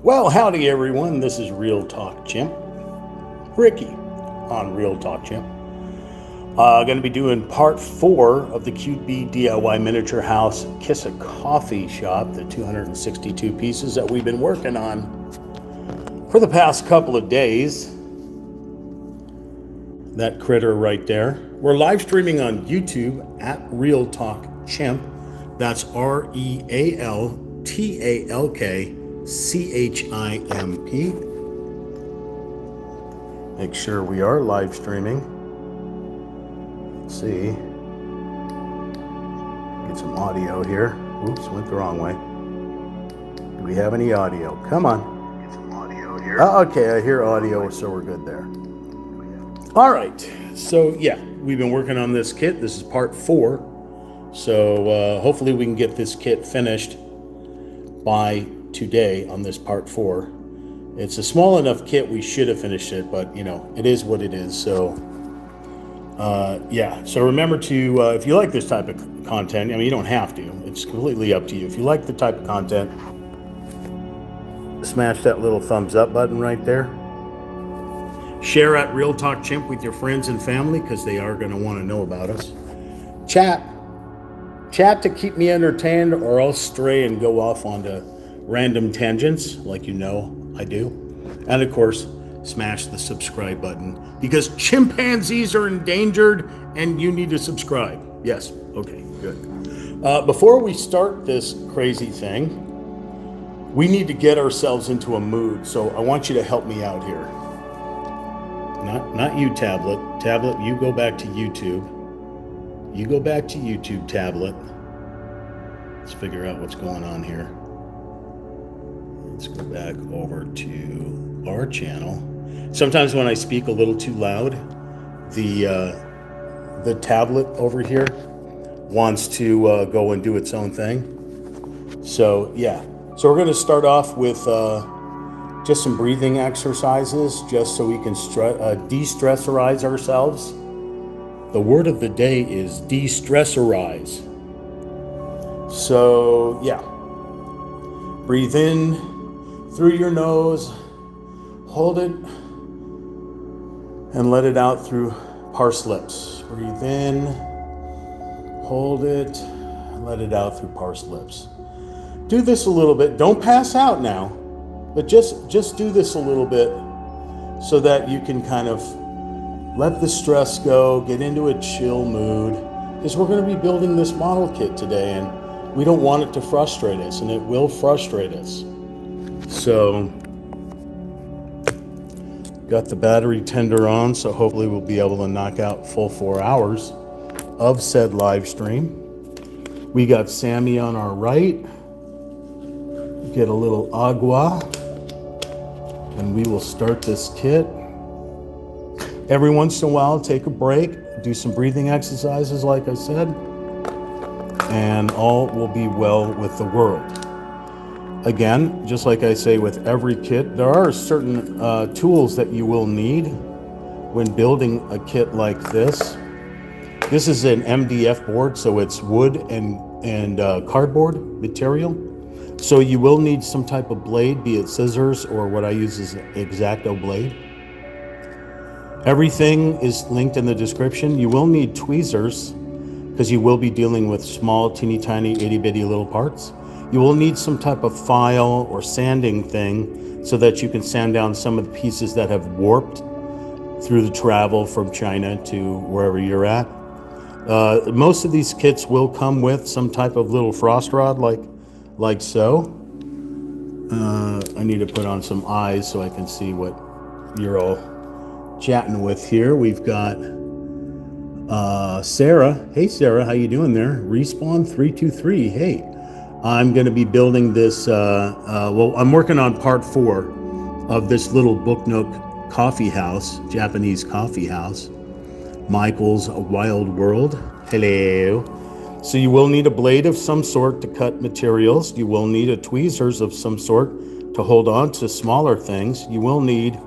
Well, howdy everyone, this is Real Talk Chimp, Ricky on Real Talk Chimp. Going to be doing part 4 of the CuteBee DIY Miniature House Kissa Coffee Shop, the 262 pieces that we've been working on for the past couple of days. That critter right there. We're live streaming on YouTube at Real Talk Chimp. That's RealTalkChimp. Make sure we are live streaming. Let's see. Get some audio here. Oops, went the wrong way. Do we have any audio? Come on. Get some audio here. Oh, okay, I hear audio, so we're good there. All right. So yeah, we've been working on this kit. This is part 4. So hopefully we can get this kit finished by today on this part 4. It's a small enough kit we should have finished it, but you know, it is what it is. So yeah, so remember to if you like this type of content, I mean, you don't have to, it's completely up to you. If you like the type of content, smash that little thumbs up button right there. Share at Real Talk Chimp with your friends and family, because they are going to want to know about us. Chat to keep me entertained, or I'll stray and go off onto random tangents like you know I do. And of course, smash the subscribe button, because chimpanzees are endangered and you need to subscribe. Yes, okay, good. Before we start this crazy thing, we need to get ourselves into a mood, so I want you to help me out here. Not you, tablet. Tablet, you go back to YouTube. You go back to YouTube, tablet. Let's figure out what's going on here. Let's go back over to our channel. Sometimes when I speak a little too loud, the tablet over here wants to go and do its own thing. So yeah, so we're going to start off with just some breathing exercises, just so we can de-stressorize ourselves. The word of the day is de-stressorize. So yeah, breathe in through your nose, hold it, and let it out through pursed lips. Breathe in, hold it, let it out through pursed lips. Do this a little bit. Don't pass out now, but just do this a little bit so that you can kind of let the stress go, get into a chill mood, because we're going to be building this model kit today, and we don't want it to frustrate us, and it will frustrate us. So, got the battery tender on, so hopefully we'll be able to knock out full 4 hours of said live stream. We got Sammy on our right. Get a little agua, and we will start this kit. Every once in a while, take a break, do some breathing exercises, like I said, and all will be well with the world. Again, just like I say with every kit, there are certain tools that you will need when building a kit like this. This is an MDF board, so it's wood and cardboard material. So you will need some type of blade, be it scissors or what I use is an xacto blade. Everything is linked in the description. You will need tweezers, because you will be dealing with small, teeny tiny, itty bitty little parts. You will need some type of file or sanding thing so that you can sand down some of the pieces that have warped through the travel from China to wherever you're at. Most of these kits will come with some type of little frost rod like so. I need to put on some eyes so I can see what you're all chatting with here. We've got Sarah. Hey Sarah, how you doing there? Respawn 323. Hey, I'm going to be building this. Well, I'm working on part 4 of this little book nook coffee house, Japanese coffee house. Michael's Wild World. Hello. So you will need a blade of some sort to cut materials. You will need a tweezers of some sort to hold on to smaller things. You will need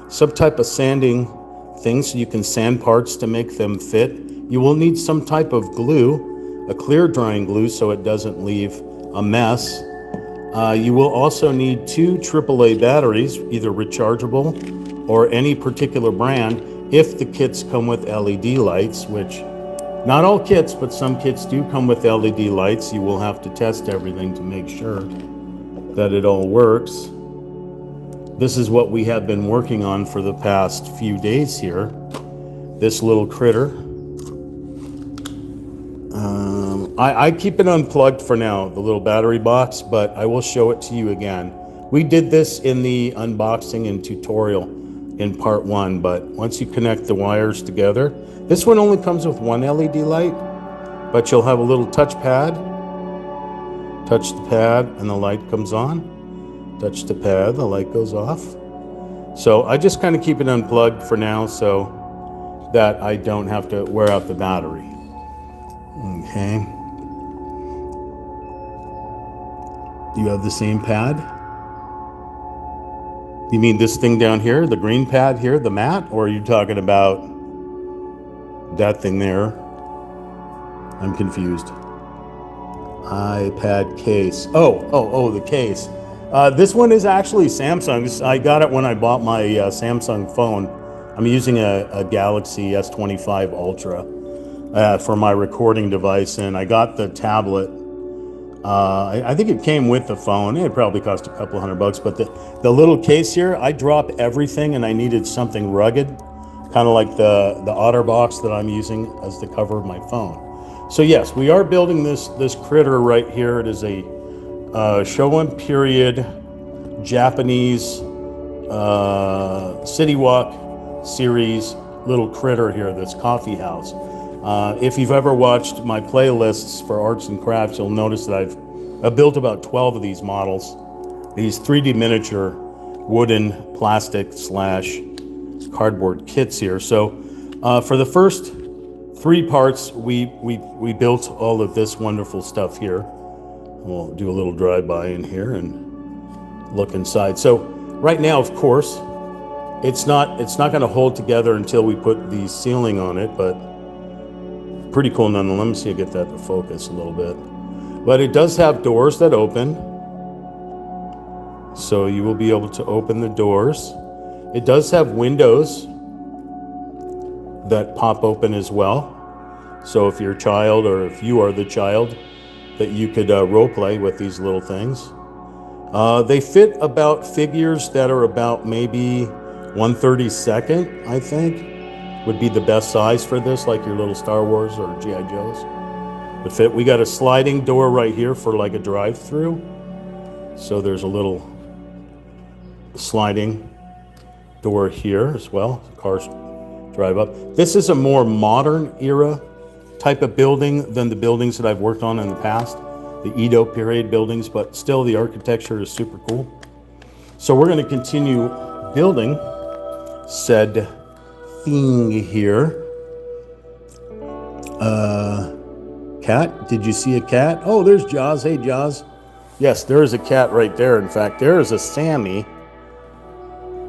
some type of sanding thing so you can sand parts to make them fit. You will need some type of glue, a clear drying glue so it doesn't leave a mess. You will also need 2 AAA batteries, either rechargeable or any particular brand, if the kits come with LED lights, which not all kits, but some kits do come with LED lights. You will have to test everything to make sure that it all works. This is what we have been working on for the past few days here. This little critter. I keep it unplugged for now, the little battery box, but I will show it to you again. We did this in the unboxing and tutorial in part 1, but once you connect the wires together, this one only comes with 1 LED light, but you'll have a little touch pad. Touch the pad and the light comes on. Touch the pad, the light goes off. So I just kind of keep it unplugged for now so that I don't have to wear out the battery. Okay. Do you have the same pad? You mean this thing down here, the green pad here, the mat? Or are you talking about that thing there? I'm confused. iPad case. Oh, the case. This one is actually Samsung's. I got it when I bought my Samsung phone. I'm using a Galaxy S25 Ultra for my recording device, and I got the tablet. I think it came with the phone. It probably cost a couple $100, but the little case here, I drop everything and I needed something rugged, kind of like the OtterBox that I'm using as the cover of my phone. So yes, we are building this critter right here. It is a Showa period Japanese City Walk series little critter here, this coffee house. If you've ever watched my playlists for arts and crafts, you'll notice that I've built about 12 of these models, these 3D miniature wooden, plastic / cardboard kits here. So for the first 3 parts, we built all of this wonderful stuff here. We'll do a little drive-by in here and look inside. So right now, of course, it's not going to hold together until we put the ceiling on it, but pretty cool nonetheless. Let me see if I get that to focus a little bit. But it does have doors that open, so you will be able to open the doors. It does have windows that pop open as well. So if you're a child, or if you are the child, that you could role play with these little things. They fit about figures that are about maybe 1/32, I think, would be the best size for this, like your little Star Wars or G.I. Joes would fit. We got a sliding door right here for like a drive-through. So there's a little sliding door here as well. Cars drive up. This is a more modern era type of building than the buildings that I've worked on in the past, the Edo period buildings, but still the architecture is super cool. So we're going to continue building said thing here. Cat, did you see a cat? Oh, there's Jaws. Hey, Jaws. Yes, there is a cat right there. In fact, there is a Sammy.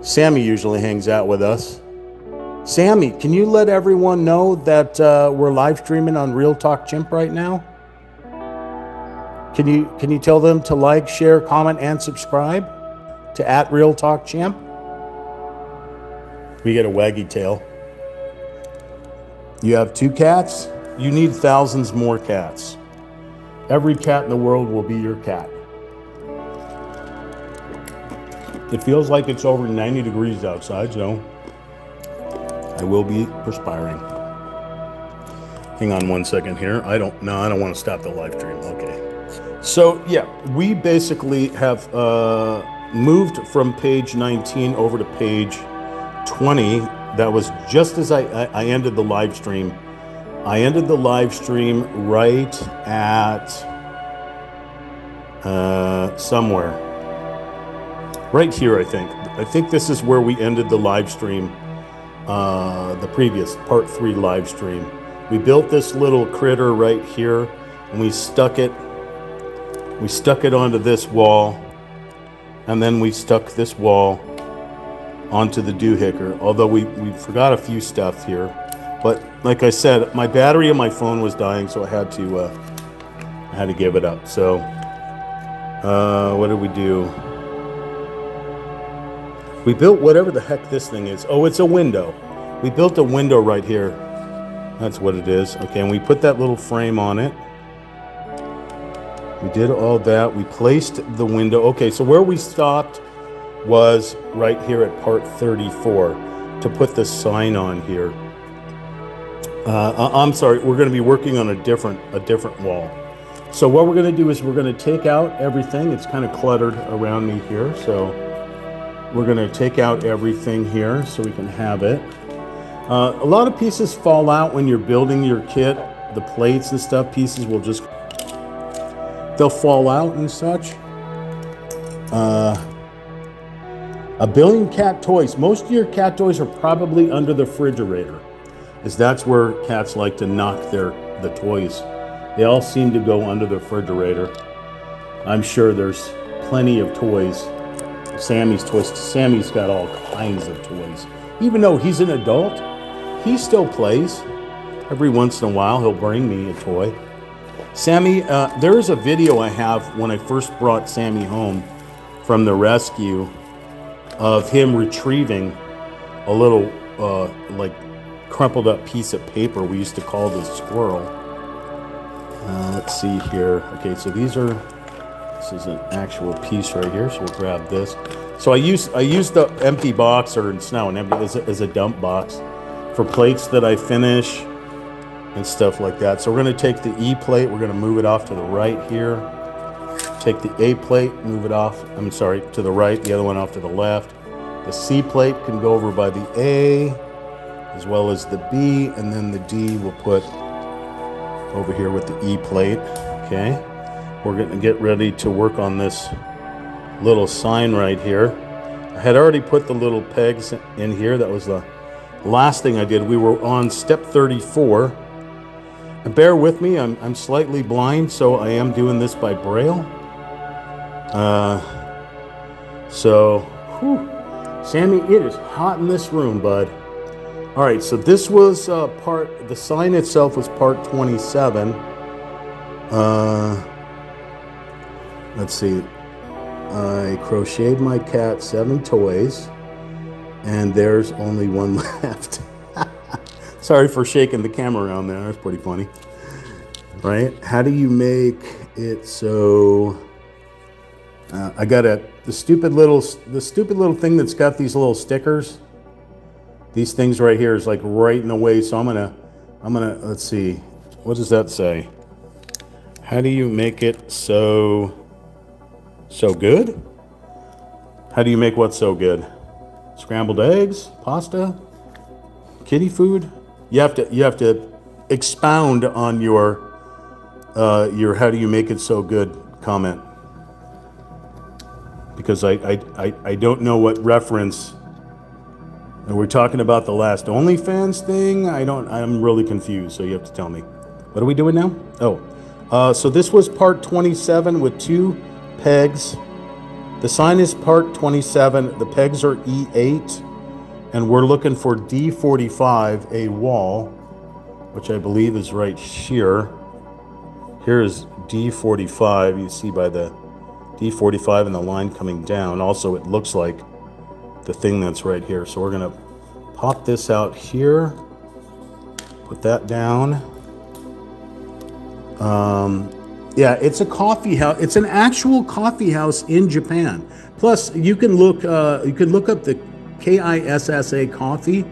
Sammy usually hangs out with us. Sammy, can you let everyone know that we're live streaming on Real Talk Chimp right now? Can you tell them to like, share, comment, and subscribe to @RealTalkChimp? We get a waggy tail. You have 2 cats? You need thousands more cats. Every cat in the world will be your cat. It feels like it's over 90 degrees outside, so I will be perspiring. Hang on one second here. I don't want to stop the live stream. Okay. So yeah, we basically have moved from page 19 over to page 20. That was just as I ended the live stream. I ended the live stream right at somewhere. Right here, I think. I think this is where we ended the live stream, the previous part 3 live stream. We built this little critter right here, and we stuck it onto this wall, and then we stuck this wall onto the doohickey, although we forgot a few stuff here. But like I said, my battery on my phone was dying, so I had to give it up. So What did we do? We built whatever the heck this thing is. Oh, it's a window. We built a window right here. That's what it is. Okay, and we put that little frame on it. We did all that. We placed the window. Okay, so where we stopped was right here at part 34 to put the sign on here. I'm sorry, we're going to be working on a different wall. So what we're going to do is we're going to take out everything. It's kind of cluttered around me here, so we're going to take out everything here so we can have it. A lot of pieces fall out when you're building your kit. The plates and stuff, pieces will just, they'll fall out and such. A billion cat toys. Most of your cat toys are probably under the refrigerator, as that's where cats like to knock the toys. They all seem to go under the refrigerator. I'm sure there's plenty of toys. Sammy's toys. Sammy's got all kinds of toys. Even though he's an adult, he still plays. Every once in a while, he'll bring me a toy. Sammy, there is a video I have when I first brought Sammy home from the rescue of him retrieving a little, like, crumpled up piece of paper we used to call the squirrel. Let's see here. Okay, so this is an actual piece right here, so we'll grab this. So I use the empty box, or it's now an empty, as a dump box for plates that I finish and stuff like that. So we're going to take the E plate, we're going to move it off to the right here. Take the A plate, move it off, I'm sorry, to the right, the other one off to the left. The C plate can go over by the A, as well as the B, and then the D we'll put over here with the E plate. Okay, we're going to get ready to work on this little sign right here. I had already put the little pegs in here. That was the last thing I did. We were on step 34. And bear with me, I'm slightly blind, so I am doing this by Braille. Sammy, it is hot in this room, bud. All right, so this was the sign itself was part 27. Let's see. I crocheted my cat 7 toys, and there's only one left. Sorry for shaking the camera around there. That's pretty funny. Right? How do you make it so... I got the stupid little thing that's got these little stickers. These things right here is like right in the way. So I'm gonna let's see. What does that say? How do you make it so good? How do you make what so good? Scrambled eggs, pasta, kitty food. You have to expound on your how do you make it so good comment, because I don't know what reference. Are we talking about the last OnlyFans thing? I'm really confused, so you have to tell me. What are we doing now? Oh, so this was part 27 with 2 pegs. The sign is part 27. The pegs are E8, and we're looking for D45, a wall, which I believe is right here. Here is D45. You see by the D45 and the line coming down. Also, it looks like the thing that's right here. So we're gonna pop this out here, put that down. Yeah, it's a coffee house. It's an actual coffee house in Japan. Plus, you can look up the Kissa coffee.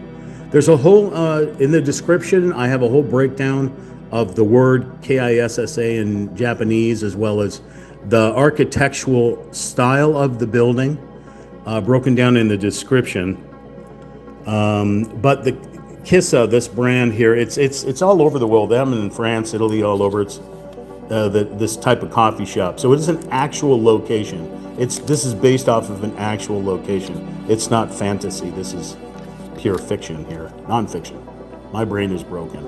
There's a whole in the description. I have a whole breakdown of the word Kissa in Japanese, as well as the architectural style of the building, broken down in the description. But the Kissa, this brand here, it's all over the world. Them in France, Italy, all over. It's this type of coffee shop. So it is an actual location. This is based off of an actual location. It's not fantasy. This is pure fiction here, non-fiction. My brain is broken.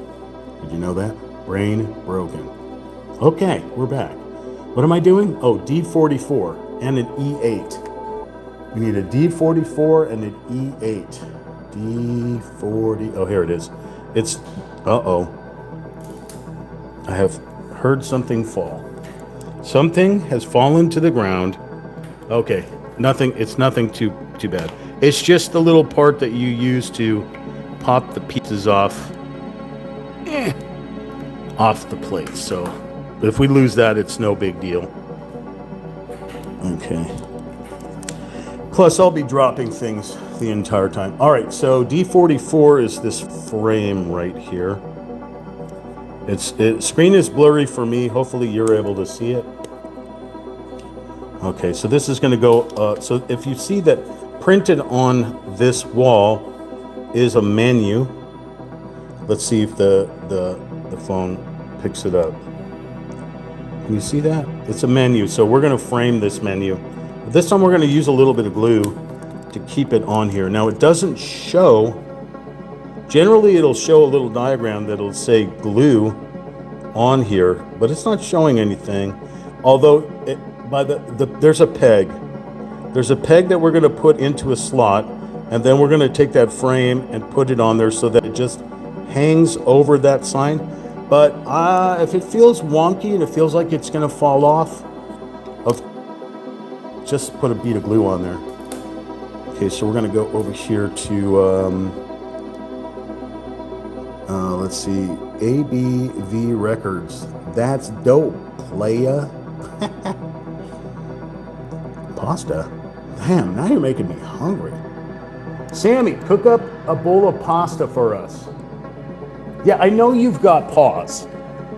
Did you know that? Brain broken. Okay, we're back. What am I doing? Oh, D44 and an E8. We need a D44 and an E8. D40. Oh, here it is. It's, I have heard something fall. Something has fallen to the ground. Okay, nothing. It's nothing too bad. It's just the little part that you use to pop the pieces off the plate. So if we lose that, it's no big deal. Okay. Plus, I'll be dropping things the entire time. All right, so D44 is this frame right here. Screen is blurry for me. Hopefully you're able to see it. Okay, so this is going to go, so if you see that printed on this wall is a menu. Let's see if the phone picks it up. Can you see that? It's a menu, so we're going to frame this menu. This time we're going to use a little bit of glue to keep it on here. Now it doesn't show, generally it'll show a little diagram that'll say glue on here, but it's not showing anything. Although there's a peg. There's a peg that we're going to put into a slot, and then we're going to take that frame and put it on there so that it just hangs over that sign. But if it feels wonky and it feels like it's going to fall off, just put a bead of glue on there. Okay, so we're going to go over here to, let's see, ABV Records. That's dope, playa. Pasta? Damn, now you're making me hungry. Sammy, cook up a bowl of pasta for us. Yeah, I know you've got paws,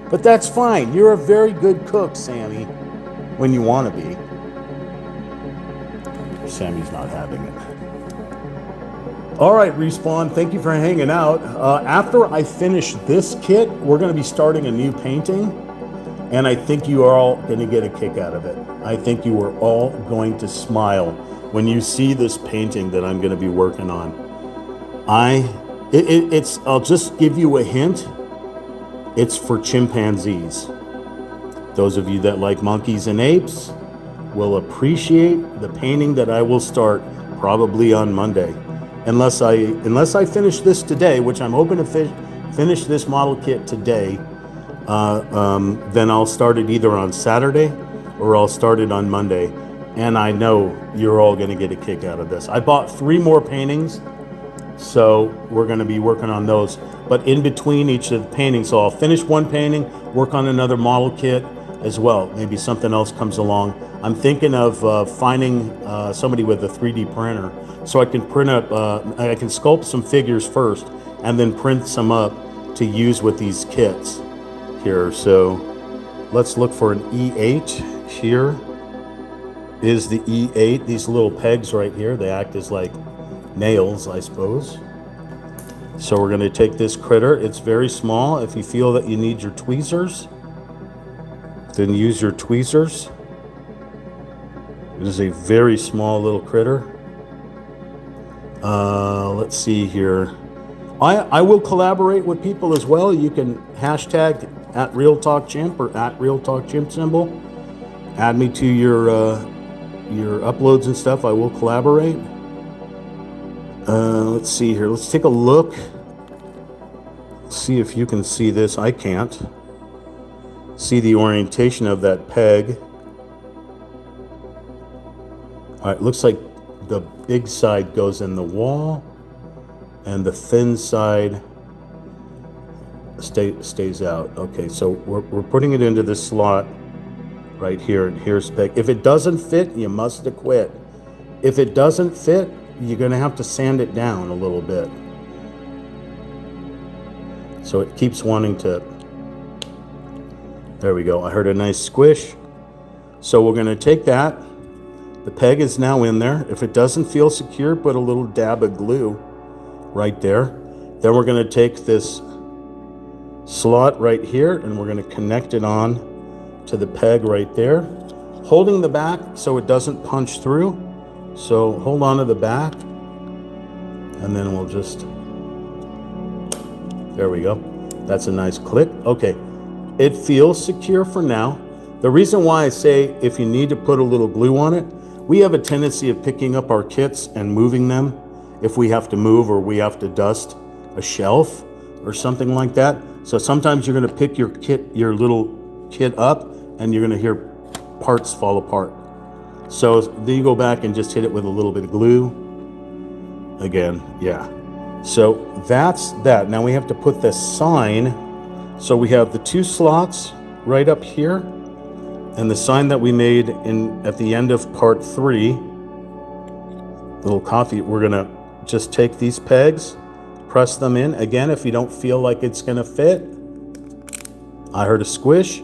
but that's fine. You're a very good cook, Sammy, when you want to be. Sammy's not having it. All right, Respawn, thank you for hanging out. After I finish this kit, we're going to be starting a new painting, and I think you are all going to get a kick out of it. I think you are all going to smile when you see this painting that I'm going to be working on. I'll just give you a hint. It's for chimpanzees. Those of you that like monkeys and apes will appreciate the painting that I will start probably on Monday. Unless I finish this today, which I'm hoping to finish this model kit today, then I'll start it either on Saturday or I'll start it on Monday. And I know you're all going to get a kick out of this. I bought 3 more paintings, so we're going to be working on those. But in between each of the paintings, so I'll finish one painting, work on another model kit as well. Maybe something else comes along. I'm thinking of finding somebody with a 3D printer so I can print up, I can sculpt some figures first and then print some up to use with these kits here. So let's look for an E8 here. Is the E8, these little pegs right here, they act as like nails, I suppose. So we're going to take this critter. It's very small. If you feel that you need your tweezers, then use your tweezers. It is a very small little critter. Let's see here. I will collaborate with people as well. You can hashtag @RealTalkChimp or @RealTalkChimp symbol. Add me to your uploads and stuff. I will collaborate. Let's see here. Let's take a look. See if you can see this. I can't. See the orientation of that peg. All right, looks like the big side goes in the wall and the thin side stays out. Okay, so we're putting it into this slot right here, and here's the peg. If it doesn't fit, you must have quit. If it doesn't fit, you're gonna have to sand it down a little bit. So it keeps wanting to, there we go. I heard a nice squish. So we're gonna take that. The peg is now in there. If it doesn't feel secure, put a little dab of glue right there. Then we're gonna take this slot right here and we're gonna connect it on to the peg right there, holding the back so it doesn't punch through. So hold on to the back and then we'll just, there we go. That's a nice click. Okay, it feels secure for now. The reason why I say if you need to put a little glue on it, we have a tendency of picking up our kits and moving them if we have to move or we have to dust a shelf or something like that. So sometimes you're gonna pick your little kit up and you're gonna hear parts fall apart. So then you go back and just hit it with a little bit of glue. Again, yeah. So that's that. Now we have to put the sign. So we have the 2 slots right up here, and the sign that we made at the end of part 3, little coffee. We're gonna just take these pegs, press them in. Again, if you don't feel like it's gonna fit, I heard a squish.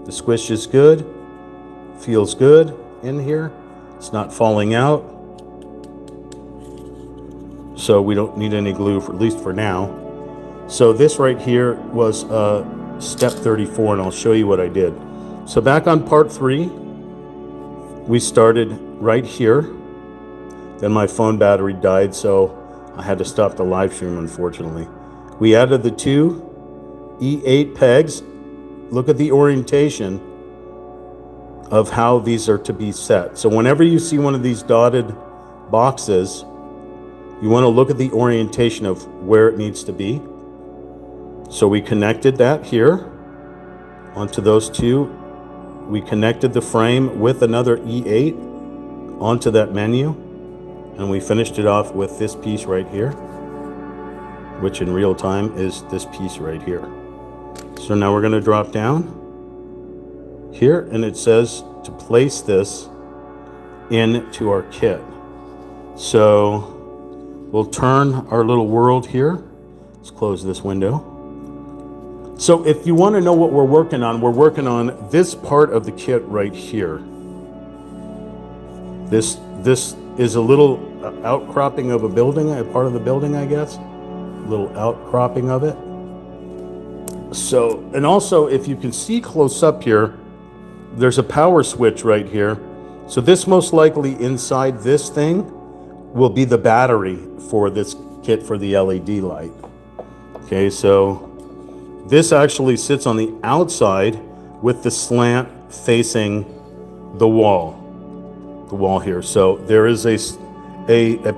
The squish is good, feels good in here. It's not falling out. So we don't need any glue, at least for now. So this right here was step 34, and I'll show you what I did. So back on part 3, we started right here. Then my phone battery died, so I had to stop the live stream, unfortunately. We added the 2 E8 pegs. Look at the orientation of how these are to be set. So whenever you see one of these dotted boxes, you want to look at the orientation of where it needs to be. So we connected that here onto those 2. We connected the frame with another E8 onto that menu, and we finished it off with this piece right here, which in real time is this piece right here. So now we're going to drop down here, and it says to place this into our kit. So we'll turn our little world here. Let's close this window. So if you want to know what we're working on this part of the kit right here. This is a little outcropping of a building, a part of the building, I guess. A little outcropping of it. So, and also if you can see close up here, there's a power switch right here. So this most likely inside this thing will be the battery for this kit for the LED light. Okay, so this actually sits on the outside with the slant facing the wall here. So there is a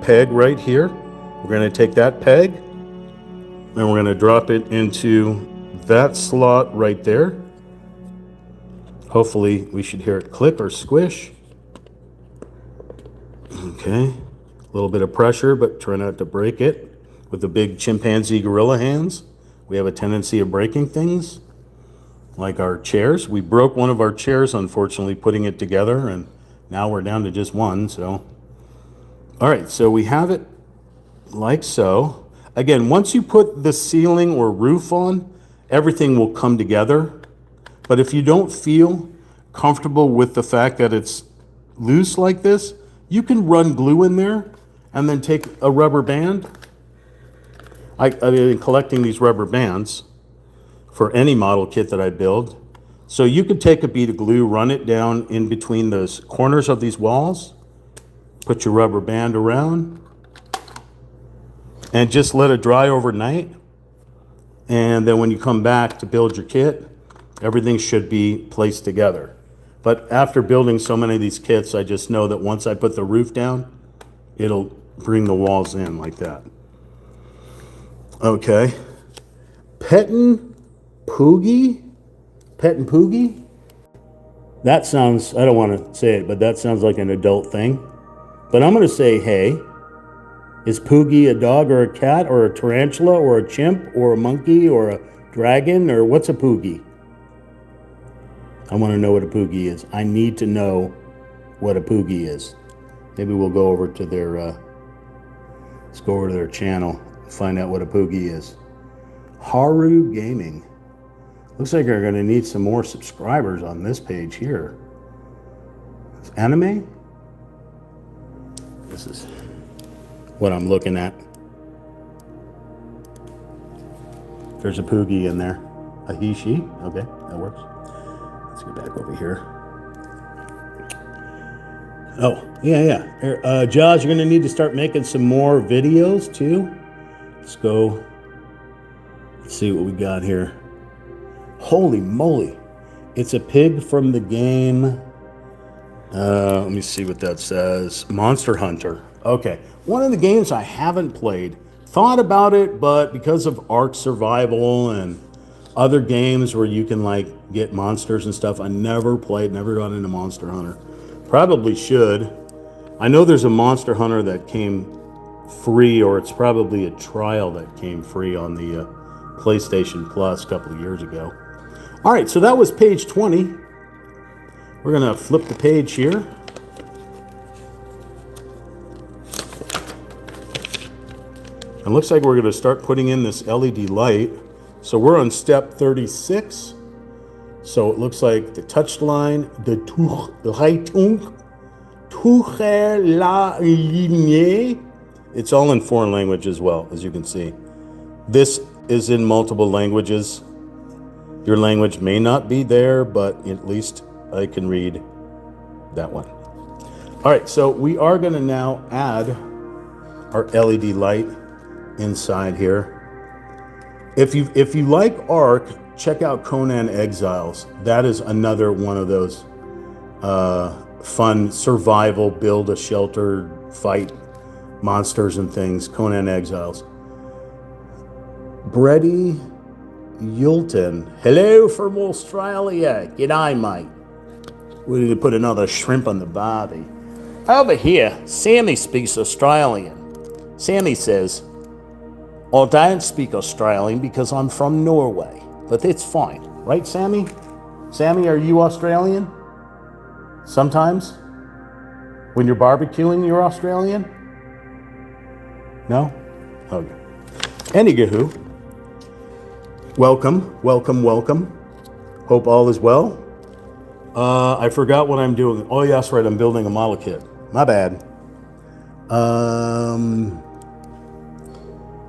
peg right here. We're going to take that peg and we're going to drop it into that slot right there. Hopefully we should hear it click or squish. Okay, a little bit of pressure, but try not to break it. With the big chimpanzee gorilla hands, we have a tendency of breaking things, like our chairs. We broke one of our chairs, unfortunately, putting it together, and now we're down to just one, so. All right, so we have it like so. Again, once you put the ceiling or roof on, everything will come together. But if you don't feel comfortable with the fact that it's loose like this, you can run glue in there and then take a rubber band. I've been collecting these rubber bands for any model kit that I build. So you could take a bead of glue, run it down in between those corners of these walls, put your rubber band around, and just let it dry overnight. And then when you come back to build your kit, everything should be placed together. But after building so many of these kits, I just know that once I put the roof down, it'll bring the walls in like that. Okay. Pettin' Poogie? That sounds, I don't want to say it, but that sounds like an adult thing. But I'm going to say, hey, is Poogie a dog or a cat or a tarantula or a chimp or a monkey or a dragon, or what's a Poogie? I want to know what a Poogie is. I need to know what a Poogie is. Maybe we'll go over to their, let's go over to their channel and find out what a Poogie is. Haru Gaming. Looks like we're going to need some more subscribers on this page here. It's anime? This is what I'm looking at. There's a Poogie in there. A he, she. Okay, that works. Let's get back over here. Oh, yeah. Jaws, you're going to need to start making some more videos too. Let's go. Let's see what we got here. Holy moly. It's a pig from the game. Let me see what that says. Monster Hunter. Okay. One of the games I haven't played. Thought about it, but because of Ark Survival and other games where you can like get monsters and stuff. I never played, never got into Monster Hunter. Probably should. I know there's a Monster Hunter that came free, or it's probably a trial that came free on the PlayStation Plus a couple of years ago. All right, so that was page 20. We're gonna flip the page here. It looks like we're gonna start putting in this LED light. So we're on step 36. So it looks like the touch line, the Reitung, Tucher la ligne. It's all in foreign language as well, as you can see. This is in multiple languages. Your language may not be there, but at least I can read that one. All right, so we are gonna now add our LED light inside here. If you like Ark, check out Conan Exiles. That is another one of those fun survival, build a shelter, fight monsters and things. Conan Exiles. Brady Yulton. Hello from Australia. G'day, mate. We need to put another shrimp on the barbie. Over here, Sammy speaks Australian. Sammy says, I don't speak Australian because I'm from Norway, but it's fine. Right, Sammy? Sammy, are you Australian? Sometimes? When you're barbecuing, you're Australian? No? Okay. Anywho, welcome. Hope all is well. I forgot what I'm doing. Oh, yeah, that's right. I'm building a model kit. My bad.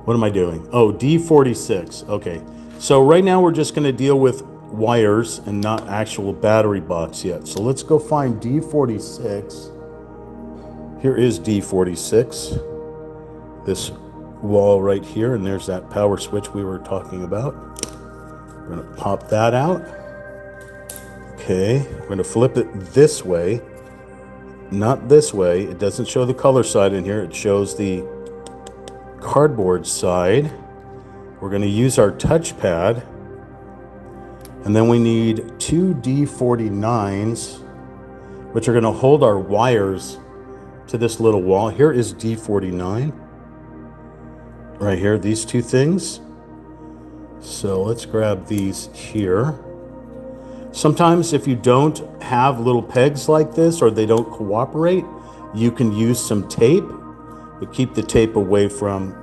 What am I doing? Oh, D46. Okay. So right now we're just going to deal with wires and not actual battery box yet. So let's go find D46. Here is D46. This wall right here, and there's that power switch we were talking about. We're going to pop that out. Okay. We're going to flip it this way. Not this way. It doesn't show the color side in here. It shows the cardboard side. We're going to use our touchpad, and then we need two D49s, which are going to hold our wires to this little wall. Here is D49 right here, these two things. So let's grab these here. Sometimes if you don't have little pegs like this, or they don't cooperate, you can use some tape. But keep the tape away from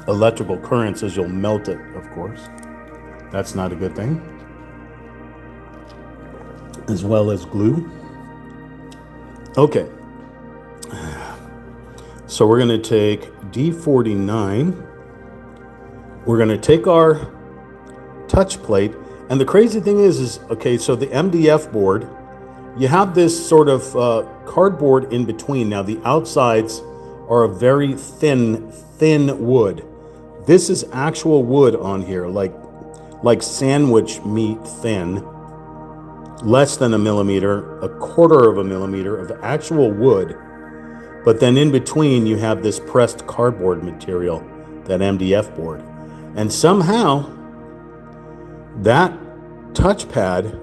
electrical currents, as you'll melt it, of course. That's not a good thing. As well as glue. Okay. So we're going to take D49. We're going to take our touch plate. And the crazy thing is okay, so the MDF board, you have this sort of cardboard in between. Now the outsides are a very thin wood. This is actual wood on here, like sandwich meat thin, less than a millimeter, a quarter of a millimeter of actual wood. But then in between you have this pressed cardboard material, that MDF board. And somehow that touchpad,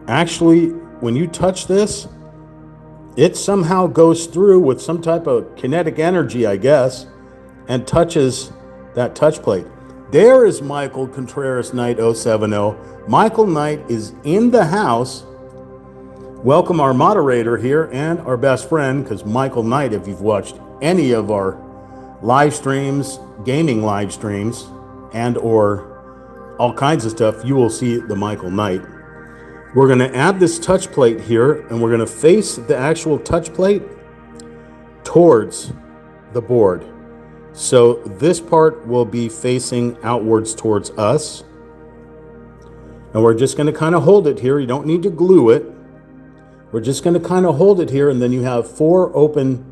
actually, when you touch this, it somehow goes through with some type of kinetic energy, I guess, and touches that touch plate. There is Michael Contreras Knight 070. Michael Knight is in the house. Welcome our moderator here and our best friend, because Michael Knight, if you've watched any of our live streams, gaming live streams, and or all kinds of stuff, you will see the Michael Knight. We're going to add this touch plate here, and we're going to face the actual touch plate towards the board. So this part will be facing outwards towards us. And we're just going to kind of hold it here. You don't need to glue it. We're just going to kind of hold it here, and then you have 4 open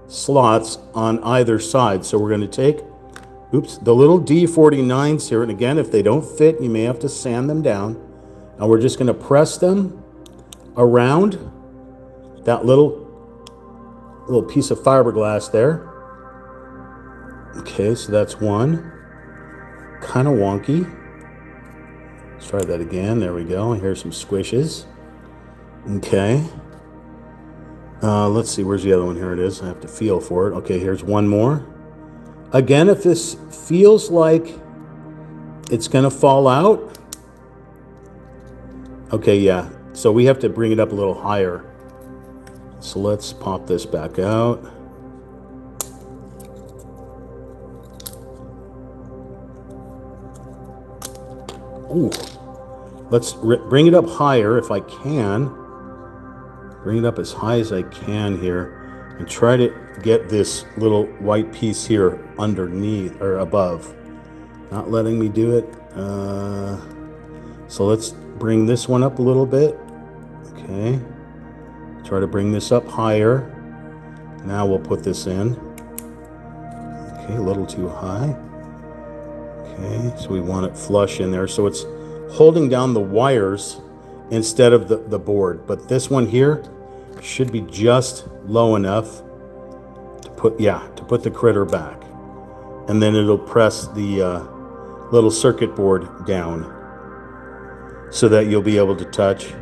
slots on either side. So we're going to take, the little D49s here. And again, if they don't fit, you may have to sand them down. And we're just going to press them around that little piece of fiberglass there. Okay, so that's one. Kind of wonky. Let's try that again. There we go. Here's some squishes. Okay. Let's see. Where's the other one? Here it is. I have to feel for it. Okay, here's one more. Again, if this feels like it's going to fall out. Okay, yeah. So we have to bring it up a little higher. So let's pop this back out. Ooh. Let's bring it up higher if I can. Bring it up as high as I can here. And try to get this little white piece here underneath or above. Not letting me do it. So let's bring this one up a little bit. Okay. Try to bring this up higher. Now we'll put this in. Okay, a little too high. Okay, so we want it flush in there. So it's holding down the wires instead of the board. But this one here should be just low enough to put the critter back. And then it'll press the little circuit board down so that you'll be able to touch.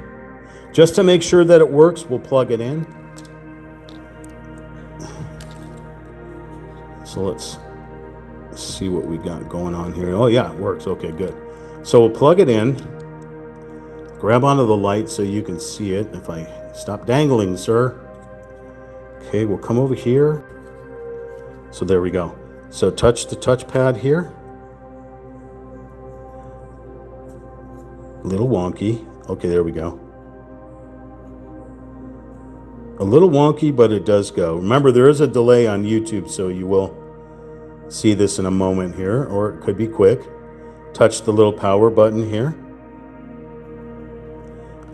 Just to make sure that it works, we'll plug it in. So let's see what we got going on here. Oh yeah, it works. Okay, good. So we'll plug it in. Grab onto the light so you can see it. If I stop dangling, sir. Okay, we'll come over here. So there we go. So touch the touchpad here. A little wonky. Okay, there we go. A little wonky, but it does go. Remember, there is a delay on YouTube, so you will see this in a moment here, or it could be quick. Touch the little power button here.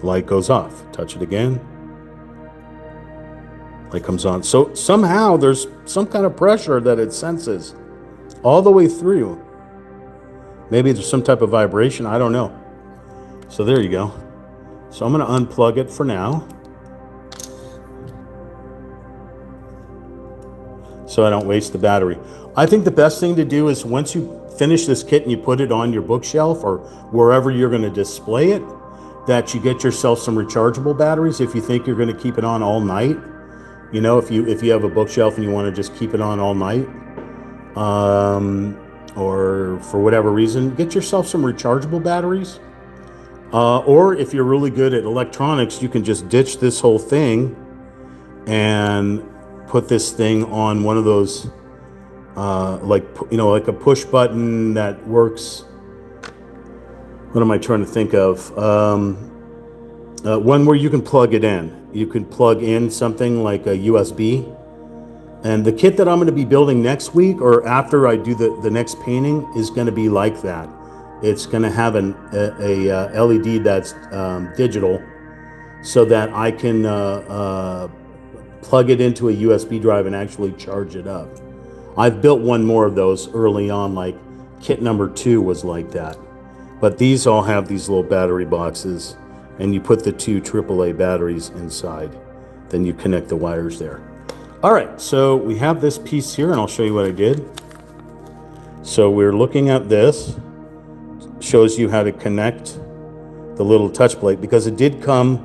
Light goes off. Touch it again. Light comes on. So somehow there's some kind of pressure that it senses all the way through. Maybe there's some type of vibration. I don't know. So there you go. So I'm going to unplug it for now, so I don't waste the battery. I think the best thing to do is once you finish this kit and you put it on your bookshelf or wherever you're going to display it, that you get yourself some rechargeable batteries if you think you're going to keep it on all night. You know, if you have a bookshelf and you want to just keep it on all night, or for whatever reason, get yourself some rechargeable batteries. Or if you're really good at electronics, you can just ditch this whole thing and put this thing on one of those, like a push button that works. What am I trying to think of? One where you can plug it in. You can plug in something like a USB. And the kit that I'm going to be building next week or after I do the next painting is going to be like that. It's going to have a LED that's digital so that I can plug it into a USB drive and actually charge it up. I've built one more of those early on, like kit number 2 was like that. But these all have these little battery boxes, and you put the 2 AAA batteries inside. Then you connect the wires there. All right, so we have this piece here, and I'll show you what I did. So we're looking at this. Shows you how to connect the little touch plate because it did come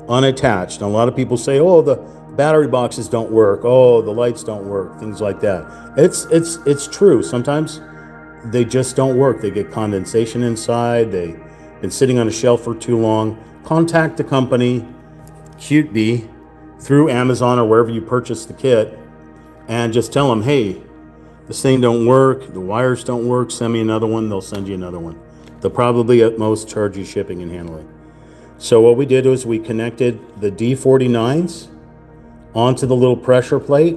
unattached. And a lot of people say, oh, the battery boxes don't work. Oh, the lights don't work. Things like that. It's true. Sometimes they just don't work. They get condensation inside. They've been sitting on a shelf for too long. Contact the company, CuteBee, through Amazon or wherever you purchase the kit, and just tell them, hey, this thing don't work. The wires don't work. Send me another one. They'll send you another one. They'll probably at most charge you shipping and handling. So what we did was we connected the D49s onto the little pressure plate.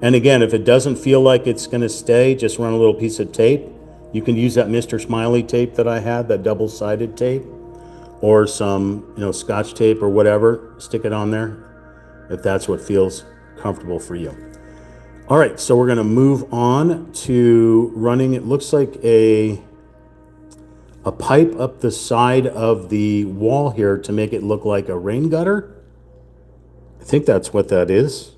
And again, if it doesn't feel like it's going to stay, just run a little piece of tape. You can use that Mr. Smiley tape that I had, that double-sided tape, or some, Scotch tape or whatever. Stick it on there if that's what feels comfortable for you. All right, so we're going to move on to running, it looks like a pipe up the side of the wall here to make it look like a rain gutter. I think that's what that is.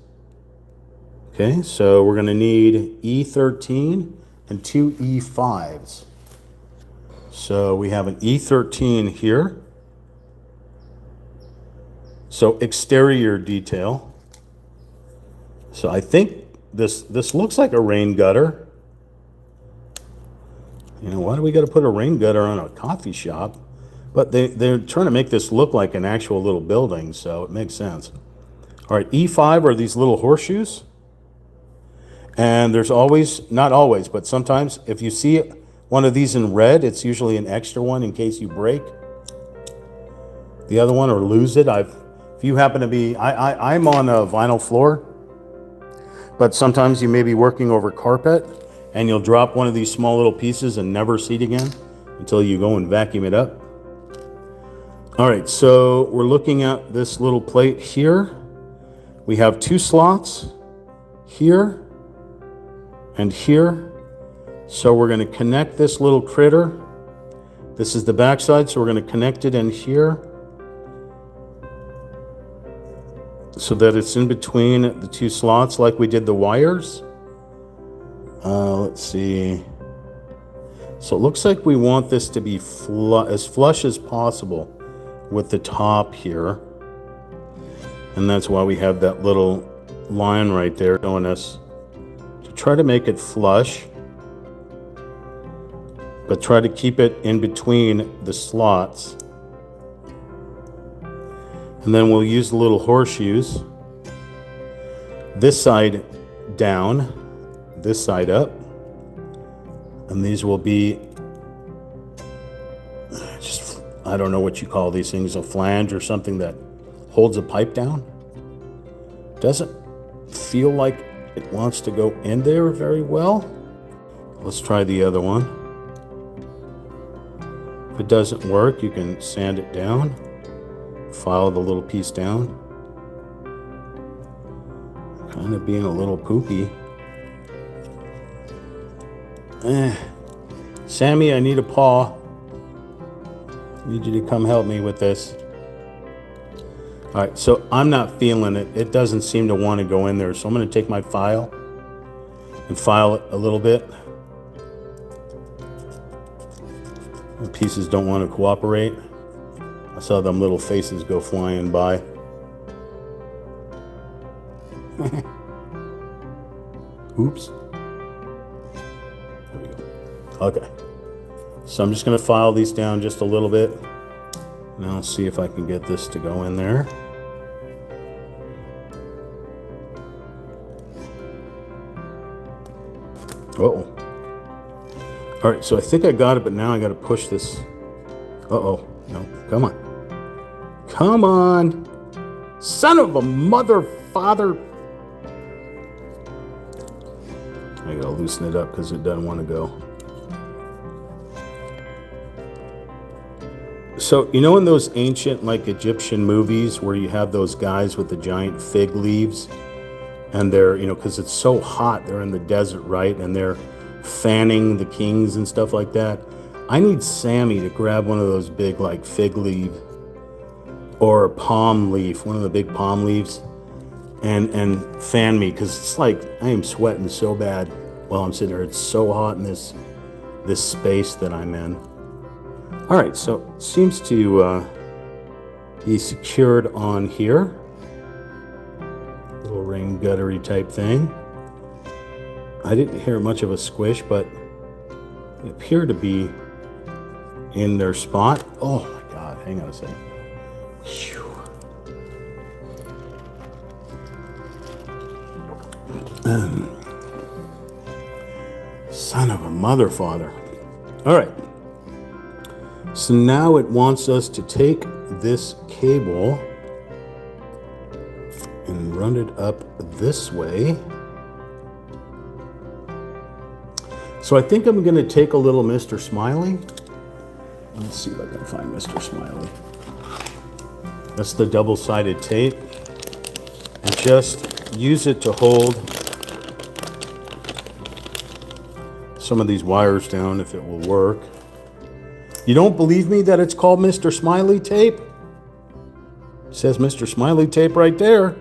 Okay, so we're going to need E13 and 2 E5s. So we have an E13 here. So exterior detail. So I think this looks like a rain gutter. You know, why do we got to put a rain gutter on a coffee shop? But they're trying to make this look like an actual little building, so it makes sense. All right, E5 are these little horseshoes. And there's always, not always, but sometimes if you see one of these in red, it's usually an extra one in case you break the other one or lose it. If you happen to be, I'm on a vinyl floor, but sometimes you may be working over carpet and you'll drop one of these small little pieces and never see it again until you go and vacuum it up. All right, so we're looking at this little plate here. We have 2 slots here and here. So we're going to connect this little critter. This is the back side, so we're going to connect it in here so that it's in between the 2 slots like we did the wires. Let's see. So it looks like we want this to be as flush as possible with the top here. And that's why we have that little line right there showing us to try to make it flush, but try to keep it in between the slots. And then we'll use the little horseshoes. This side down, this side up. And these will be just, I don't know what you call these things, a flange or something that holds a pipe down. Doesn't feel like it wants to go in there very well. Let's try the other one. If it doesn't work, you can sand it down, file the little piece down. Kind of being a little poopy. Sammy, I need a paw. I need you to come help me with this. All right, so I'm not feeling it. It doesn't seem to want to go in there. So I'm going to take my file and file it a little bit. The pieces don't want to cooperate. I saw them little faces go flying by. Oops. There we go. Okay. So I'm just going to file these down just a little bit. And I'll see if I can get this to go in there. Uh-oh. All right, so I think I got it, but now I got to push this. Uh-oh. No, come on. Come on. Son of a mother, father. I got to loosen it up because it doesn't want to go. So, you know in those ancient, like, Egyptian movies where you have those guys with the giant fig leaves and they're, you know, because it's so hot, they're in the desert, right? And they're fanning the kings and stuff like that. I need Sammy to grab one of those big, like, fig leaf or palm leaf, one of the big palm leaves, and fan me, because it's like I am sweating so bad while I'm sitting there. It's so hot in this space that I'm in. All right, so it seems to be secured on here. Little rain guttery type thing. I didn't hear much of a squish, but they appear to be in their spot. Oh my God, hang on a second. Whew. Son of a mother father. All right. So now it wants us to take this cable and run it up this way. So I think I'm going to take a little Mr. Smiley. Let's see if I can find Mr. Smiley. That's the double-sided tape. And just use it to hold some of these wires down if it will work. You don't believe me that it's called Mr. Smiley tape? It says Mr. Smiley tape right there.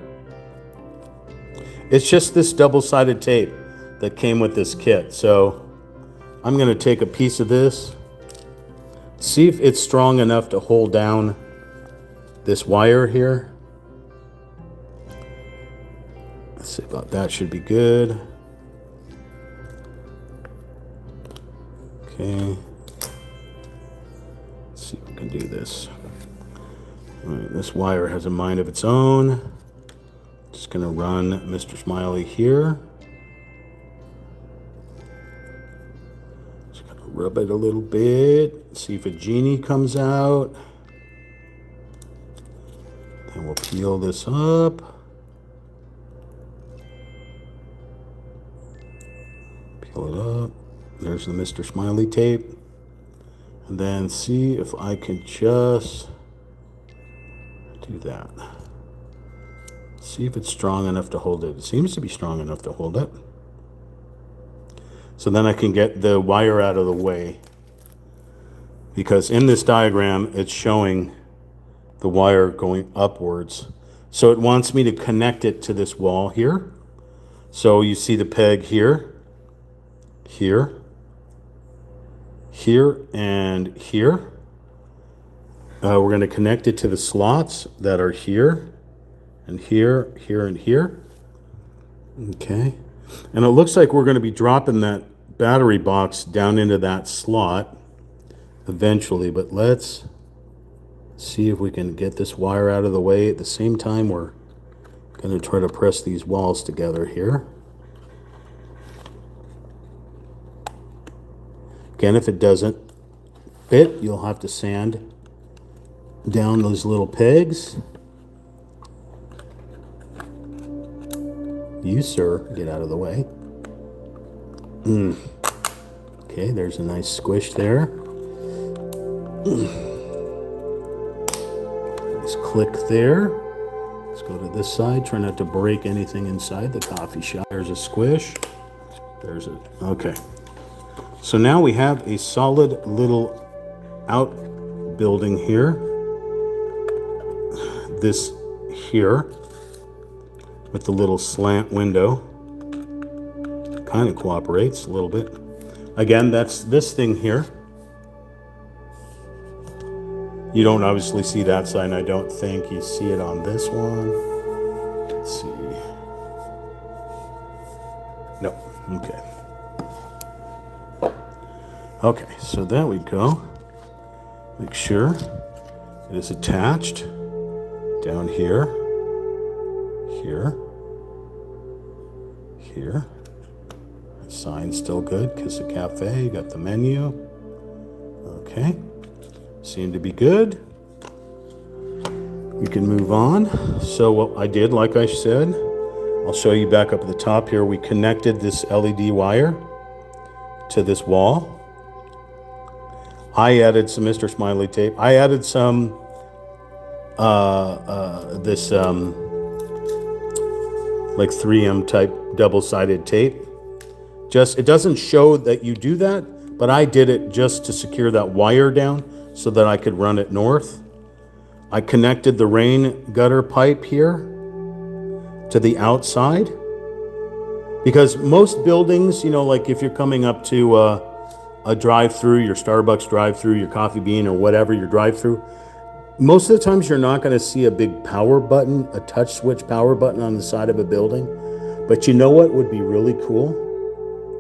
It's just this double-sided tape that came with this kit. So I'm going to take a piece of this See if it's strong enough to hold down this wire here. Let's see about that, should be good. Okay. Let's see if we can do this. All right, this wire has a mind of its own. Just gonna run Mr. Smiley here. Just gonna rub it a little bit. See if a genie comes out. Then we'll peel this up. Peel it up. There's the Mr. Smiley tape. And then see if I can just do that. See if it's strong enough to hold it. It seems to be strong enough to hold it. So then I can get the wire out of the way. Because in this diagram, it's showing the wire going upwards. So it wants me to connect it to this wall here. So you see the peg here, here, here, and here. We're going to connect it to the slots that are here, and here, here, and here. Okay. And it looks like we're going to be dropping that battery box down into that slot eventually, but let's see if we can get this wire out of the way. At the same time, we're going to try to press these walls together here. Again, if it doesn't fit, you'll have to sand down those little pegs. You, sir, get out of the way. Okay, there's a nice squish there. Nice click there. Let's go to this side. Try not to break anything inside the coffee shop. There's a squish. There's a, okay. So now we have a solid little outbuilding here. This here with the little slant window kind of cooperates a little bit. Again, that's this thing here. You don't obviously see that side, and I don't think you see it on this one. Let's see. No, okay. Okay, so there we go. Make sure it is attached down here, here, here. The sign's still good. Kissa Cafe, you got the menu. Okay, seem to be good. We can move on. So what I did, like I said, I'll show you back up at the top here. We connected this LED wire to this wall. I added some Mr. Smiley tape. I added some like 3M type double-sided tape. Just, it doesn't show that you do that, but I did it just to secure that wire down so that I could run it north. I connected the rain gutter pipe here to the outside, because most buildings, you know, like if you're coming up to a drive-through, your Starbucks drive-through, your Coffee Bean or whatever, your drive-through, most of the times you're not going to see a big power button, a touch switch power button on the side of a building. But you know what would be really cool?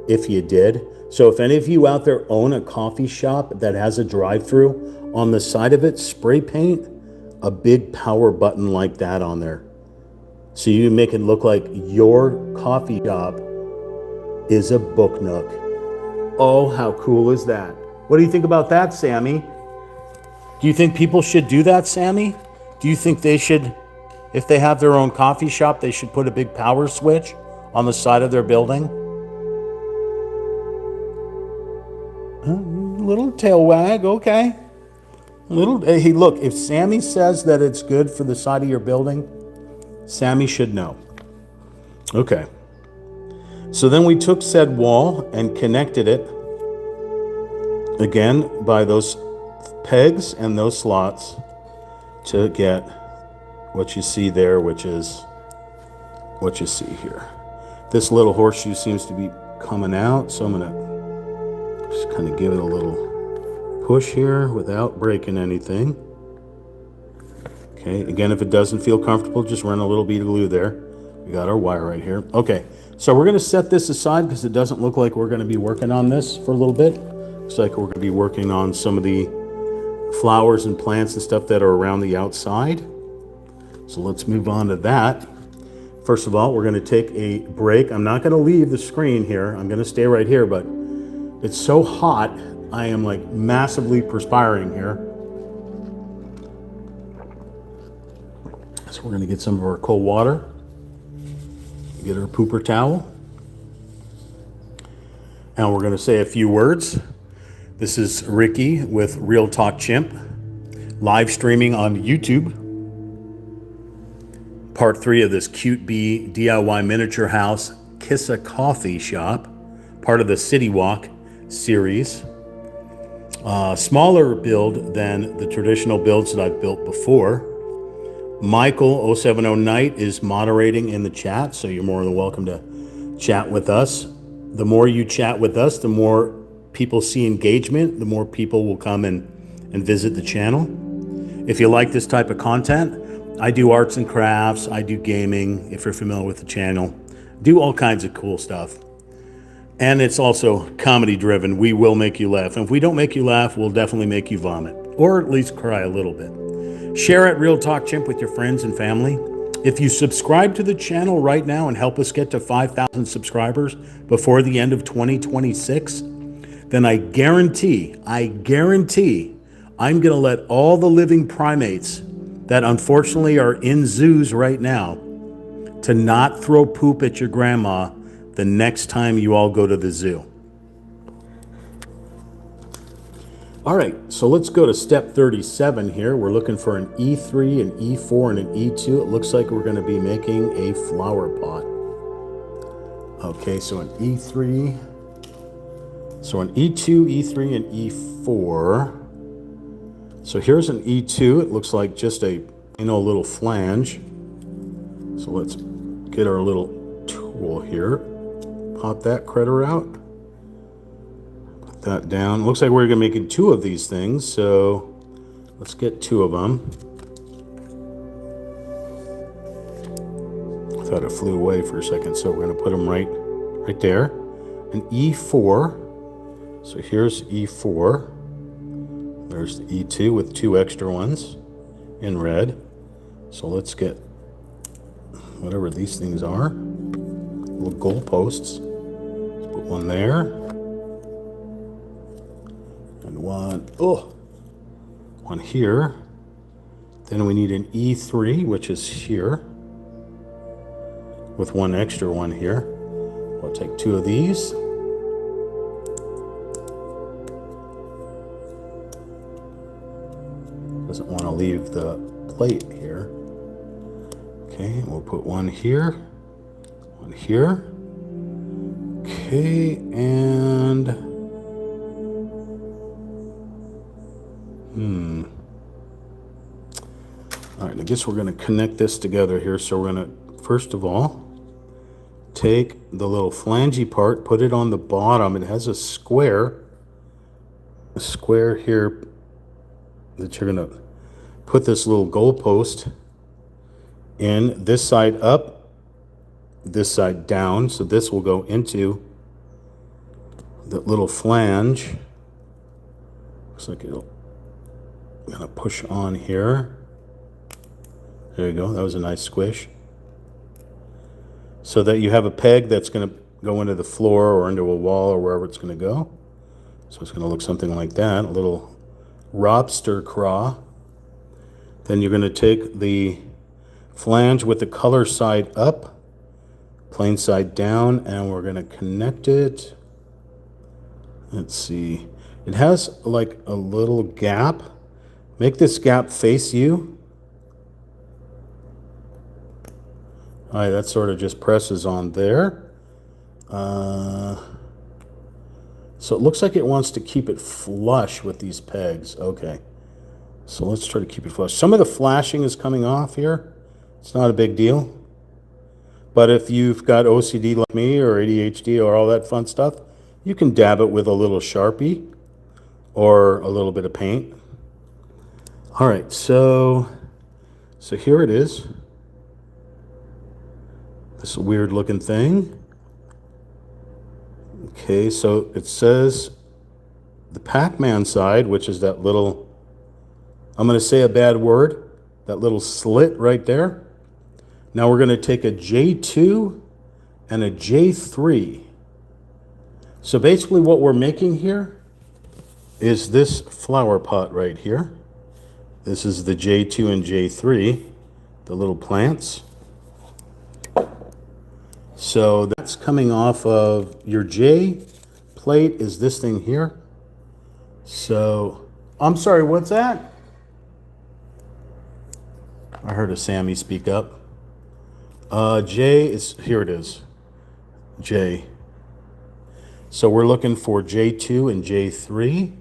If you did. So if any of you out there own a coffee shop that has a drive-through, on the side of it, spray paint a big power button like that on there. So you make it look like your coffee shop is a book nook. Oh, how cool is that? What do you think about that, Sammy? Do you think people should do that, Sammy? Do you think they should, if they have their own coffee shop, they should put a big power switch on the side of their building? Little tail wag, okay. Hey, look, if Sammy says that it's good for the side of your building, Sammy should know. Okay. So then we took said wall and connected it again by those pegs and those slots to get what you see there, which is what you see here. This little horseshoe seems to be coming out, so I'm going to just kind of give it a little push here without breaking anything. Okay, again, if it doesn't feel comfortable, just run a little bead of glue there. We got our wire right here. Okay, so we're gonna set this aside because it doesn't look like we're gonna be working on this for a little bit. Looks like we're gonna be working on some of the flowers and plants and stuff that are around the outside. So let's move on to that. First of all, we're gonna take a break. I'm not gonna leave the screen here. I'm gonna stay right here, but it's so hot, I am like massively perspiring here. So we're gonna get some of our cold water, get our pooper towel, and we're gonna say a few words. This is Ricky with Real Talk Chimp, live streaming on YouTube. Part 3 of this CuteBee DIY miniature house Kissa coffee shop, part of the City Walk series. Smaller build than the traditional builds that I've built before. Michael 070 Knight is moderating in the chat, so you're more than welcome to chat with us. The more you chat with us, the more people see engagement, the more people will come and visit the channel. If you like this type of content, I do arts and crafts, I do gaming, if you're familiar with the channel, do all kinds of cool stuff. And it's also comedy driven. We will make you laugh. And if we don't make you laugh, we'll definitely make you vomit, or at least cry a little bit. Share it, Real Talk Chimp, with your friends and family. If you subscribe to the channel right now and help us get to 5,000 subscribers before the end of 2026, then I guarantee I'm gonna let all the living primates that unfortunately are in zoos right now to not throw poop at your grandma the next time you all go to the zoo. All right, so let's go to step 37 here. We're looking for an E3, an E4, and an E2. It looks like we're gonna be making a flower pot. Okay, so an E3, so an E2, E3, and E4. So here's an E2. It looks like just a, little flange. So let's get our little tool here. Pop that critter out. Put that down. Looks like we're gonna make 2 of these things. So let's get 2 of them. I thought it flew away for a second. So we're gonna put them right there. An E4. So here's E4. There's the E2 with 2 extra ones in red. So let's get whatever these things are, little goal posts. Let's put one there. And one here. Then we need an E3, which is here, with 1 extra one here. I'll take 2 of these. Doesn't want to leave the plate here. Okay, we'll put one here, one here. Okay, and all right, I guess we're going to connect this together here. So we're going to, first of all, take the little flangey part, put it on the bottom. It has a square here that you're going to put this little goalpost in, this side up, this side down. So this will go into the little flange. Looks like I'm going to push on here. There you go. That was a nice squish. So that you have a peg that's going to go into the floor or into a wall or wherever it's going to go. So it's going to look something like that, a little lobster craw. Then you're going to take the flange with the color side up, plain side down, and we're going to connect it. Let's see. It has like a little gap. Make this gap face you. All right, that sort of just presses on there. So it looks like it wants to keep it flush with these pegs. Okay, so let's try to keep it flush. Some of the flashing is coming off here. It's not a big deal. But if you've got OCD like me or ADHD or all that fun stuff, you can dab it with a little Sharpie or a little bit of paint. All right, so here it is. This weird looking thing. Okay, so it says the Pac-Man side, which is that little, I'm going to say a bad word, that little slit right there. Now we're going to take a J2 and a J3. So basically what we're making here is this flower pot right here. This is the J2 and J3, the little plants. So that's coming off of your J plate is this thing here. So, I'm sorry, what's that? I heard a Sammy speak up. J is, here it is, J. So we're looking for J2 and J3.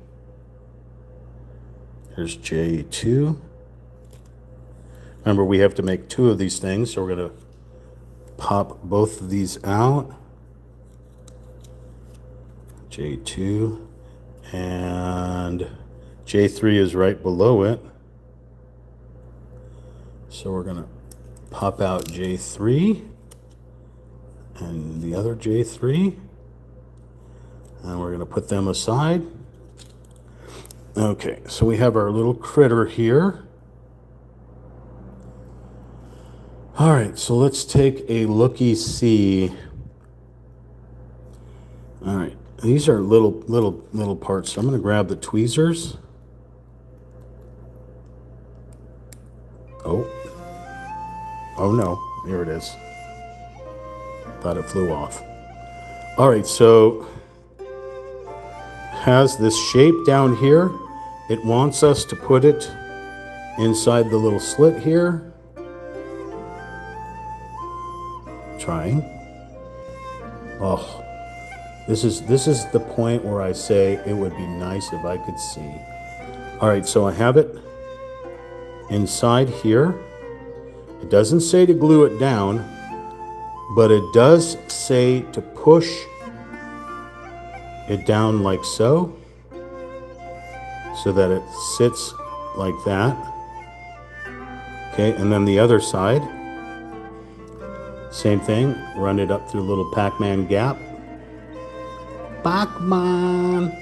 Here's J2. Remember, we have to make 2 of these things, so we're going to pop both of these out. J2 and J3 is right below it. So we're going to pop out J3 and the other J3. And we're going to put them aside. Okay, so we have our little critter here. All right, so let's take a looky-see. All right, these are little parts. So I'm going to grab the tweezers. Oh no, here it is. Thought it flew off. All right, so has this shape down here. It wants us to put it inside the little slit here. Trying. Oh, this is the point where I say it would be nice if I could see. All right, so I have it inside here. It doesn't say to glue it down, but it does say to push it down like so that it sits like that. Okay, and then the other side, same thing, run it up through a little Pac-Man gap. Pac-Man!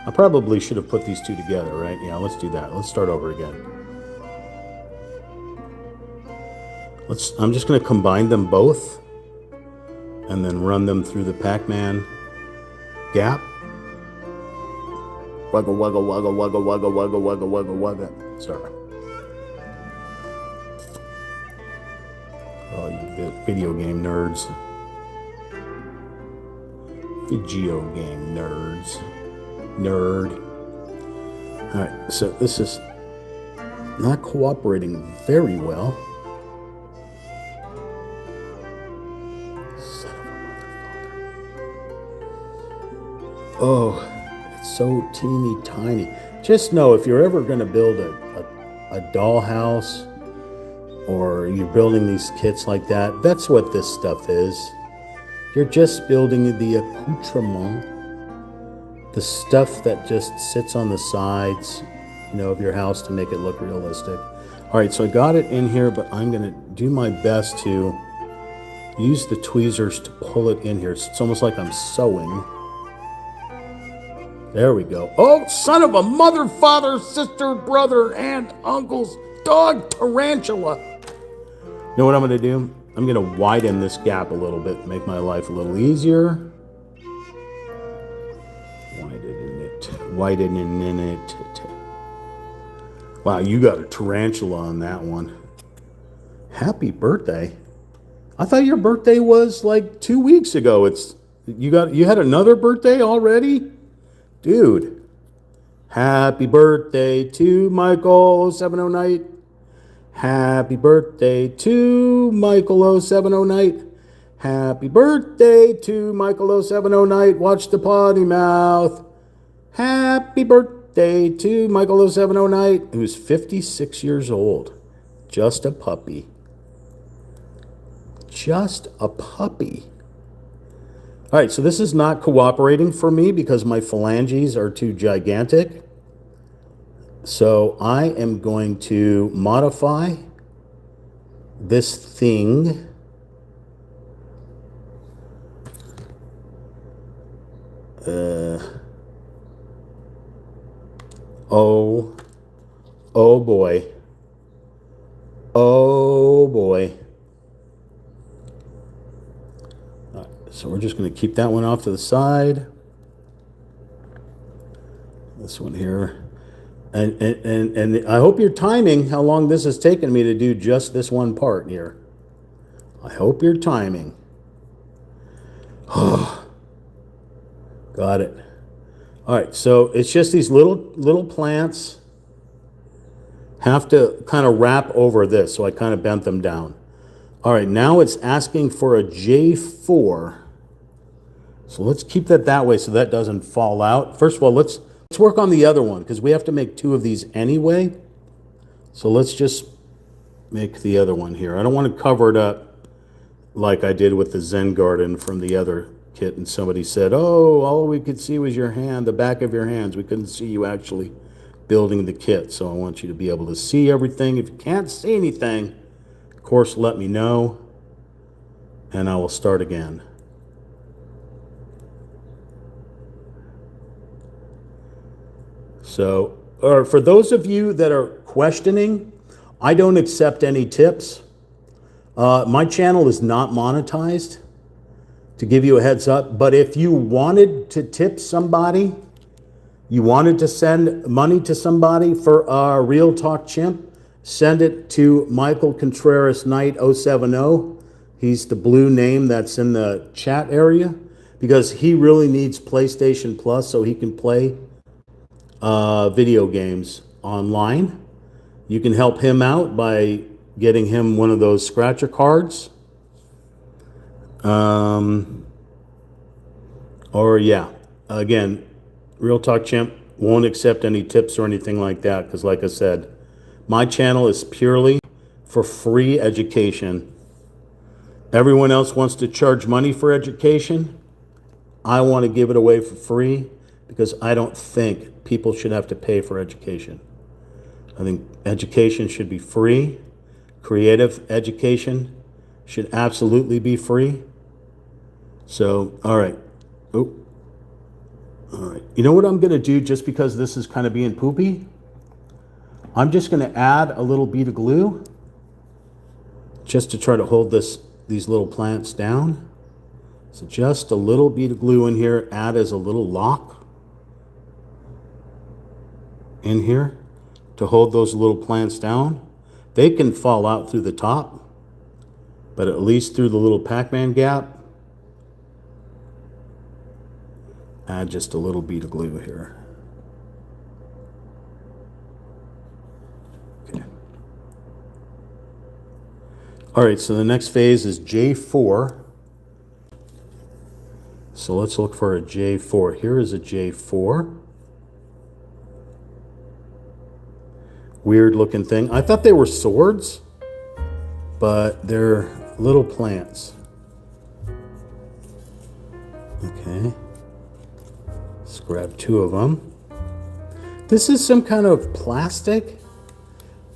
I probably should have put these 2 together, right? Yeah, let's do that. Let's start over again. I'm just going to combine them both and then run them through the Pac-Man gap. Wugga, wugga, wugga, wugga, wugga, wugga, wugga, wugga, wugga. Sorry. Oh, you video game nerds. Video game nerds. Nerd. Alright, so this is not cooperating very well. Son of a motherfucker. Oh. So teeny tiny. Just know if you're ever going to build a dollhouse or you're building these kits like that, that's what this stuff is. You're just building the accoutrement, the stuff that just sits on the sides, of your house to make it look realistic. All right, so I got it in here, but I'm going to do my best to use the tweezers to pull it in here. So it's almost like I'm sewing. There we go. Oh, son of a mother, father, sister, brother, aunt, uncle's dog, tarantula. You know what I'm going to do? I'm going to widen this gap a little bit, make my life a little easier. Widening it. Wow, you got a tarantula on that one. Happy birthday. I thought your birthday was like 2 weeks ago. You had another birthday already? Dude, happy birthday to Michael 0709. Happy birthday to Michael 0709. Happy birthday to Michael 0709. Watch the potty mouth. Happy birthday to Michael 0709, who's 56 years old. Just a puppy. Just a puppy. All right, so this is not cooperating for me because my phalanges are too gigantic. So I am going to modify this thing. Oh boy. Oh boy. All right, so we're just going to keep that one off to the side. This one here. And I hope you're timing how long this has taken me to do just this one part here. I hope you're timing. Got it. All right, so it's just these little plants have to kind of wrap over this, so I kind of bent them down. All right, now it's asking for a J4. So let's keep that way so that doesn't fall out. First of all, let's work on the other one because we have to make 2 of these anyway. So let's just make the other one here. I don't want to cover it up like I did with the Zen Garden from the other kit, and somebody said, oh, all we could see was your hand, the back of your hands. We couldn't see you actually building the kit. So I want you to be able to see everything. If you can't see anything, of course, let me know, and I will start again. So, or for those of you that are questioning, I don't accept any tips. My channel is not monetized, to give you a heads up. But if you wanted to tip somebody, you wanted to send money to somebody for Real Talk Chimp, send it to Michael Contreras Knight 070. He's the blue name that's in the chat area, because he really needs PlayStation Plus so he can play video games online. You can help him out by getting him one of those scratcher cards. Or yeah, again, Real Talk Chimp won't accept any tips or anything like that, because like I said, my channel is purely for free education. Everyone else wants to charge money for education. I want to give it away for free because I don't think people should have to pay for education. I think education should be free. Creative education should absolutely be free. So, all right. Oh, all right. You know what I'm going to do, just because this is kind of being poopy? I'm just going to add a little bead of glue just to try to hold these little plants down. So just a little bead of glue in here, add as a little lock in here to hold those little plants down. They can fall out through the top, but at least through the little Pac-Man gap, add just a little bead of glue here. Okay. All right, so the next phase is J4. So let's look for a J4. Here is a J4. Weird looking thing. I thought they were swords, but they're little plants. Okay. Let's grab 2 of them. This is some kind of plastic.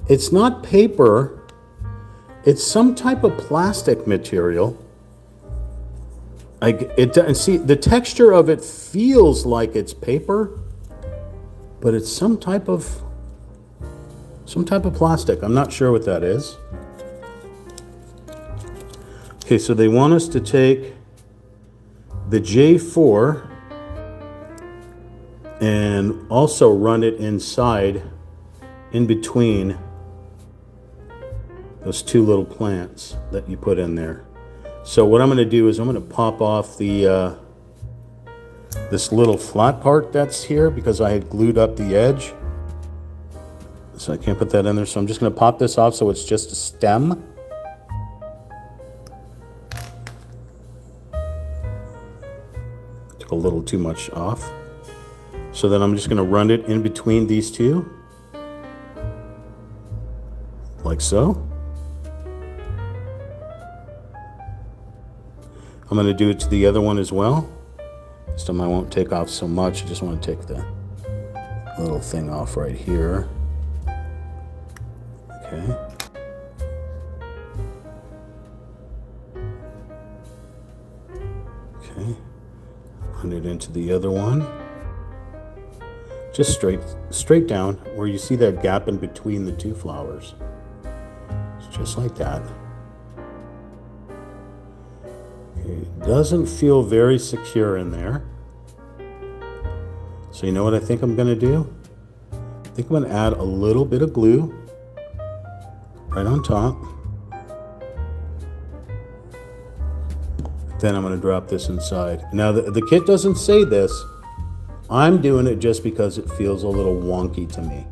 It's not paper. It's some type of plastic material. And see, the texture of it feels like it's paper, but it's some type of plastic. I'm not sure what that is. Okay, so they want us to take the J4 and also run it inside, in between those 2 little plants that you put in there. So what I'm going to do is I'm going to pop off the this little flat part that's here, because I had glued up the edge. So I can't put that in there. So I'm just going to pop this off so it's just a stem. Took a little too much off. So then I'm just going to run it in between these 2. Like so. I'm I'm going to do it to the other one as well. This time I won't take off so much. I just want to take the little thing off right here. Okay. Okay. Put it into the other one. Just straight down where you see that gap in between the two flowers. It's just like that. Okay. It doesn't feel very secure in there. So you know what I think I'm going to do? I think I'm going to add a little bit of glue right on top. Then I'm going to drop this inside. Now the kit doesn't say this. I'm doing it just because it feels a little wonky to me.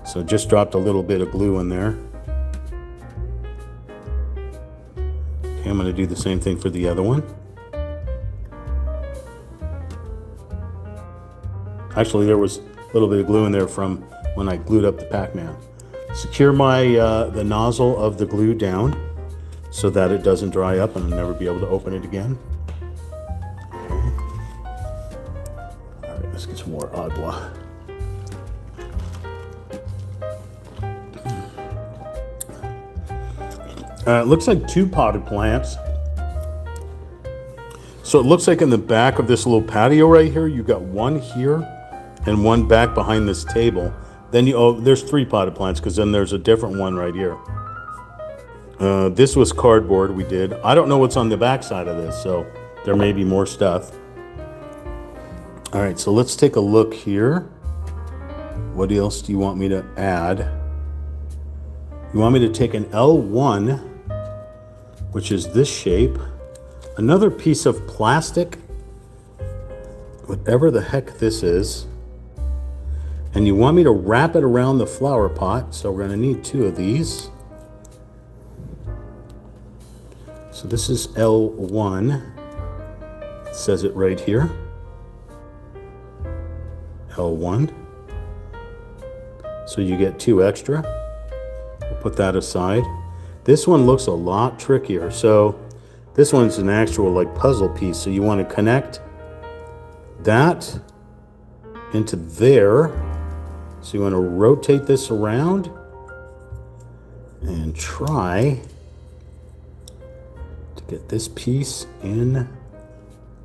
So just dropped a little bit of glue in there. Okay, I'm going to do the same thing for the other one. Actually, there was a little bit of glue in there from when I glued up the Pac-Man. Secure my the nozzle of the glue down so that it doesn't dry up and I'll never be able to open it again. All right, let's get some more agua. It looks like 2 potted plants. So it looks like in the back of this little patio right here, you got one here and one back behind this table. Then there's 3 potted plants because then there's a different one right here. This was cardboard we did. I don't know what's on the back side of this, so there may be more stuff. All right, so let's take a look here. What else do you want me to add? You want me to take an L1, which is this shape, another piece of plastic, whatever the heck this is, and you want me to wrap it around the flower pot, so we're going to need 2 of these. So this is L1, it says it right here, L1, so you get 2 extra. We'll put that aside. This one looks a lot trickier, so this one's an actual like puzzle piece, so you want to connect that into there. So you want to rotate this around and try to get this piece in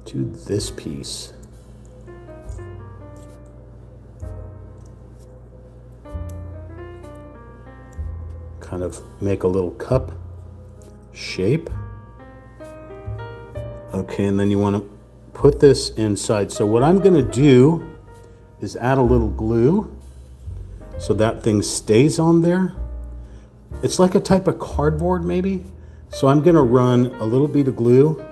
to this piece. Kind of make a little cup shape. Okay, and then you want to put this inside. So what I'm going to do is add a little glue so that thing stays on there. It's like a type of cardboard maybe. So I'm going to run a little bit of glue.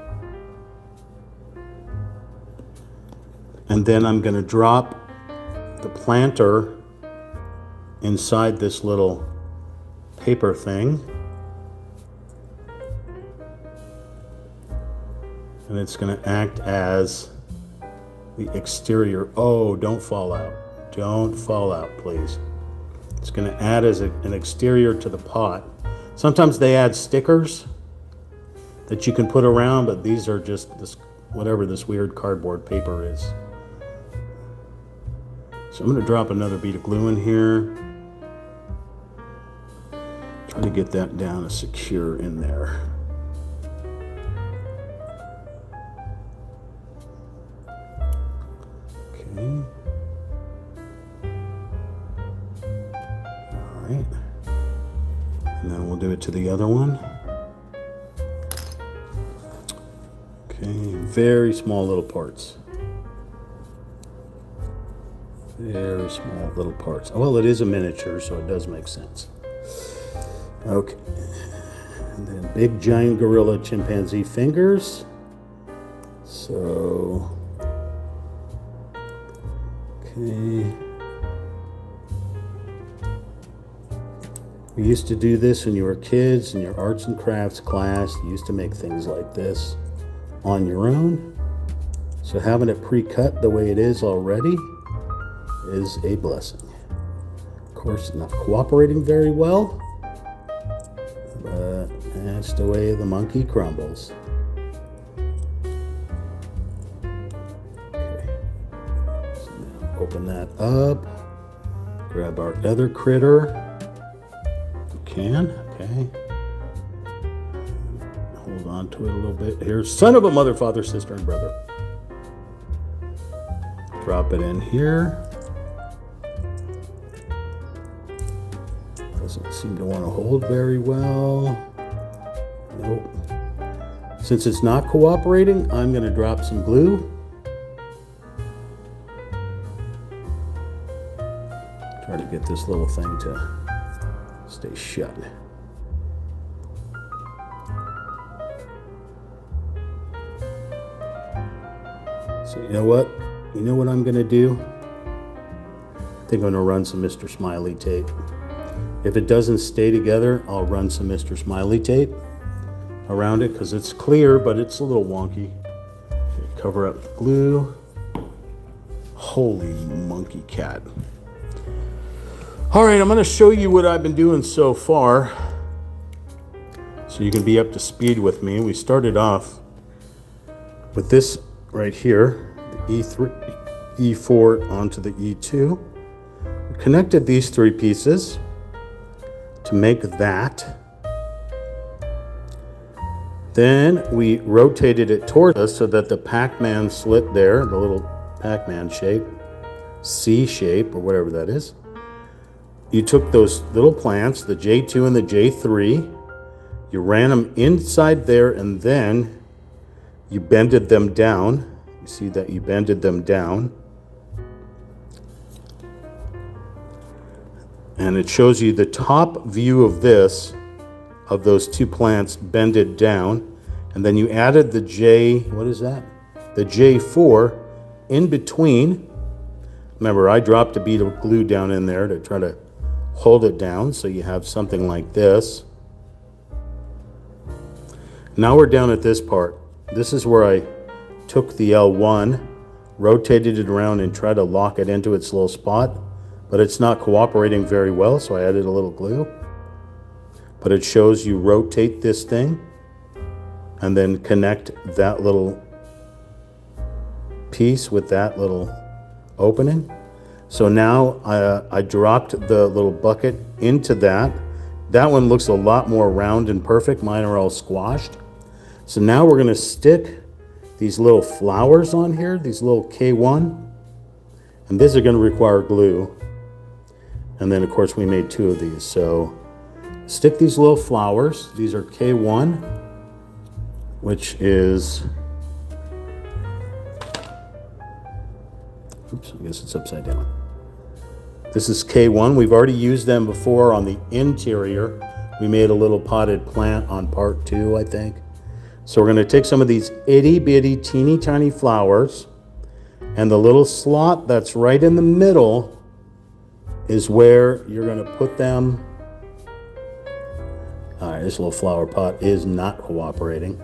And then I'm going to drop the planter inside this little paper thing. And it's going to act as the exterior. Oh, don't fall out. Don't fall out, please. It's going to add as an exterior to the pot. Sometimes they add stickers that you can put around, but these are just this, whatever this weird cardboard paper is. So I'm going to drop another bead of glue in here. Try to get that down and secure in there. Okay. All right. And then we'll do it to the other one. Okay, very small little parts. Very small little parts. Well, it is a miniature, so it does make sense. Okay. And then big giant gorilla chimpanzee fingers. So, okay. We used to do this when you were kids in your arts and crafts class. You used to make things like this on your own. So having it pre-cut the way it is already is a blessing. Of course, not cooperating very well, but that's the way the monkey crumbles. Open that up. Grab our other critter. You can, okay. Hold on to it a little bit here. Son of a mother, father, sister, and brother. Drop it in here. Doesn't seem to want to hold very well. Nope. Since it's not cooperating, I'm going to drop some glue. Try to get this little thing to stay shut. So you know what? You know what I'm going to do? I think I'm going to run some Mr. Smiley tape. If it doesn't stay together, I'll run some Mr. Smiley tape around it because it's clear, but it's a little wonky. Cover up the glue. Holy monkey cat. All right, I'm going to show you what I've been doing so far so you can be up to speed with me. We started off with this right here, the E3, E4 onto the E2. We connected these three pieces to make that. Then we rotated it toward us so that the Pac-Man slit there, the little Pac-Man shape, C shape or whatever that is. You took those little plants, the J2 and the J3, you ran them inside there and then you bended them down. You see that you bended them down. And it shows you the top view of this, of those two plants bended down. And then you added the J, what is that? The J4 in between. Remember, I dropped a bead of glue down in there to try to hold it down so you have something like this. Now we're down at this part. This is where I took the L1, rotated it around and tried to lock it into its little spot, but it's not cooperating very well, so I added a little glue. But it shows you rotate this thing and then connect that little piece with that little opening. So now I dropped the little bucket into that. That one looks a lot more round and perfect. Mine are all squashed. So now we're going to stick these little flowers on here, these little K1. And these are going to require glue. And then, of course, we made two of these. So stick these little flowers. These are K1, which is... Oops, I guess it's upside down. This is K1. We've already used them before on the interior. We made a little potted plant on part 2, I think. So we're going to take some of these itty bitty teeny tiny flowers, and the little slot that's right in the middle is where you're going to put them. All right, this little flower pot is not cooperating.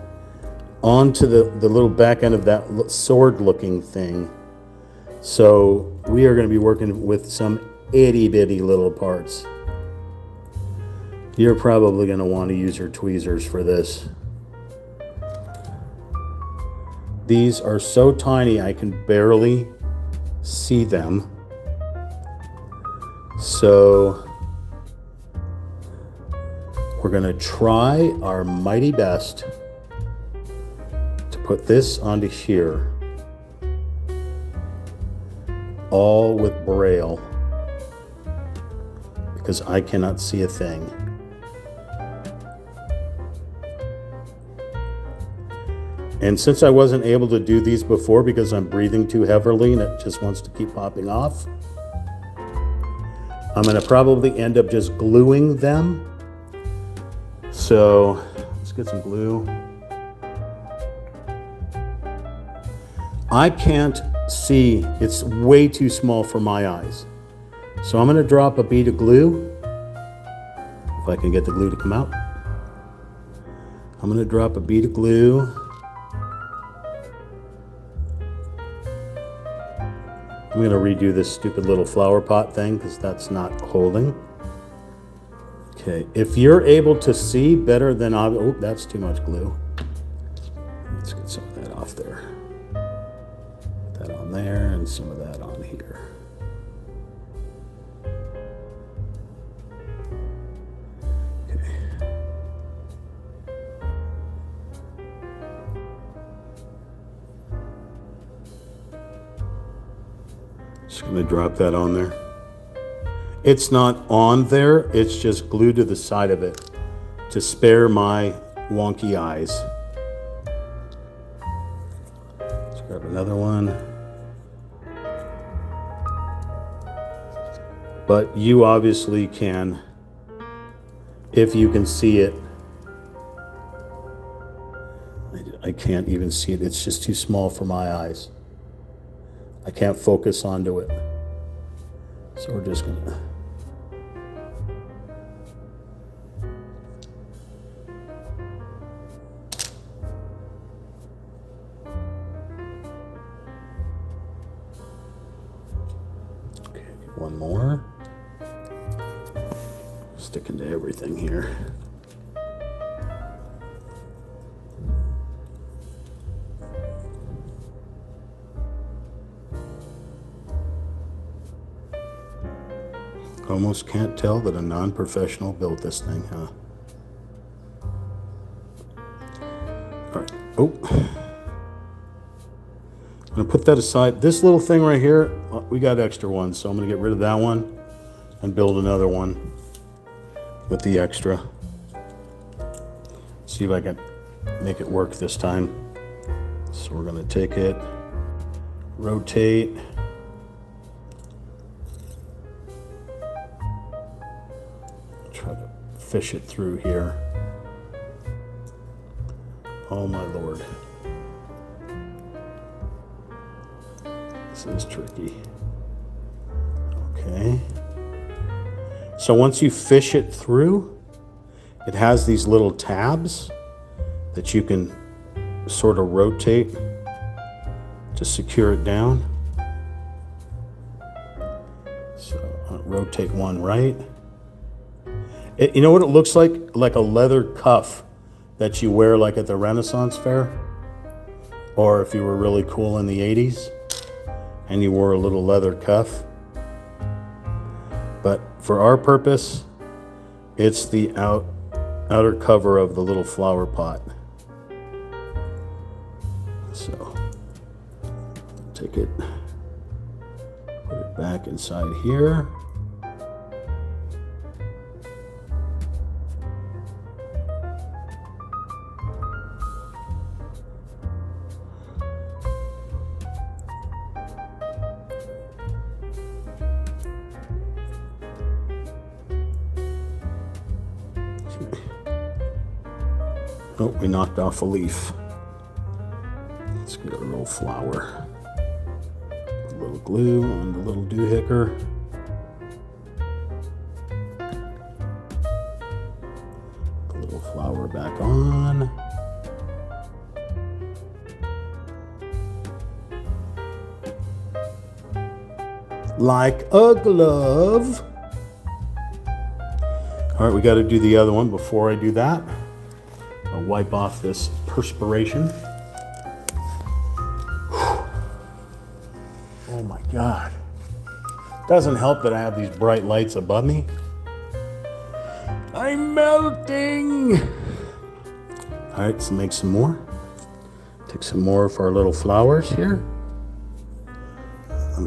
Onto the little back end of that sword looking thing. So we are going to be working with some itty bitty little parts. You're probably going to want to use your tweezers for this. These are so tiny I can barely see them. So we're going to try our mighty best to put this onto here. All with Braille, because I cannot see a thing. And since I wasn't able to do these before because I'm breathing too heavily and it just wants to keep popping off, I'm going to probably end up just gluing them. So let's get some glue. I can't see, it's way too small for my eyes. So I'm going to drop a bead of glue, if I can get the glue to come out. I'm going to drop a bead of glue. I'm going to redo this stupid little flower pot thing because that's not holding. Okay, if you're able to see better than I, oh, that's too much glue. Let's get some of that off there. Put that on there and some of that on here. Just going to drop that on there. It's not on there, it's just glued to the side of it to spare my wonky eyes. Let's grab another one. But you obviously can, if you can see it. I can't even see it. It's just too small for my eyes. I can't focus onto it. So we're just gonna. Okay, one more. Sticking to everything here. Almost can't tell that a non-professional built this thing, huh? All right. Oh. I'm going to put that aside. This little thing right here, we got extra ones, so I'm going to get rid of that one and build another one with the extra. See if I can make it work this time. So we're going to take it, rotate. Try to fish it through here. Oh my Lord. This is tricky. Okay. So once you fish it through, it has these little tabs that you can sort of rotate to secure it down. So I'll rotate one right. You know what it looks like? Like a leather cuff that you wear like at the Renaissance Fair. Or if you were really cool in the 80s and you wore a little leather cuff. But for our purpose, it's the outer cover of the little flower pot. So take it, put it back inside here. Oh, we knocked off a leaf. Let's get a little flower. A little glue on the little doohicker. A little flower back on. Like a glove. All right, we got to do the other one. Before I do that, I'll wipe off this perspiration. Oh my God. Doesn't help that I have these bright lights above me. I'm melting. All right, so make some more. Take some more of our little flowers here. I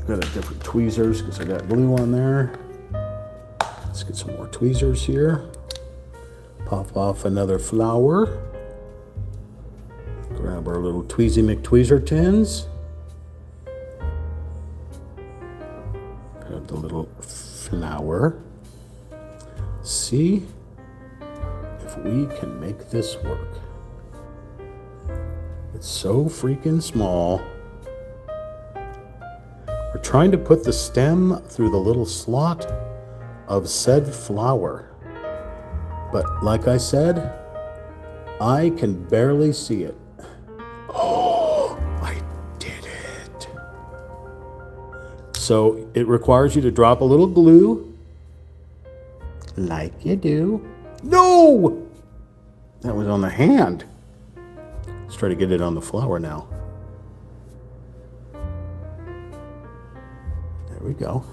got a different tweezers because I got glue on there. Let's get some more tweezers here. Pop off another flower. Grab our little Tweezy McTweezer tins. Grab the little flower. See if we can make this work. It's so freaking small. We're trying to put the stem through the little slot of said flower. But like I said, I can barely see it. Oh, I did it. So it requires you to drop a little glue, like you do. No! That was on the hand. Let's try to get it on the flower now. There we go.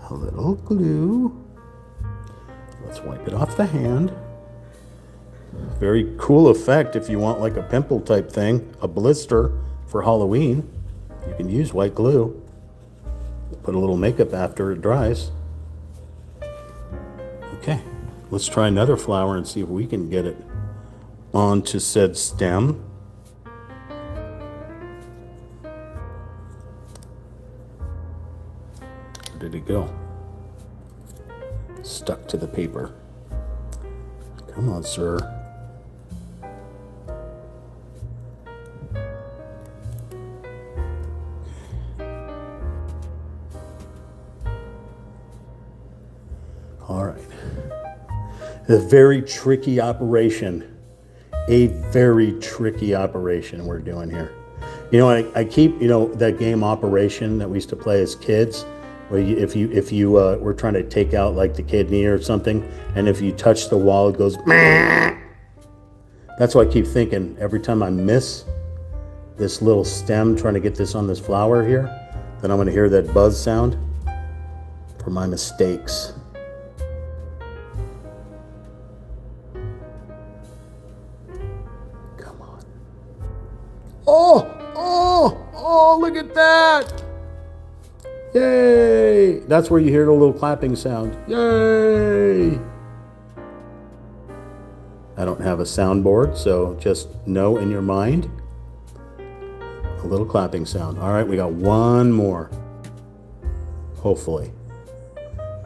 A little glue. Let's wipe it off the hand. Very cool effect if you want like a pimple type thing, a blister for Halloween. You can use white glue. Put a little makeup after it dries. Okay, let's try another flower and see if we can get it onto said stem. Where did it go? Stuck to the paper. Come on, sir. All right. A very tricky operation. A very tricky operation we're doing here. You know, I keep, you know, that game Operation that we used to play as kids, where if you were trying to take out like the kidney or something, and if you touch the wall, it goes, meh. That's what I keep thinking every time I miss this little stem trying to get this on this flower here, then I'm going to hear that buzz sound for my mistakes. Oh, look at that. Yay. That's where you hear the little clapping sound. Yay. I don't have a soundboard, so just know in your mind a little clapping sound. All right, we got one more. Hopefully.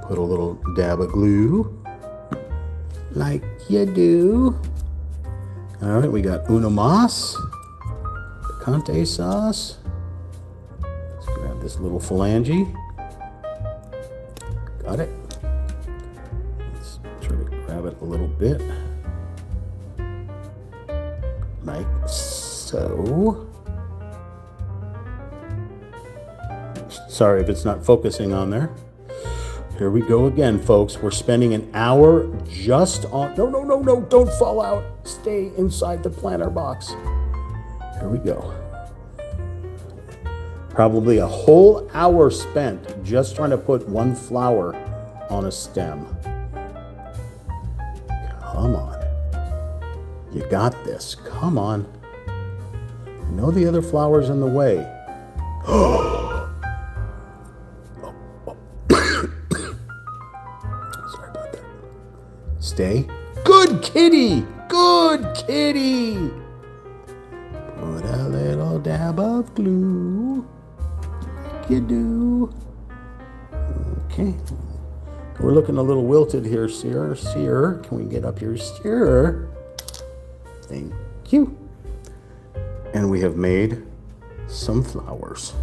Put a little dab of glue like you do. All right, we got una mas. Picante sauce. Let's grab this little phalange. Got it. Let's try to grab it a little bit. Like so. Sorry if it's not focusing on there. Here we go again, folks. We're spending an hour just on... No, don't fall out. Stay inside the planter box. Here we go. Probably a whole hour spent just trying to put one flower on a stem. Come on. You got this. Come on. I know the other flower's in the way. Sorry about that. Stay. Good kitty. Good kitty. Put a little dab of glue, like you do. Okay. We're looking a little wilted here, sir. Can we get up here, sir? Thank you. And we have made some flowers.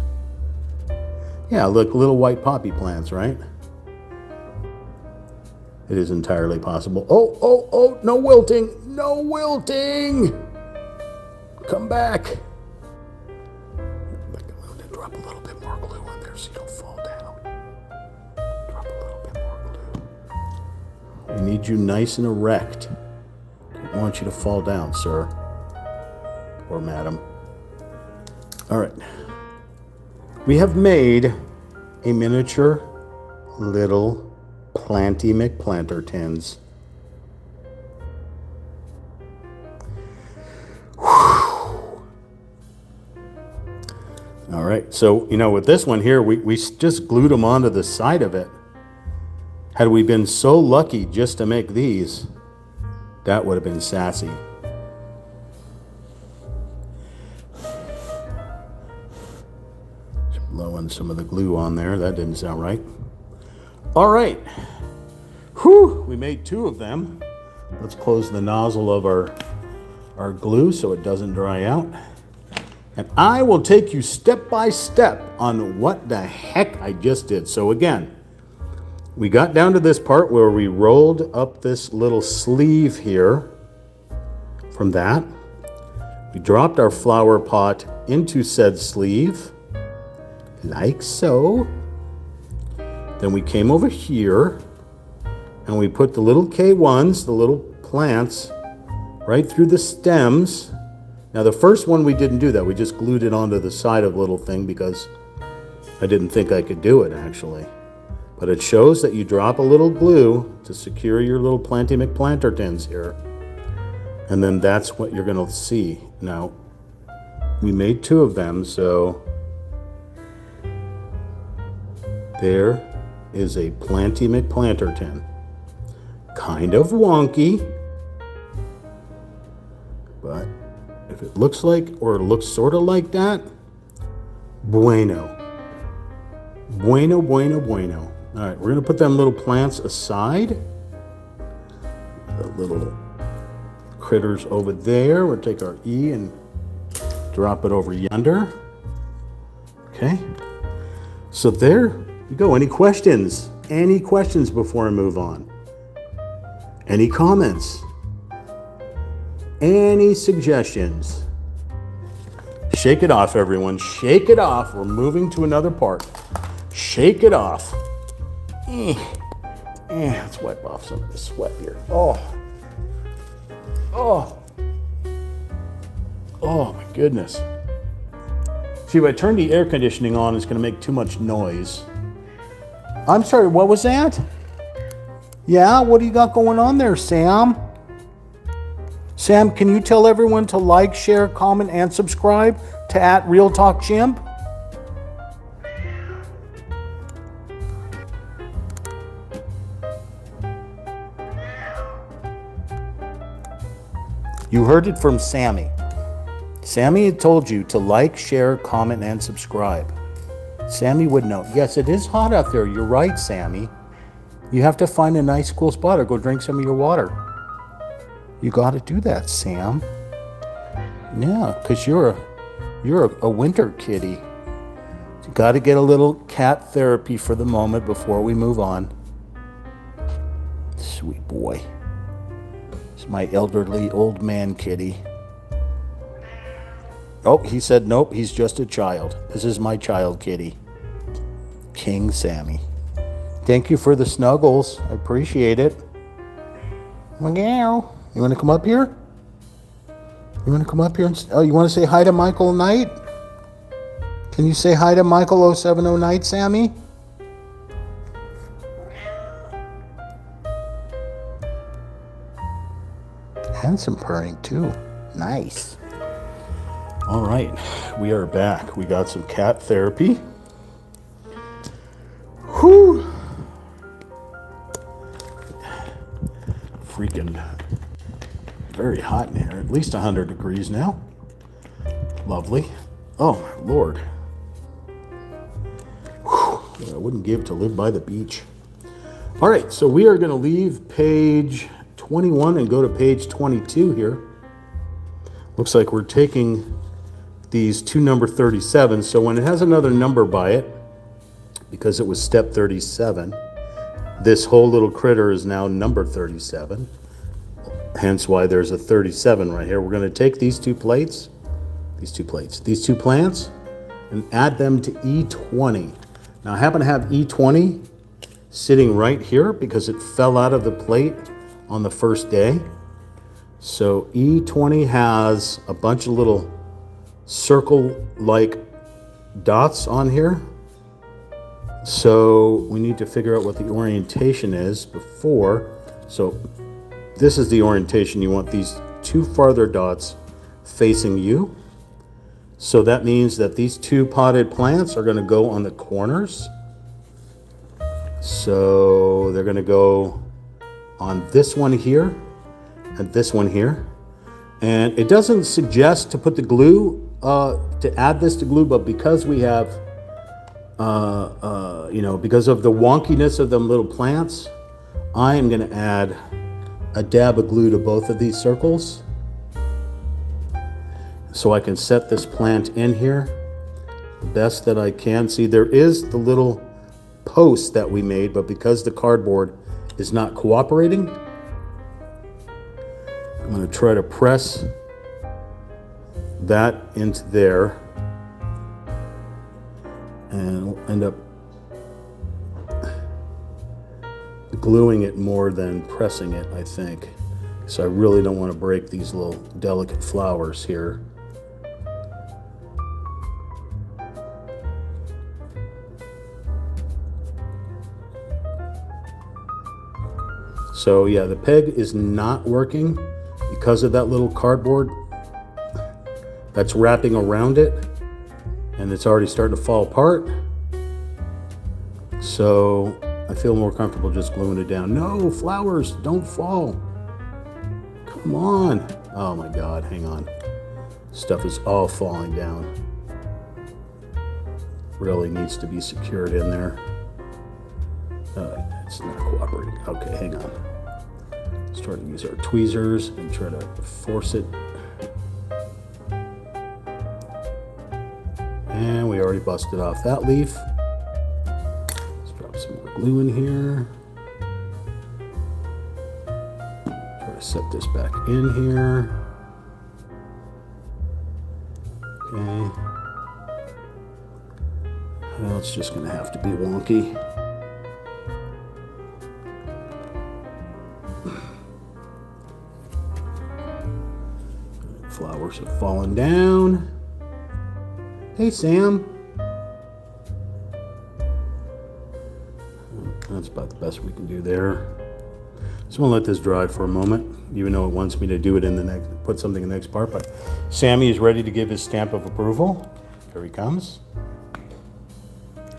Yeah, look, little white poppy plants, right? It is entirely possible. Oh, no wilting. No wilting. Come back. I'm going to drop a little bit more glue on there so you don't fall down. Drop a little bit more glue. We need you nice and erect. Don't want you to fall down, sir. Or madam. All right. We have made a miniature little Planty McPlanter tins. All right, so, you know, with this one here, we just glued them onto the side of it. Had we been so lucky just to make these, that would have been sassy. Just blowing some of the glue on there. That didn't sound right. All right. Whew, we made two of them. Let's close the nozzle of our glue so it doesn't dry out. And I will take you step by step on what the heck I just did. So again, we got down to this part where we rolled up this little sleeve here. From that, we dropped our flower pot into said sleeve, like so. Then we came over here and we put the little K1s, the little plants, right through the stems. Now the first one we didn't do that. We just glued it onto the side of the little thing because I didn't think I could do it actually. But it shows that you drop a little glue to secure your little Planty McPlanter tins here. And then that's what you're gonna see. Now, we made two of them, so There is a Planty McPlanterton. Kind of wonky, but if it looks like, or it looks sort of like that, bueno. Bueno, bueno, bueno. All right, we're gonna put them little plants aside. The little critters over there. We'll take our E and drop it over yonder. Okay, so there you go. Any questions? Any questions before I move on? Any comments? Any suggestions? Shake it off, everyone. Shake it off. We're moving to another part. Shake it off. Let's wipe off some of the sweat here. Oh, my goodness. See, if I turn the air conditioning on, it's going to make too much noise. I'm sorry, what was that? Yeah, what do you got going on there, Sam? Sam, can you tell everyone to like, share, comment, and subscribe to @RealTalkChimp? You heard it from Sammy. Sammy told you to like, share, comment, and subscribe. Sammy would know. Yes, it is hot out there. You're right, Sammy. You have to find a nice cool spot or go drink some of your water. You got to do that, Sam. Yeah, because you're a winter kitty. You got to get a little cat therapy for the moment before we move on. Sweet boy. It's my elderly old man kitty. Oh, he said nope, he's just a child. This is my child kitty. King Sammy. Thank you for the snuggles. I appreciate it. Meow. You want to come up here? You want to come up here? Oh, you want to say hi to Michael Knight? Can you say hi to Michael 070 Knight, Sammy? And some purring too. Nice. All right, we are back. We got some cat therapy. Whew. Freaking very hot in here. At least 100 degrees now. Lovely. Oh, my Lord. Whew. I wouldn't give to live by the beach. All right, so we are going to leave page 21 and go to page 22 here. Looks like we're taking these two number 37. So when it has another number by it, because it was step 37, this whole little critter is now number 37. Hence why there's a 37 right here. We're going to take these two plants, and add them to E20. Now I happen to have E20 sitting right here because it fell out of the plate on the first day. So E20 has a bunch of little circle-like dots on here. So we need to figure out what the orientation is before. So this is the orientation. You want these two farther dots facing you. So that means that these two potted plants are going to go on the corners. So they're going to go on this one here and this one here. And it doesn't suggest to put the glue, to add this to glue, but because we have, because of the wonkiness of them little plants, I am going to add a dab of glue to both of these circles so I can set this plant in here the best that I can. See, there is the little post that we made, but because the cardboard is not cooperating, I'm going to try to press that into there and we'll end up gluing it more than pressing it, I think. So I really don't want to break these little delicate flowers here. So yeah, the peg is not working because of that little cardboard that's wrapping around it, and it's already starting to fall apart. So I feel more comfortable just gluing it down. No, flowers, don't fall. Come on. Oh my God, hang on. Stuff is all falling down. Really needs to be secured in there. It's not cooperating. Okay, hang on. Let's try to use our tweezers and try to force it. And we already busted off that leaf. Let's drop some more glue in here. Try to set this back in here. Okay. Well, it's just going to have to be wonky. Flowers have fallen down. Hey, Sam. That's about the best we can do there. So I'm gonna let this dry for a moment, even though it wants me to do it in the next, put something in the next part. But Sammy is ready to give his stamp of approval. Here he comes.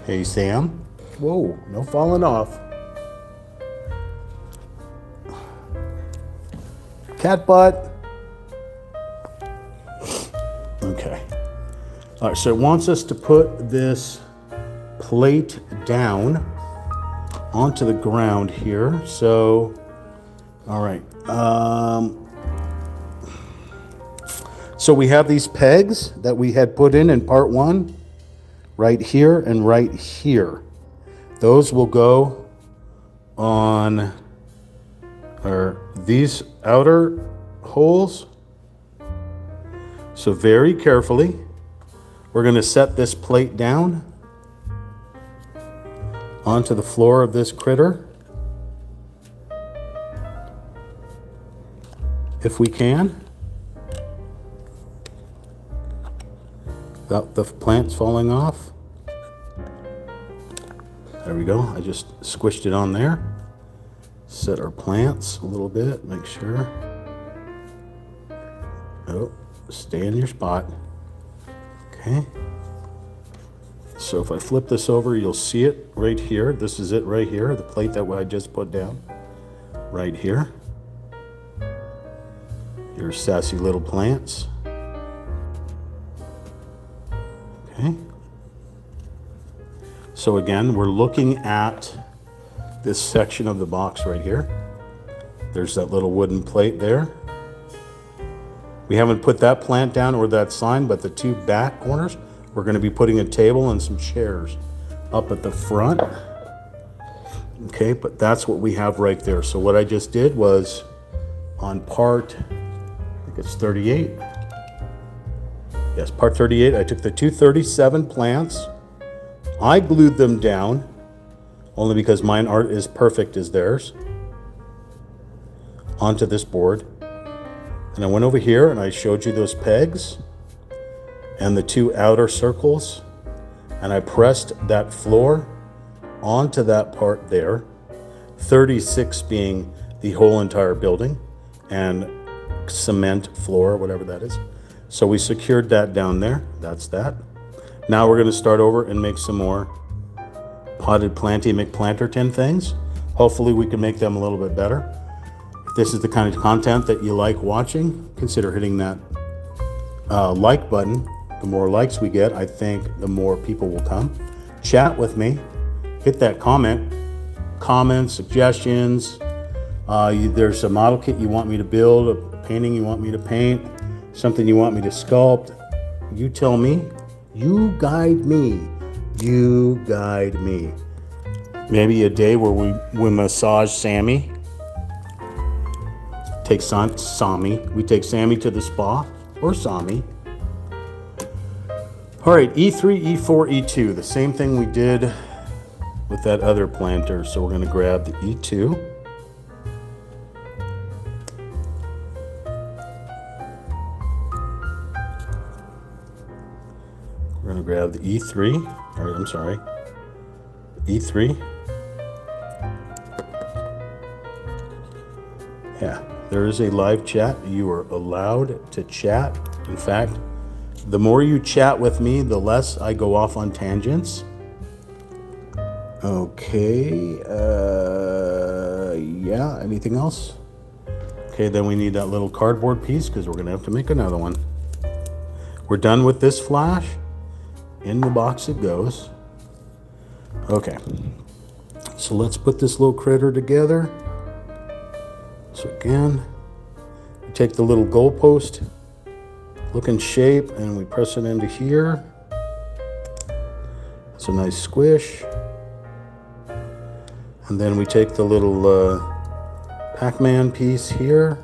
Hey, Sam. Whoa, no falling off. Cat butt. Okay. All right, so it wants us to put this plate down onto the ground here. So, all right. So we have these pegs that we had put in part one, right here and right here. Those will go on these outer holes. So very carefully, we're going to set this plate down onto the floor of this critter, if we can, without the plants falling off. There we go. I just squished it on there. Set our plants a little bit, make sure. Oh, stay in your spot. Okay. So if I flip this over, you'll see it right here. This is it right here, the plate that I just put down. Right here. Your sassy little plants. Okay. So again, we're looking at this section of the box right here. There's that little wooden plate there. We haven't put that plant down or that sign, but the two back corners, we're going to be putting a table and some chairs up at the front. Okay, but that's what we have right there. So what I just did was on part, I think it's 38. Yes, part 38, I took the 237 plants. I glued them down, only because mine aren't as perfect as theirs, onto this board. And I went over here and I showed you those pegs and the two outer circles, and I pressed that floor onto that part there, 36 being the whole entire building, and cement floor, whatever that is. So we secured that down there. That's that. Now we're going to start over and make some more potted planty McPlanter tin things. Hopefully we can make them a little bit better. If this is the kind of content that you like watching, consider hitting that like button. The more likes we get, I think the more people will come. Chat with me. Hit that comments, suggestions. There's a model kit you want me to build, a painting you want me to paint, something you want me to sculpt. You tell me. You guide me. You guide me. Maybe a day where we massage Sammy. Take Sammy. We take Sammy to the spa, or Sammy. All right, E3, E4, E2. The same thing we did with that other planter. So we're going to grab the E2. We're going to grab the E3, or I'm sorry, E3. Yeah, there is a live chat. You are allowed to chat. In fact, the more you chat with me, the less I go off on tangents. Okay, yeah, anything else? Okay, then we need that little cardboard piece because we're gonna have to make another one. We're done with this flash. In the box it goes. Okay, so let's put this little critter together. So again, we take the little goalpost looking shape and we press it into here. It's a nice squish. And then we take the little Pac-Man piece here.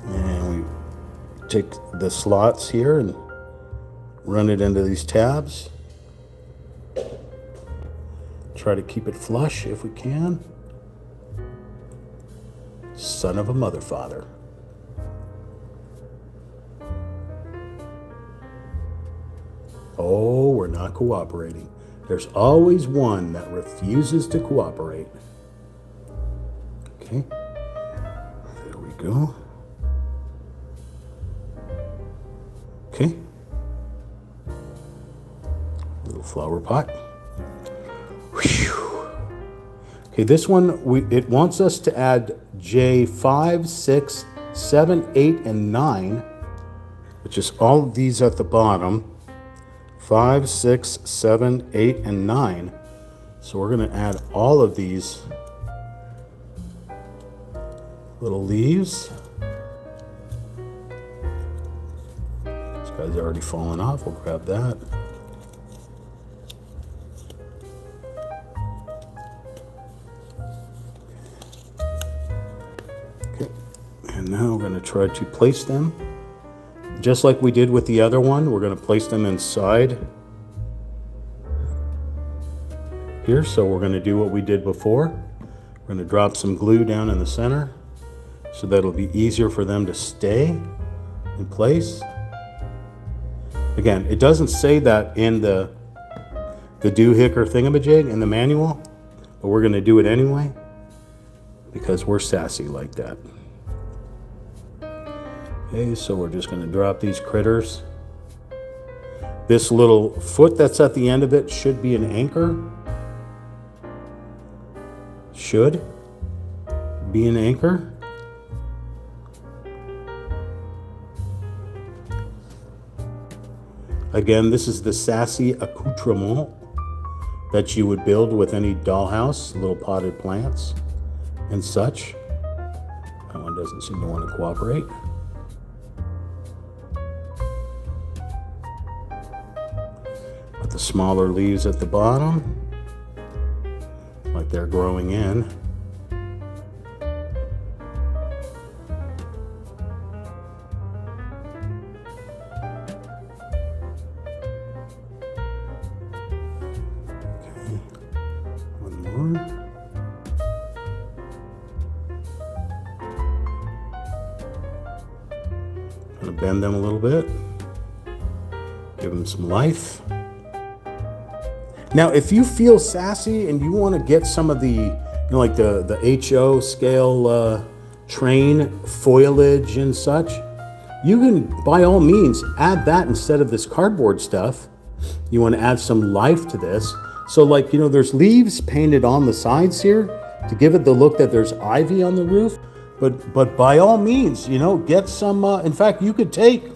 And we take the slots here and run it into these tabs. Try to keep it flush if we can. Son of a mother father. Oh, we're not cooperating. There's always one that refuses to cooperate. Okay, there we go. Okay, little flower pot. Whew. Okay, this one, it wants us to add J5, 6, 7, 8, and 9, which is all of these at the bottom. 5, 6, 7, 8, and 9. So we're going to add all of these little leaves. This guy's already fallen off. We'll grab that. Okay. And now we're going to try to place them. Just like we did with the other one, we're going to place them inside here. So we're going to do what we did before. We're going to drop some glue down in the center so that it'll be easier for them to stay in place. Again, it doesn't say that in the doohickey or thingamajig in the manual, but we're going to do it anyway because we're sassy like that. Okay, so we're just going to drop these critters. This little foot that's at the end of it should be an anchor. Should be an anchor. Again, this is the sassy accoutrement that you would build with any dollhouse, little potted plants and such. That one doesn't seem to want to cooperate. The smaller leaves at the bottom, like they're growing in. Okay, one more. Gonna bend them a little bit, give them some life. Now, if you feel sassy and you want to get some of the, like the HO scale train foliage and such, you can, by all means, add that instead of this cardboard stuff. You want to add some life to this. So like, there's leaves painted on the sides here to give it the look that there's ivy on the roof. But by all means, get some, in fact, you could take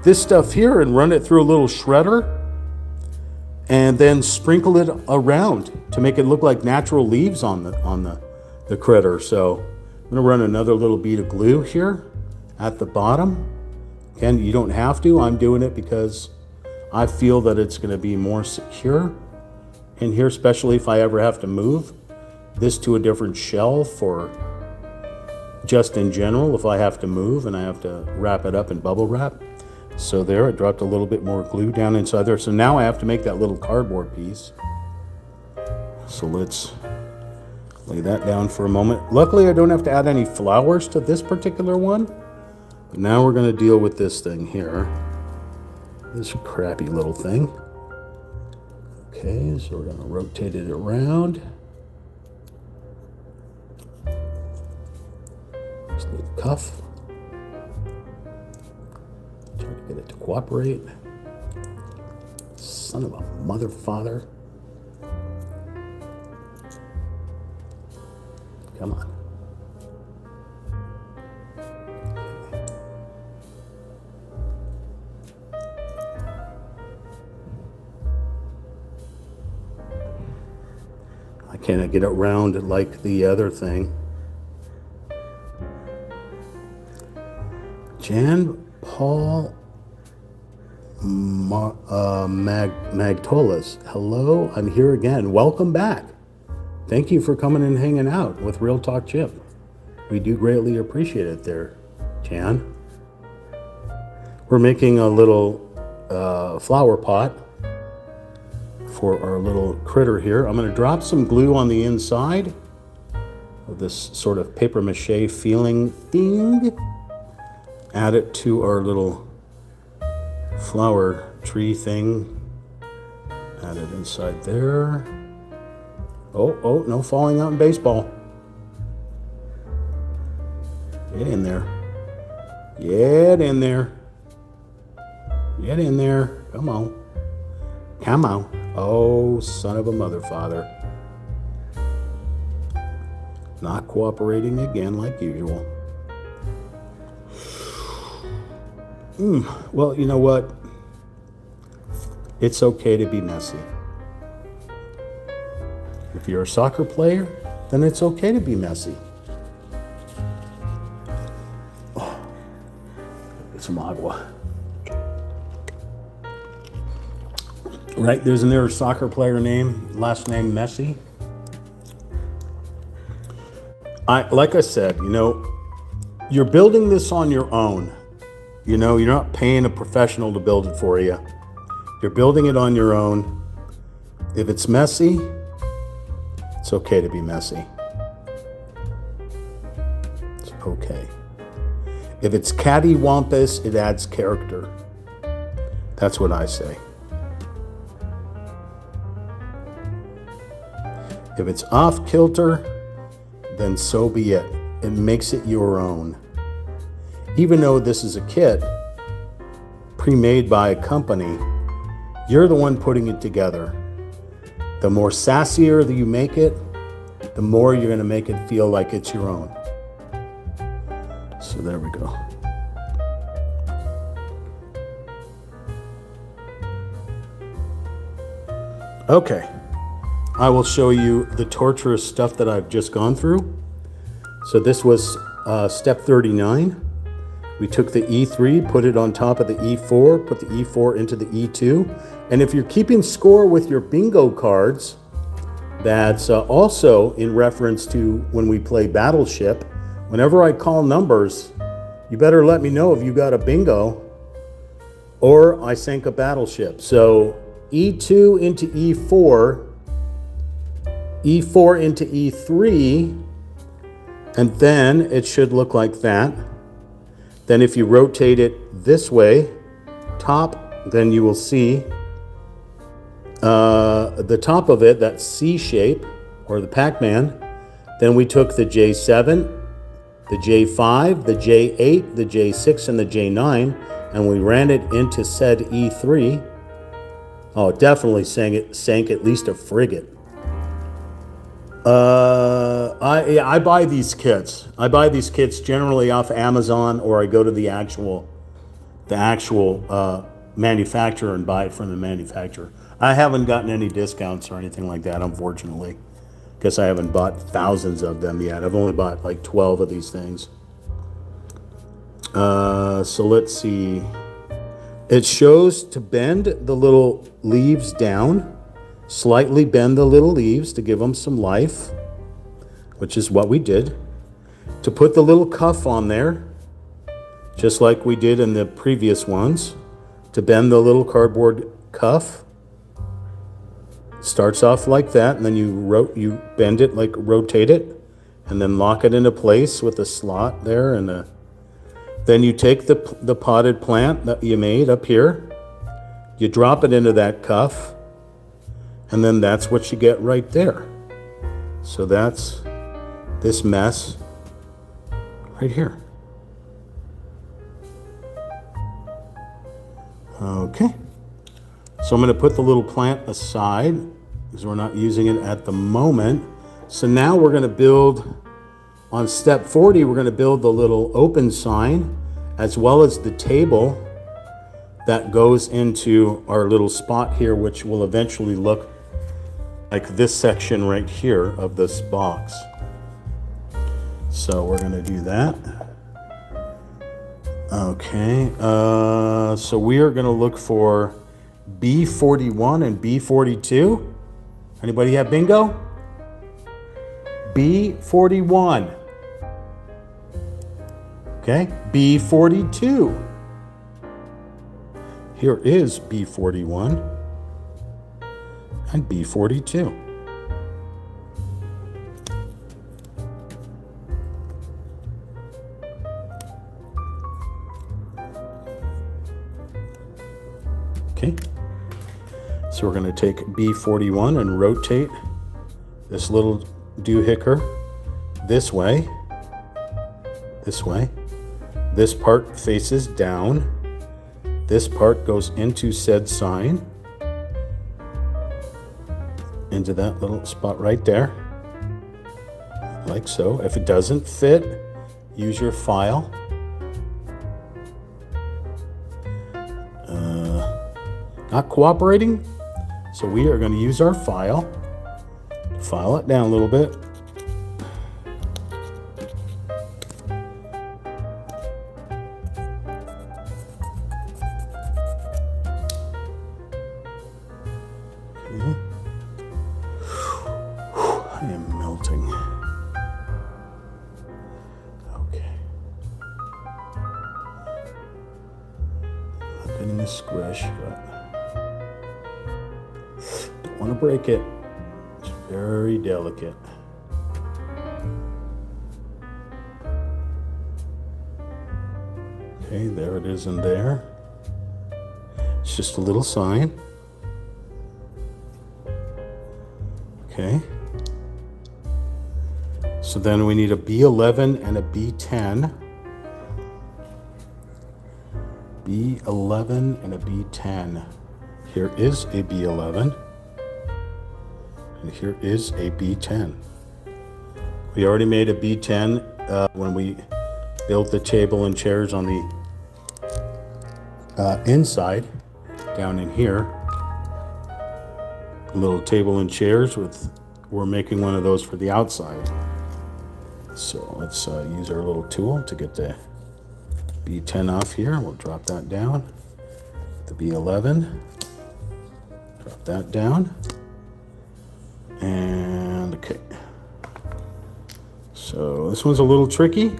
this stuff here and run it through a little shredder and then sprinkle it around to make it look like natural leaves on the critter. So I'm gonna run another little bead of glue here at the bottom. Again, you don't have to. I'm doing it because I feel that it's gonna be more secure in here, especially if I ever have to move this to a different shelf or just in general, if I have to move and I have to wrap it up in bubble wrap. So there, I dropped a little bit more glue down inside there. So now I have to make that little cardboard piece. So let's lay that down for a moment. Luckily, I don't have to add any flowers to this particular one. But now we're going to deal with this thing here. This crappy little thing. Okay, so we're going to rotate it around. Just the cuff. Try to get it to cooperate. Son of a mother father. Come on. I can't get it round like the other thing. Jan Paul Magtolas. Hello, I'm here again. Welcome back. Thank you for coming and hanging out with Real Talk Chip. We do greatly appreciate it there, Jan. We're making a little flower pot for our little critter here. I'm going to drop some glue on the inside of this sort of paper mache feeling thing. Add it to our little flower tree thing. Add it inside there. Oh, no falling out in baseball. Get in there. Get in there. Get in there. Come on. Come on. Oh, son of a mother father. Not cooperating again like usual. Well, you know what? It's okay to be messy. If you're a soccer player, then it's okay to be messy. Oh, get some agua. Right, there's another soccer player name, last name Messi. Like I said, you're building this on your own. You're not paying a professional to build it for you. You're building it on your own. If it's messy, it's okay to be messy. It's okay. If it's cattywampus, it adds character. That's what I say. If it's off kilter, then so be it. It makes it your own. Even though this is a kit pre-made by a company, you're the one putting it together. The more sassier that you make it, the more you're going to make it feel like it's your own. So there we go. Okay. I will show you the torturous stuff that I've just gone through. So this was step 39. We took the E3, put it on top of the E4, put the E4 into the E2. And if you're keeping score with your bingo cards, that's also in reference to when we play Battleship. Whenever I call numbers, you better let me know if you got a bingo or I sank a battleship. So E2 into E4, E4 into E3, and then it should look like that. Then if you rotate it this way, top, then you will see the top of it, that C shape, or the Pac-Man. Then we took the J7, the J5, the J8, the J6, and the J9, and we ran it into said E3. Oh, it definitely sank at least a frigate. I buy these kits. I buy these kits generally off Amazon, or I go to the actual manufacturer and buy it from the manufacturer. I haven't gotten any discounts or anything like that, unfortunately, because I haven't bought thousands of them yet. I've only bought like 12 of these things. So let's see. It shows to bend the little leaves down. Slightly bend the little leaves to give them some life, which is what we did. To put the little cuff on there, just like we did in the previous ones. To bend the little cardboard cuff. Starts off like that, and then you bend it, like rotate it, and then lock it into place with a slot there. And then you take the potted plant that you made up here, you drop it into that cuff, and then that's what you get right there. So that's this mess right here. Okay. So I'm going to put the little plant aside because we're not using it at the moment. So now we're going to build, on step 40, we're going to build the little open sign as well as the table that goes into our little spot here, which will eventually look like this section right here of this box. So we're going to do that. Okay, so we are going to look for B41 and B42. Anybody have bingo? B41. Okay, B42. Here is B41 and B42. Okay, so we're going to take B41 and rotate this little doohicker this way. This part faces down. This part goes into said sign, into that little spot right there, like so. If it doesn't fit, use your file. Not cooperating, so we are going to use our file. File it down a little bit. Okay. I am melting. Okay. Not getting a squish, but don't want to break it. It's very delicate. Okay, there it is in there. It's just a little sign. Okay. So then we need a B11 and a B10. B11 and a B10. Here is a B11. And here is a B10. We already made a B10 when we built the table and chairs on the inside, down in here. A little table and chairs we're making one of those for the outside. So let's use our little tool to get the B10 off here. We'll drop that down. The B11, drop that down. And okay. So this one's a little tricky.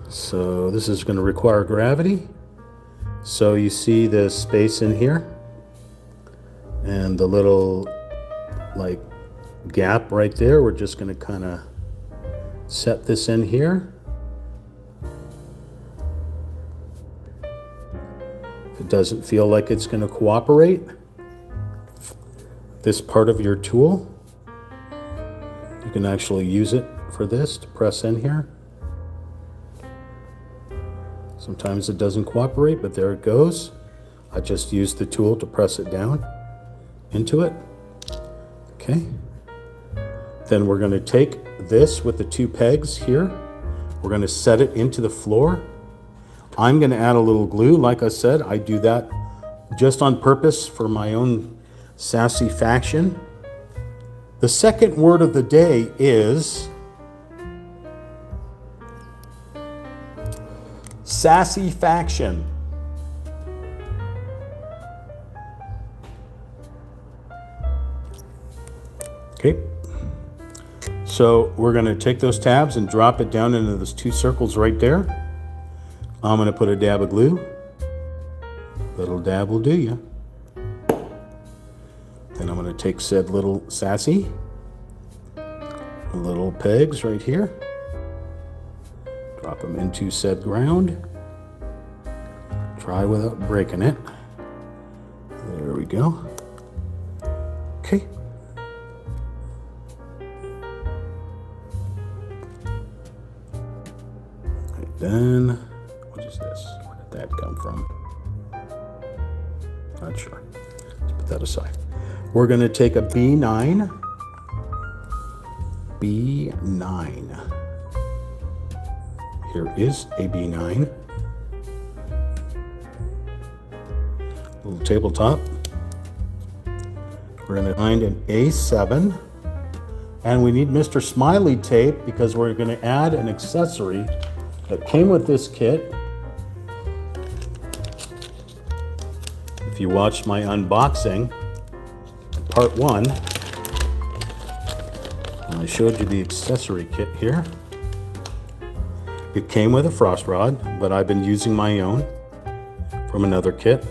So this is going to require gravity. So you see the space in here and the little like gap right there. We're just going to kind of set this in here. If it doesn't feel like it's going to cooperate, this part of your tool, you can actually use it for this to press in here. Sometimes it doesn't cooperate, but there it goes. I just used the tool to press it down into it. Okay. Then we're going to take this with the two pegs here. We're going to set it into the floor. I'm going to add a little glue. Like I said, I do that just on purpose for my own sassy faction. The second word of the day is sassy faction. Okay. So we're going to take those tabs and drop it down into those two circles right there. I'm going to put a dab of glue. Little dab will do you. Then I'm going to take said little sassy, little pegs right here. Drop them into said ground. Try without breaking it. There we go. Okay. And then, what is this? Where did that come from? not sure. Let's put that aside. We're going to take a B9. B9. Here is a B9. Little tabletop. We're going to find an A7. And we need Mr. Smiley tape because we're going to add an accessory that came with this kit. If you watched my unboxing, part 1, I showed you the accessory kit here. It came with a frost rod, but I've been using my own from another kit.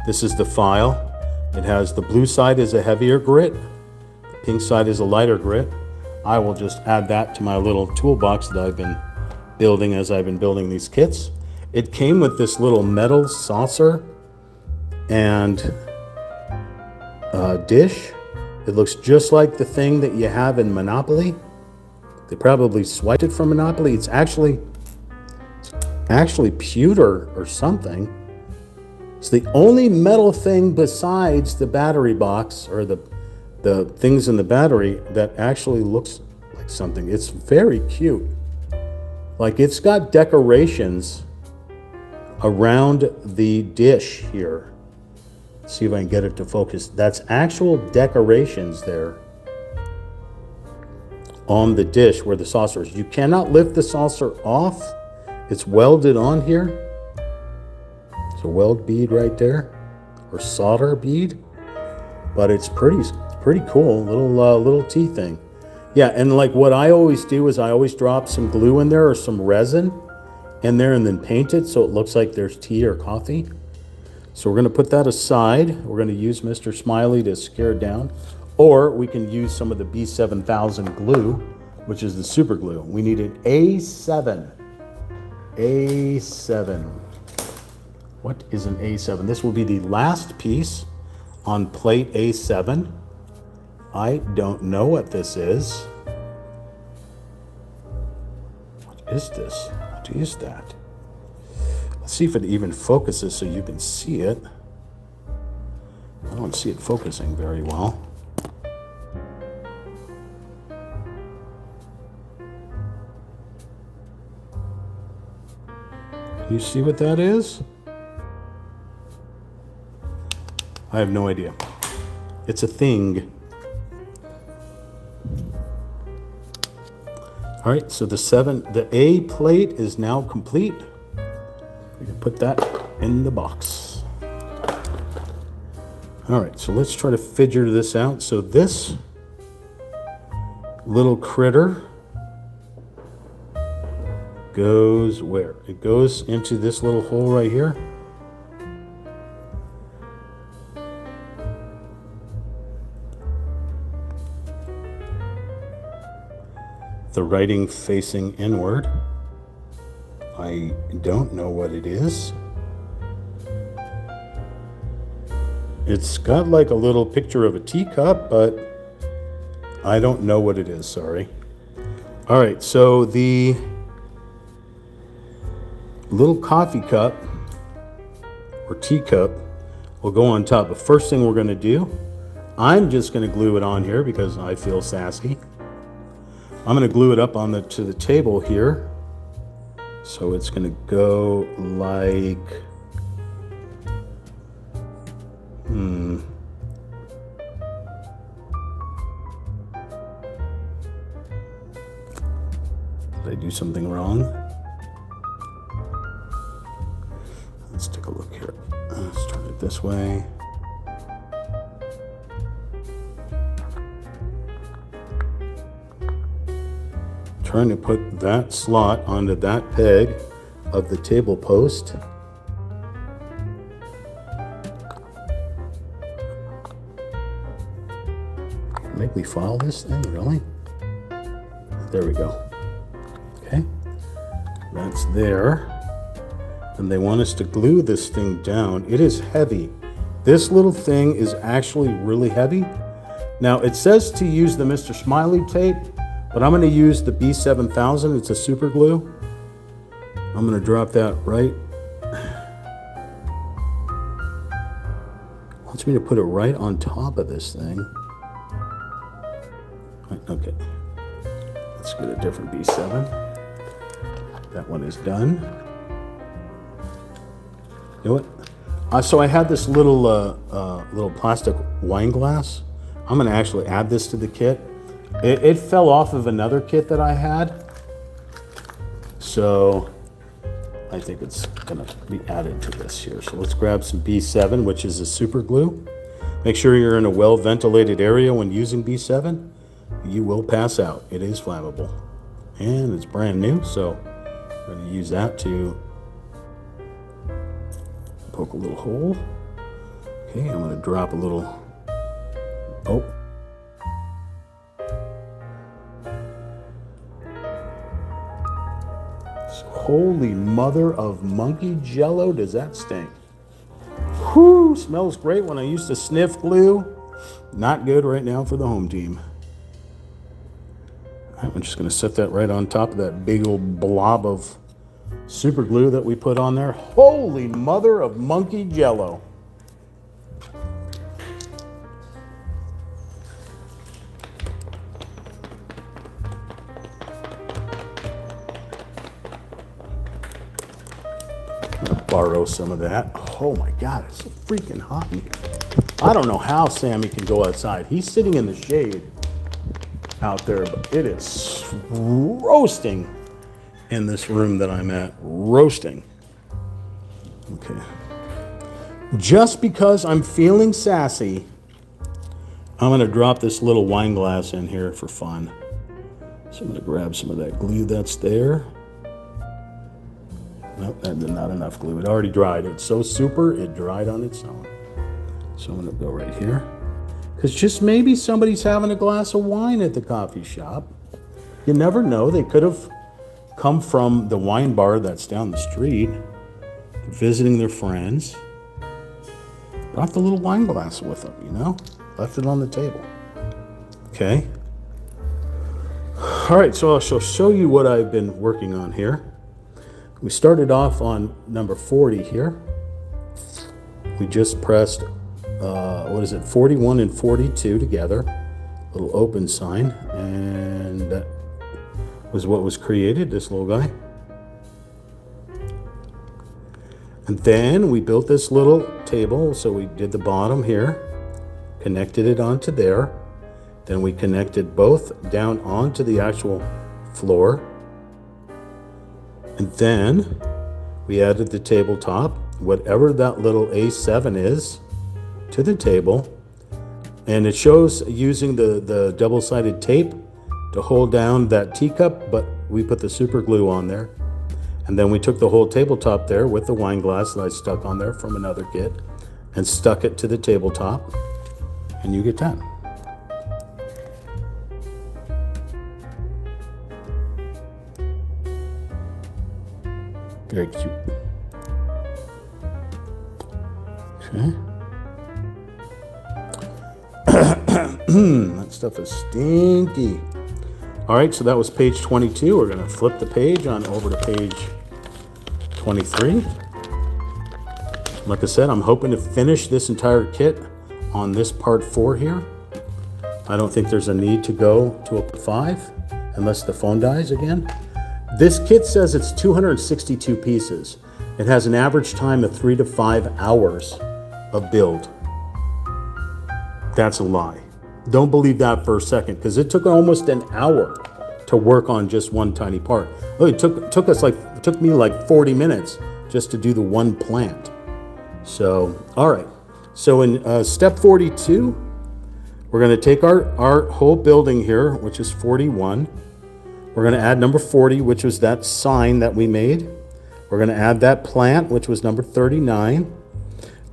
This is the file. It has the blue side is a heavier grit. The pink side is a lighter grit. I will just add that to my little toolbox that I've been building as I've been building these kits. It came with this little metal saucer and dish. It looks just like the thing that you have in Monopoly. They probably swiped it from Monopoly. It's actually pewter or something. It's the only metal thing besides the battery box or the things in the battery that actually looks like something. It's very cute. Like it's got decorations around the dish here. Let's see if I can get it to focus. That's actual decorations there on the dish where the saucer is. You cannot lift the saucer off. It's welded on here. It's a weld bead right there, or solder bead, but it's pretty cool. Little tea thing. Yeah, and like what I always do is I always drop some glue in there or some resin in there and then paint it so it looks like there's tea or coffee. So we're going to put that aside. We're going to use Mr. Smiley to scare it down. Or we can use some of the B7000 glue, which is the super glue. We need an A7. A7. What is an A7? This will be the last piece on plate A7. I don't know what this is. What is this? What is that? Let's see if it even focuses so you can see it. I don't see it focusing very well. Can you see what that is? I have no idea. It's a thing. All right, so the A plate is now complete. We can put that in the box. All right, so let's try to figure this out. So this little critter goes where? It goes into this little hole right here. The writing facing inward. I don't know what it is. It's got like a little picture of a teacup, but I don't know what it is, sorry. All right, so the little coffee cup or teacup will go on top. The first thing we're going to do, I'm just going to glue it on here because I feel sassy. I'm going to glue it up to the table here. So it's going to go like, Did I do something wrong? Let's take a look here. Let's turn it this way. Trying to put that slot onto that peg of the table post. Make me file this thing, really? There we go. Okay, that's there. And they want us to glue this thing down. It is heavy. This little thing is actually really heavy. Now it says to use the Mr. Smiley tape, but I'm going to use the B7000. It's a super glue. I'm going to drop that right wants me to put it right on top of this thing. Okay. Let's get a different B7. That one is done. You know what? So I had this little little plastic wine glass. I'm going to actually add this to the kit. It fell off of another kit that I had. So I think it's going to be added to this here. So let's grab some B7, which is a super glue. Make sure you're in a well-ventilated area when using B7. You will pass out. It is flammable. And it's brand new, so we're going to use that to poke a little hole. Okay, I'm going to drop a little... Oh. Holy mother of monkey jello, does that stink? Whew, smells great when I used to sniff glue. Not good right now for the home team. I'm just going to set that right on top of that big old blob of super glue that we put on there. Holy mother of monkey jello. I'm going to borrow some of that. Oh my God, it's so freaking hot in here. I don't know how Sammy can go outside. He's sitting in the shade out there, but it is roasting in this room that I'm at. Roasting. Okay. Just because I'm feeling sassy, I'm going to drop this little wine glass in here for fun. So I'm going to grab some of that glue that's there. Nope, that did not enough glue. It already dried. It's so super, it dried on its own. So I'm going to go right here. Because just maybe somebody's having a glass of wine at the coffee shop. You never know. They could have come from the wine bar that's down the street, visiting their friends. Brought the little wine glass with them, you know? Left it on the table. Okay. All right, so I shall show you what I've been working on here. We started off on number 40 here. We just pressed 41 and 42 together, little open sign, and that was what was created, this little guy. And then we built this little table, so we did the bottom here, connected it onto there, then we connected both down onto the actual floor, and then we added the tabletop, whatever that little A7 is, to the table, and it shows using the double-sided tape to hold down that teacup, but we put the super glue on there, and then we took the whole tabletop there with the wine glass that I stuck on there from another kit and stuck it to the tabletop, and you get that. Very cute. Okay. That stuff is stinky. All right, so that was page 22. We're going to flip the page on over to page 23. Like I said, I'm hoping to finish this entire kit on this part 4 here. I don't think there's a need to go to a part 5 unless the phone dies again. This kit says it's 262 pieces. It has an average time of 3 to 5 hours of build. That's a lie. Don't believe that for a second, because it took almost an hour to work on just one tiny part. Oh, it took me like 40 minutes just to do the one plant. So, all right. So in step 42, we're going to take our whole building here, which is 41. We're going to add number 40, which was that sign that we made. We're going to add that plant, which was number 39.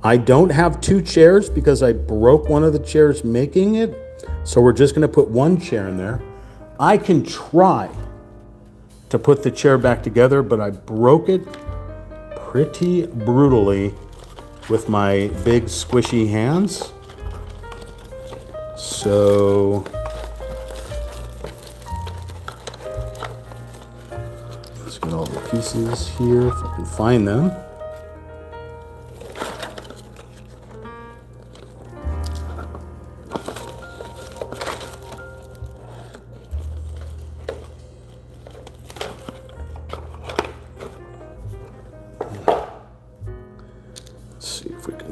I don't have 2 chairs because I broke one of the chairs making it. So we're just going to put 1 chair in there. I can try to put the chair back together, but I broke it pretty brutally with my big squishy hands. So let's get all the pieces here if I can find them.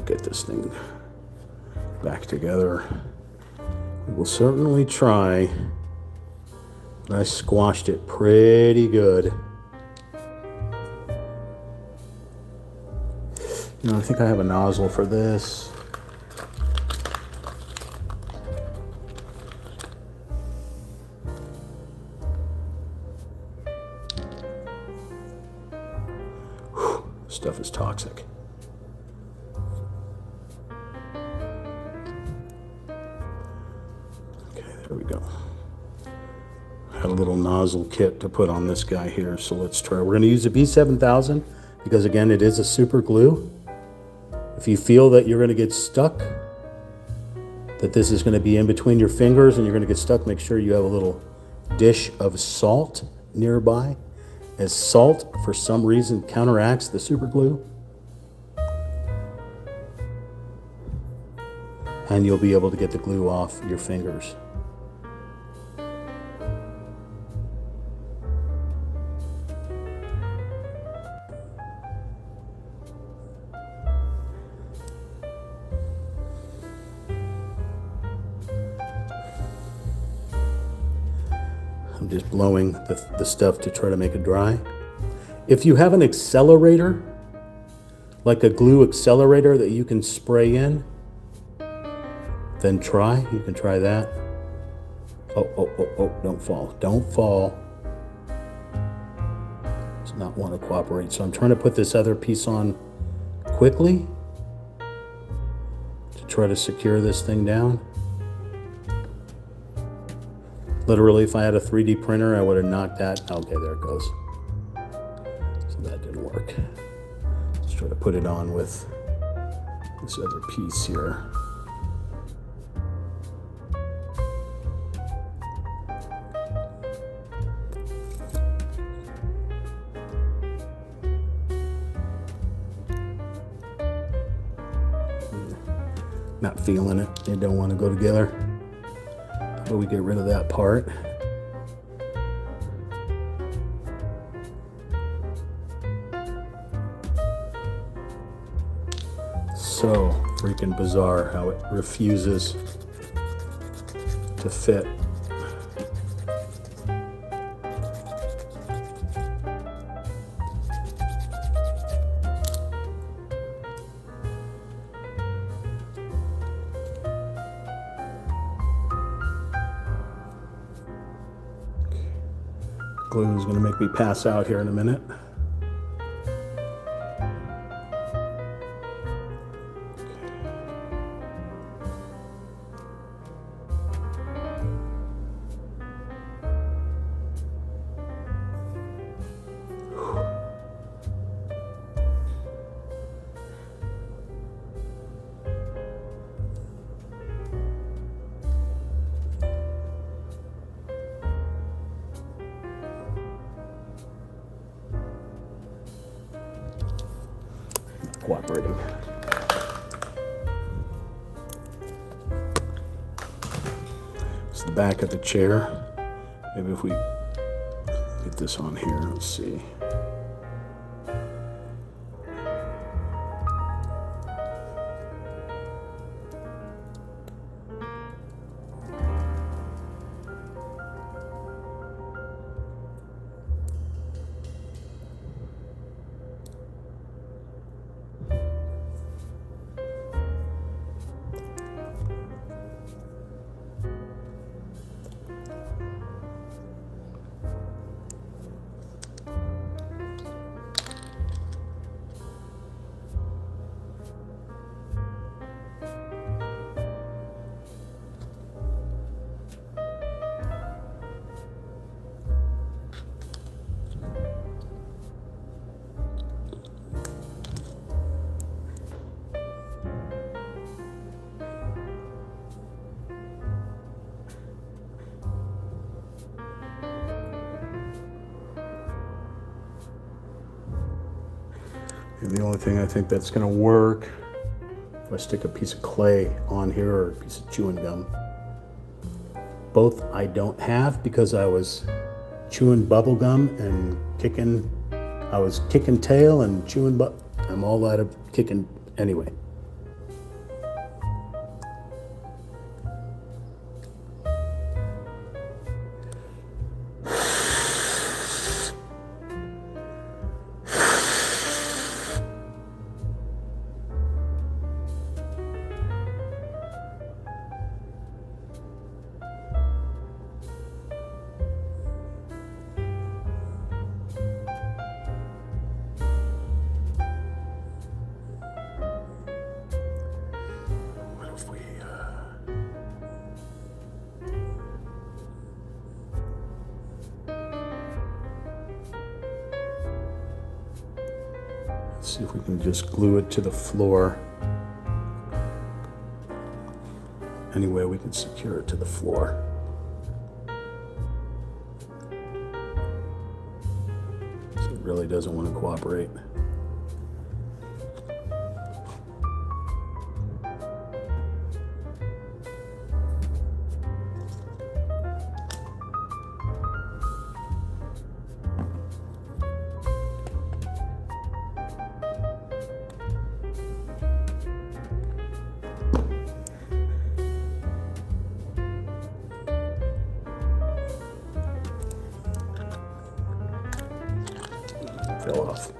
get this thing back together. We will certainly try. But I squashed it pretty good. You know, I think I have a nozzle for this. Whew, stuff is toxic. Okay, there we go. I had a little nozzle kit to put on this guy here, so let's try. We're going to use a B7000 because, again, it is a super glue. If you feel that you're going to get stuck, that this is going to be in between your fingers and you're going to get stuck, make sure you have a little dish of salt nearby, as salt, for some reason, counteracts the super glue. And you'll be able to get the glue off your fingers. I'm just blowing the stuff to try to make it dry. If you have an accelerator, like a glue accelerator that you can spray in, then you can try that. Oh, don't fall. Don't fall. Does not want to cooperate. So I'm trying to put this other piece on quickly to try to secure this thing down. Literally, if I had a 3D printer, I would have knocked that. Okay, there it goes. So that didn't work. Let's try to put it on with this other piece here. Not feeling it. They don't want to go together. But we get rid of that part. So freaking bizarre how it refuses to fit. Glue is going to make me pass out here in a minute. Cooperating. It's the back of the chair. Maybe if we get this on here, let's see. The only thing I think that's going to work, if I stick a piece of clay on here or a piece of chewing gum. Both I don't have because I was chewing bubble gum and I was kicking tail and chewing I'm all out of kicking anyway. See if we can just glue it to the floor. Any way we can secure it to the floor. So it really doesn't want to cooperate. Fell off.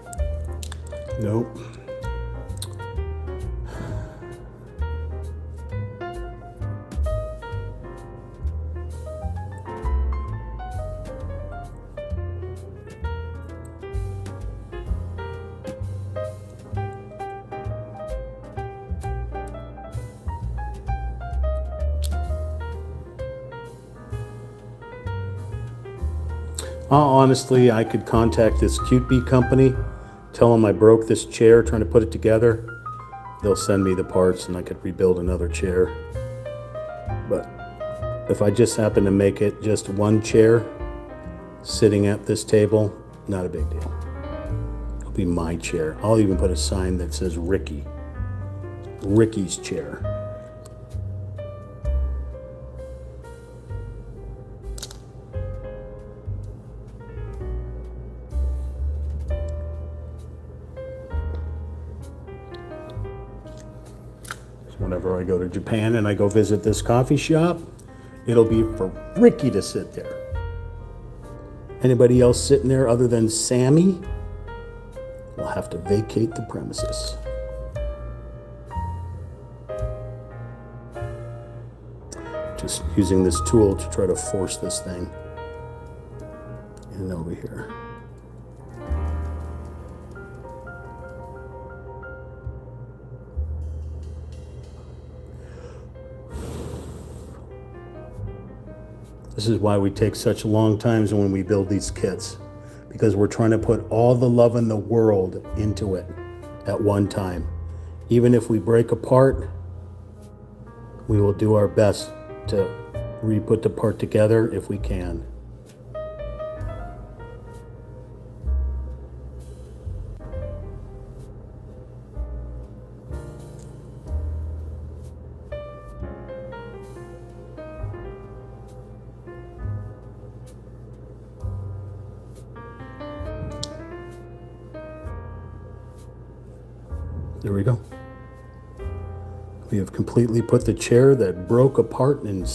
Nope. Honestly, I could contact this CuteBee company, tell them I broke this chair trying to put it together. They'll send me the parts and I could rebuild another chair. But if I just happen to make it just one chair sitting at this table, not a big deal. It'll be my chair. I'll even put a sign that says Ricky. Ricky's chair. Whenever I go to Japan and I go visit this coffee shop, it'll be for Ricky to sit there. Anybody else sitting there other than Sammy will have to vacate the premises. Just using this tool to try to force this thing in over here. This is why we take such long times when we build these kits, because we're trying to put all the love in the world into it at one time. Even if we break apart, we will do our best to re-put the part together if we can. There we go. We have completely put the chair that broke apart in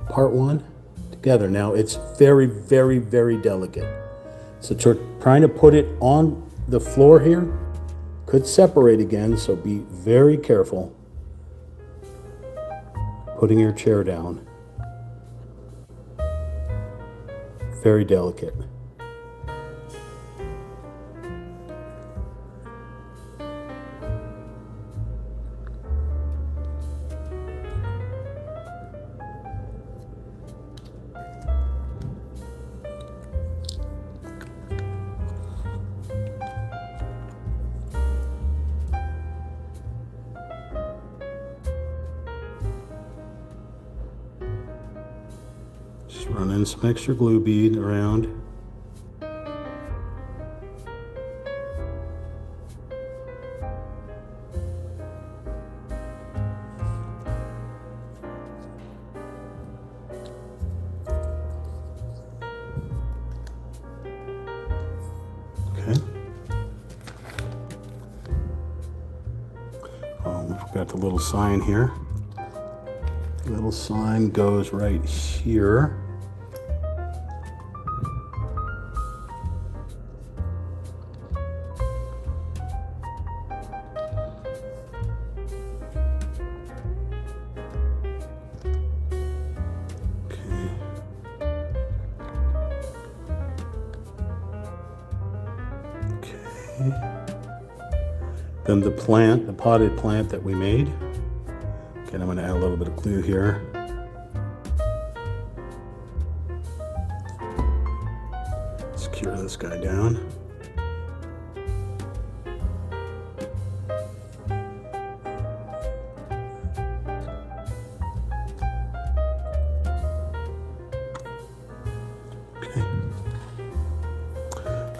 part one, together. Now it's very, very, very delicate. So trying to put it on the floor here could separate again, so be very careful putting your chair down. Very delicate. Just run in some extra glue bead around. Okay. Oh, we forgot the little sign here. The little sign goes right here. Then the plant, the potted plant that we made. Okay, I'm going to add a little bit of glue here. Secure this guy down.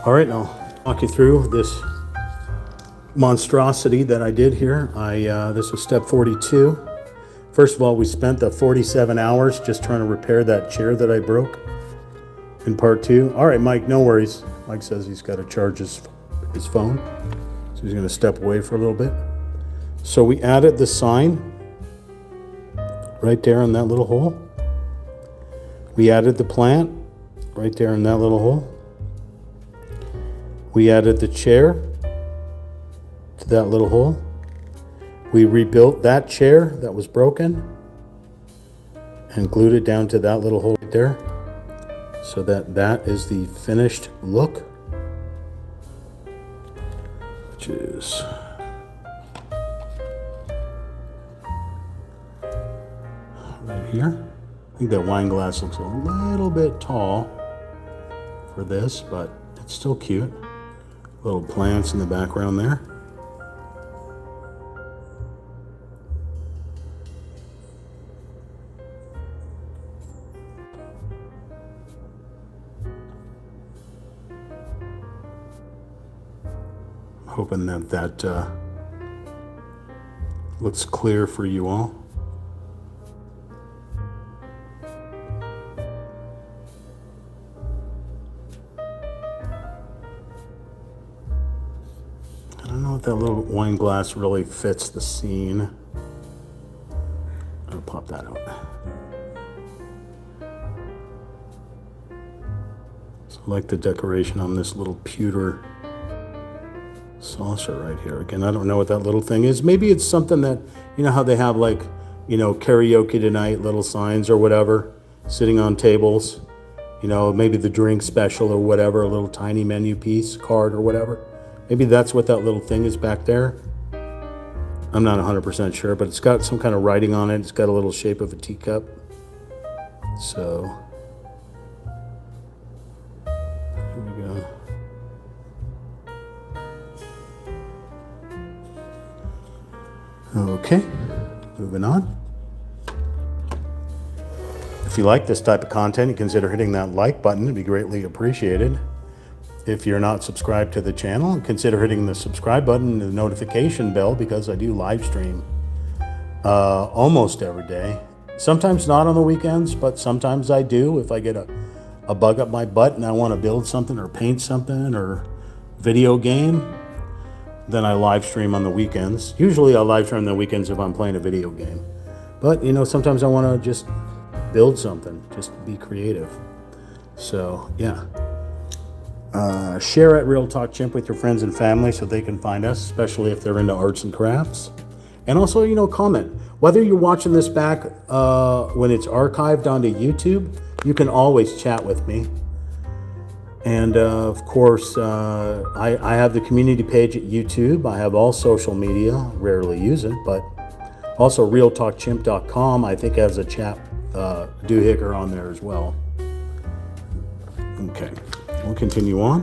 All right, I'll walk you through this monstrosity that I did here. This was step 42. First of all, we spent the 47 hours just trying to repair that chair that I broke in part 2. All right, Mike, no worries. Mike says he's got to charge his phone, so he's going to step away for a little bit. So we added the sign right there in that little hole. We added the plant right there in that little hole. We added the chair to that little hole. We rebuilt that chair that was broken and glued it down to that little hole right there, so that is the finished look, which is right here. I think that wine glass looks a little bit tall for this, but it's still cute. Little plants in the background there. Hoping that looks clear for you all. I don't know if that little wine glass really fits the scene. I'll pop that out. So I like the decoration on this little pewter saucer right here. Again, I don't know what that little thing is. Maybe it's something that, you know how they have like, you know, karaoke tonight, little signs or whatever, sitting on tables. You know, maybe the drink special or whatever, a little tiny menu piece, card or whatever. Maybe that's what that little thing is back there. I'm not 100% sure, but it's got some kind of writing on it. It's got a little shape of a teacup. So, here we go. Okay, moving on. If you like this type of content, consider hitting that like button. It'd be greatly appreciated. If you're not subscribed to the channel, consider hitting the subscribe button and the notification bell, because I do live stream almost every day. Sometimes not on the weekends, but sometimes I do. If I get a bug up my butt and I want to build something or paint something or video game, then I live stream on the weekends. Usually I live stream on the weekends if I'm playing a video game. But, you know, sometimes I want to just build something, just be creative. So, yeah. Share at Real Talk Chimp with your friends and family so they can find us, especially if they're into arts and crafts. And also, you know, comment. Whether you're watching this back when it's archived onto YouTube, you can always chat with me. And of course, I have the community page at YouTube. I have all social media, rarely use it, but also realtalkchimp.com, I think has a chat doohickey on there as well. Okay, we'll continue on.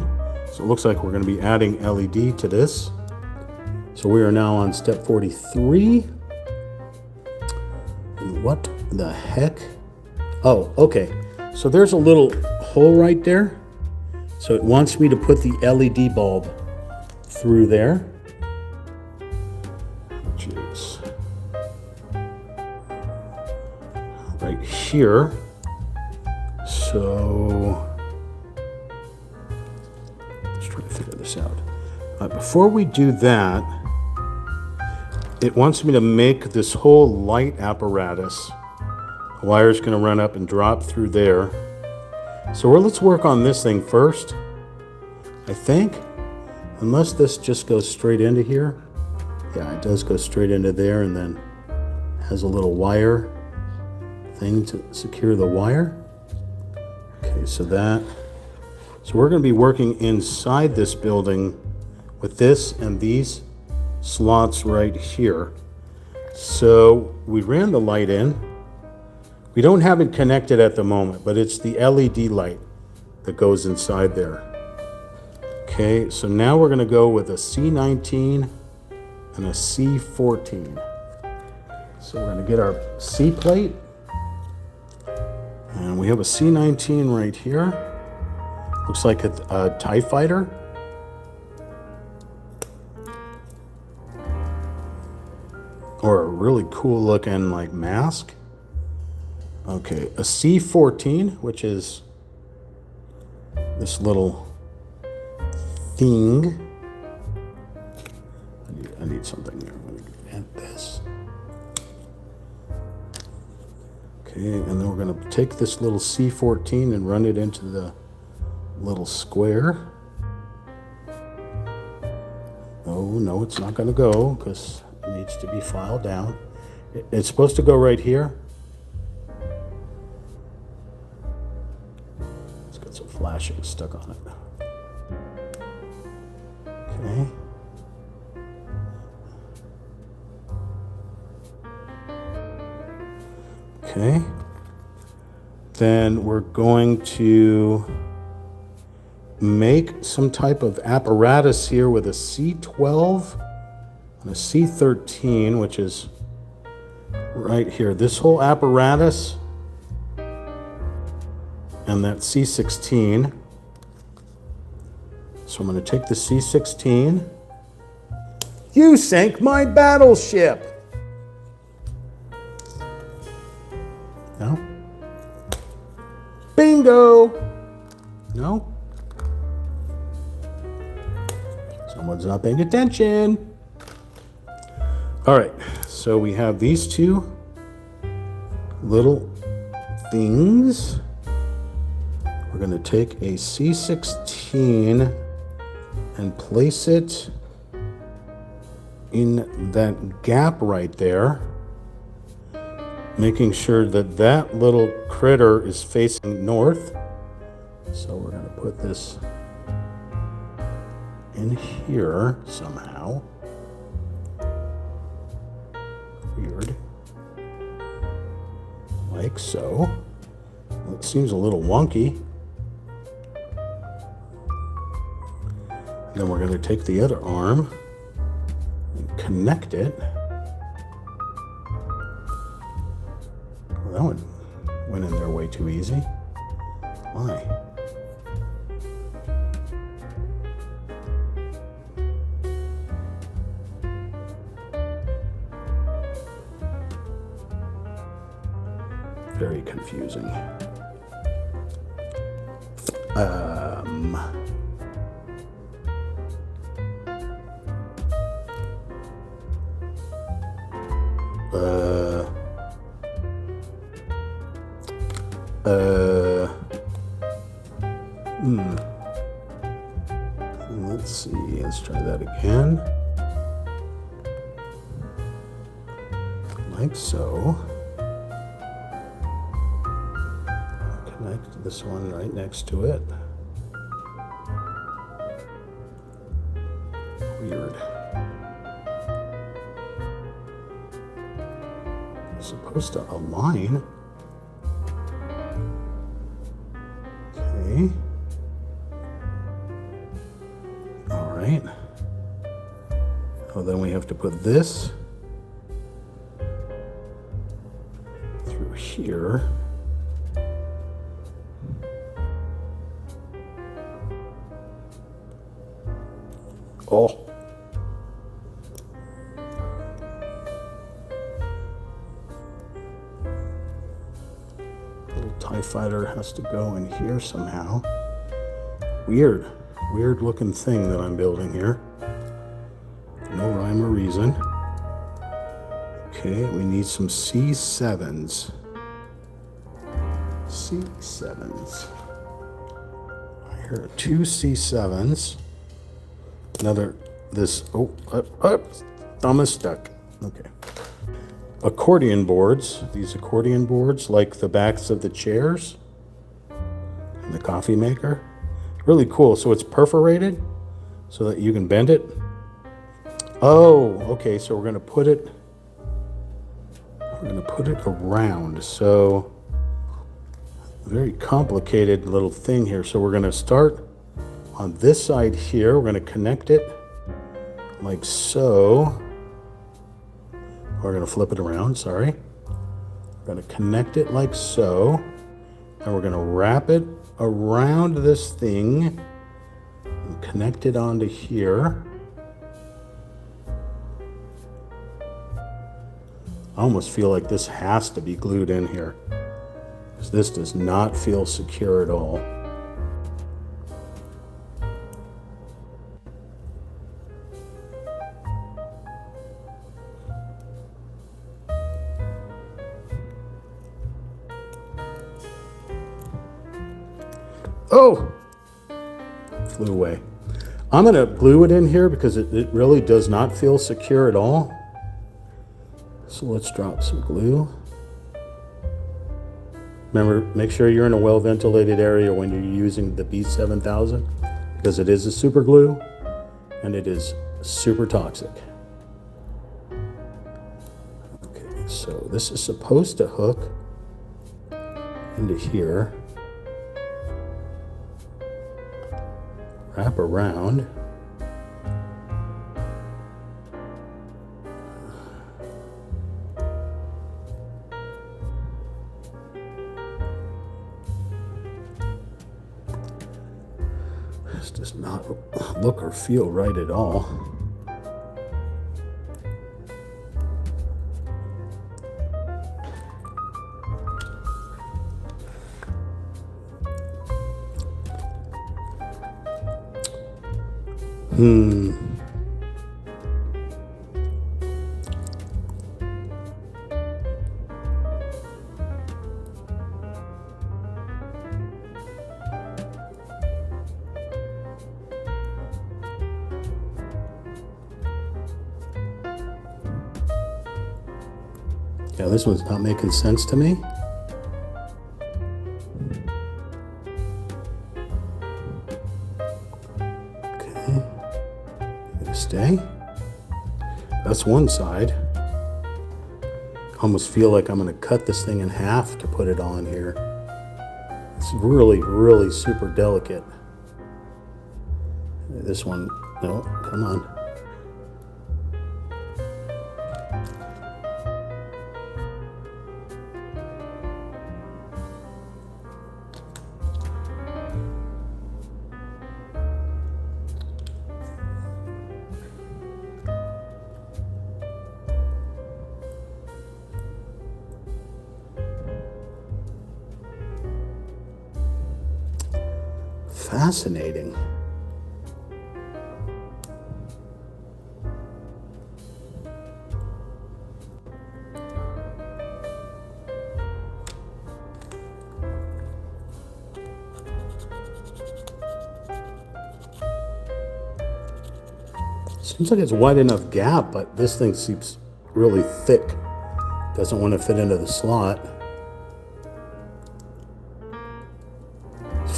So it looks like we're going to be adding LED to this. So we are now on step 43. And what the heck? Oh, okay. So there's a little hole right there. So it wants me to put the LED bulb through there, which is right here. So let's try to figure this out. Before we do that, it wants me to make this whole light apparatus. The wire's going to run up and drop through there. So let's work on this thing first, I think. Unless this just goes straight into here. Yeah, it does go straight into there and then has a little wire thing to secure the wire. Okay, so we're going to be working inside this building with this and these slots right here. So we ran the light in. We don't have it connected at the moment, but it's the LED light that goes inside there. Okay, so now we're going to go with a C19 and a C14. So we're going to get our C plate. And we have a C19 right here. Looks like a TIE fighter. Or a really cool looking like mask. Okay, a C-14, which is this little thing. I need something there. I'm going to add this. Okay, and then we're going to take this little C-14 and run it into the little square. Oh, no, it's not going to go because it needs to be filed down. It's supposed to go right here. It's got some flashing stuck on it. Okay. Okay. Then we're going to make some type of apparatus here with a C12 and a C13, which is right here. This whole apparatus and that C16. So I'm going to take the C16. You sank my battleship! No? Bingo! No? Someone's not paying attention. All right, so we have these two little things. We're going to take a C16 and place it in that gap right there, making sure that that little critter is facing north. So we're going to put this in here somehow. Weird. Like so. It seems a little wonky. Then we're going to take the other arm and connect it. Well, that one went in there way too easy. Why? Very confusing. Let's see, let's try that again. Like so. Connect this one right next to it. Weird. It's supposed to align. Okay. All right. Oh, then we have to put this through here. Oh. Little TIE fighter has to go in here somehow. Weird looking thing that I'm building here. No rhyme or reason. Okay, we need some C7s. C7s. I hear two C7s. Another, thumb is stuck. Okay. Accordion boards. These accordion boards, like the backs of the chairs and the coffee maker. Really cool. So it's perforated so that you can bend it. Oh, okay. So we're going to put it around. So very complicated little thing here. So we're going to start on this side here. We're going to connect it like so. We're going to flip it around, sorry. We're going to connect it like so. And we're going to wrap it around this thing and connect it onto here. I almost feel like this has to be glued in here, because this does not feel secure at all. Oh! Flew away. I'm going to glue it in here because it really does not feel secure at all. So let's drop some glue. Remember, make sure you're in a well-ventilated area when you're using the B7000, because it is a super glue and it is super toxic. Okay, so this is supposed to hook into here. Wrap around. This does not look or feel right at all. Yeah, this one's not making sense to me. Okay, stay. That's one side. I almost feel like I'm going to cut this thing in half to put it on here. It's really, really super delicate. This one, no, come on. Fascinating. Seems like it's wide enough gap, but this thing seems really thick. Doesn't want to fit into the slot.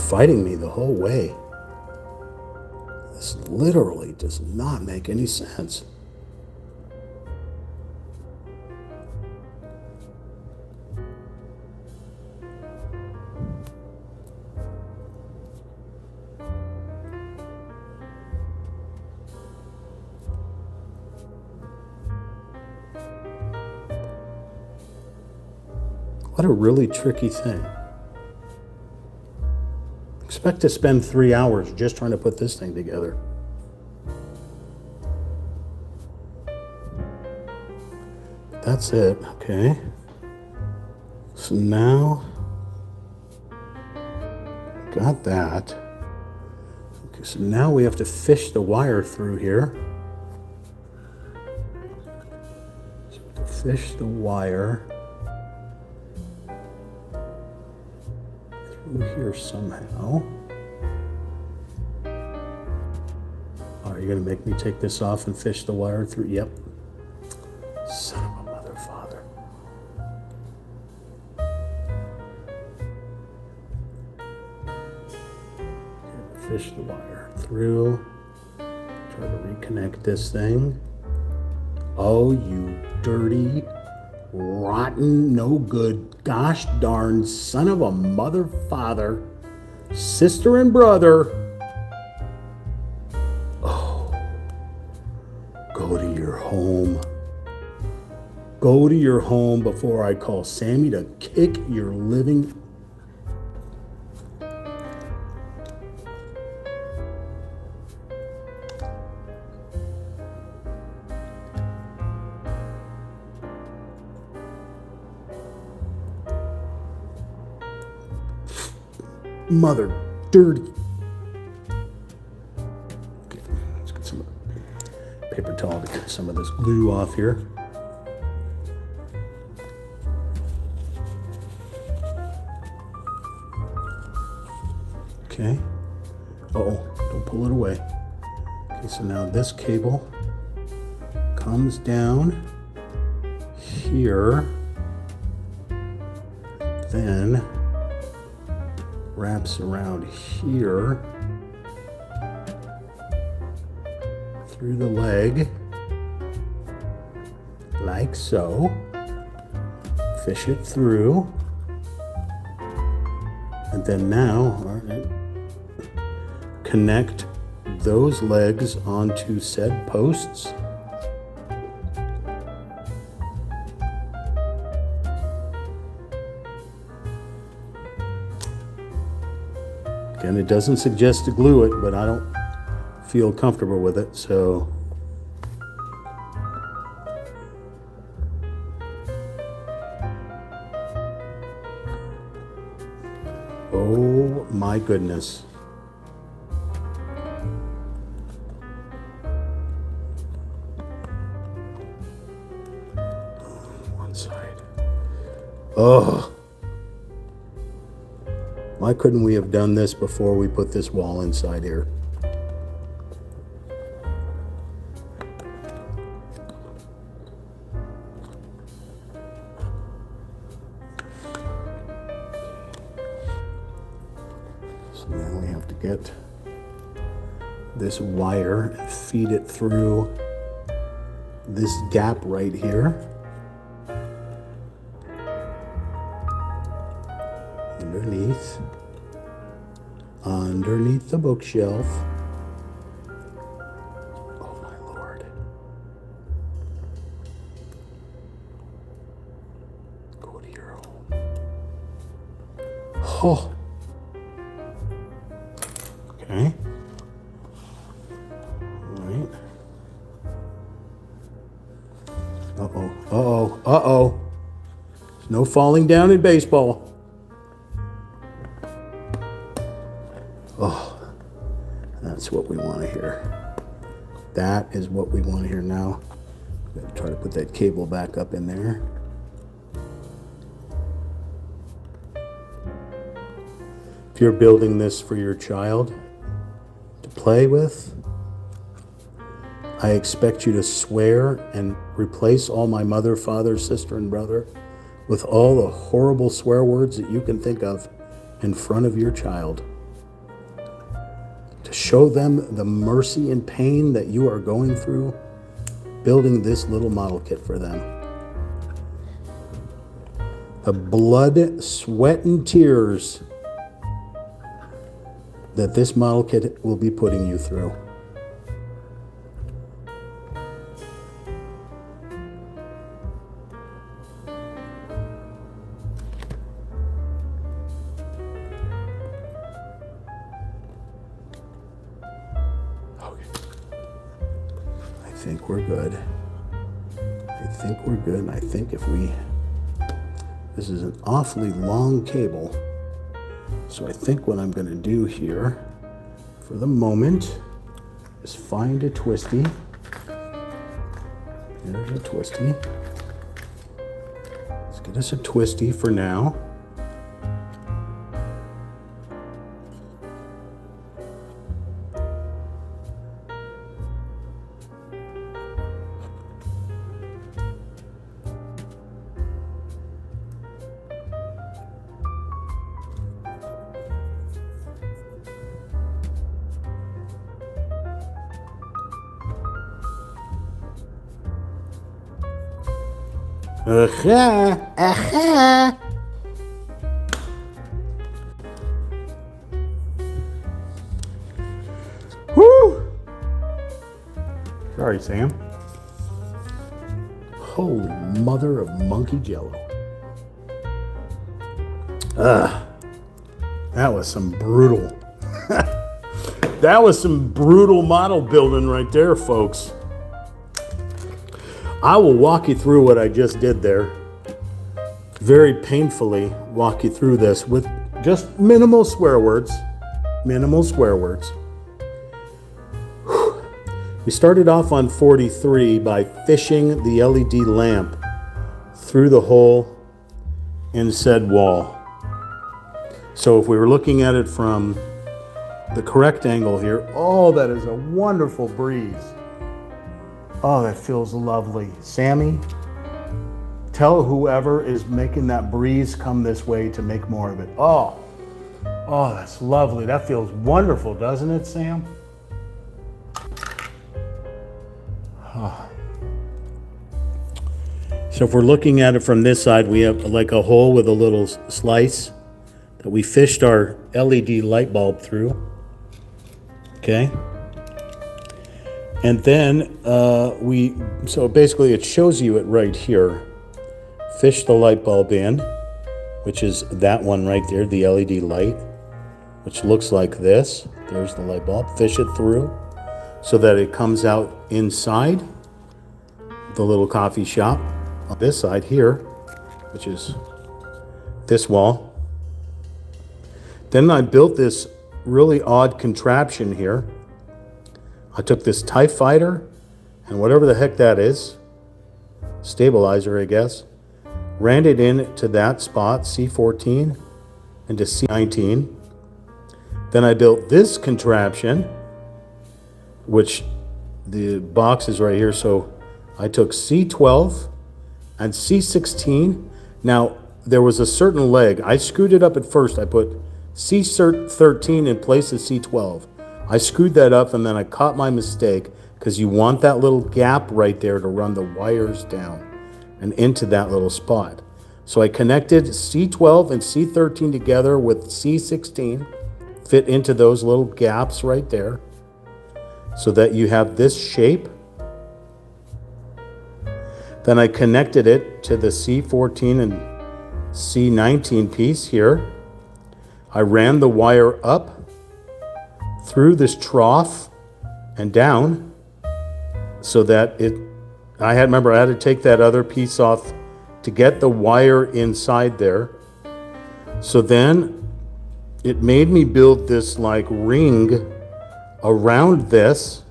Fighting me the whole way. This literally does not make any sense. What a really tricky thing. Expect to spend 3 hours just trying to put this thing together. That's it, okay. So now, got that. Okay, so now we have to fish the wire through here. So we have to fish the wire through here somehow. Are you gonna make me take this off and fish the wire through? Yep. Son of a mother father. Fish the wire through. Try to reconnect this thing. Oh, you dirty, rotten, no good, gosh darn son of a mother father, sister and brother. Oh, go to your home. Go to your home before I call Sammy to kick your living. mother dirty. Okay, let's get some paper towel to get some of this glue off here. Okay. Uh-oh, don't pull it away. Okay, so now this cable comes down here, then wraps around here through the leg, like so. Fish it through, and then now, all right, connect those legs onto said posts. Again, it doesn't suggest to glue it, but I don't feel comfortable with it, so. Oh my goodness. One side. Oh. Why couldn't we have done this before we put this wall inside here? So now we have to get this wire and feed it through this gap right here. Underneath the bookshelf. Oh my Lord. Go to your home. Oh. Okay. All right. Uh-oh. Uh-oh. Uh-oh. There's no falling down in baseball. Oh, that's what we want to hear. That is what we want to hear now. I'm going to try to put that cable back up in there. If you're building this for your child to play with, I expect you to swear and replace all my mother, father, sister, and brother with all the horrible swear words that you can think of in front of your child. To show them the mercy and pain that you are going through building this little model kit for them. The blood, sweat, and tears that this model kit will be putting you through. I think we're good. I think we're good. And I think if we, this is an awfully long cable. So I think what I'm going to do here for the moment is find a twisty. There's a twisty. Let's get us a twisty for now. Aha! Aha! Woo! Sorry, Sam. Holy mother of monkey jello. That was some brutal. That was some brutal model building right there, folks. I will walk you through what I just did there. Very painfully walk you through this with just minimal swear words. Minimal swear words. We started off on 43 by fishing the LED lamp through the hole in said wall. So if we were looking at it from the correct angle here, oh, that is a wonderful breeze. Oh, that feels lovely. Sammy, tell whoever is making that breeze come this way to make more of it. Oh, that's lovely. That feels wonderful, doesn't it, Sam? Oh. So if we're looking at it from this side, we have like a hole with a little slice that we fished our LED light bulb through. Okay. And then so basically it shows you it right here. Fish the light bulb in, which is that one right there, the LED light, which looks like this. There's the light bulb. Fish it through so that it comes out inside the little coffee shop on this side here, which is this wall. Then I built this really odd contraption here. I took this TIE fighter and whatever the heck that is, stabilizer, I guess, ran it in to that spot, C14, and to C19. Then I built this contraption, which the box is right here. So I took C12 and C16. Now, there was a certain leg. I screwed it up at first. I put C13 in place of C12. I screwed that up and then I caught my mistake because you want that little gap right there to run the wires down and into that little spot. So I connected C12 and C13 together with C16, fit into those little gaps right there so that you have this shape. Then I connected it to the C14 and C19 piece here. I ran the wire up through this trough and down so that I had to take that other piece off to get the wire inside there. So then it made me build this like ring around this.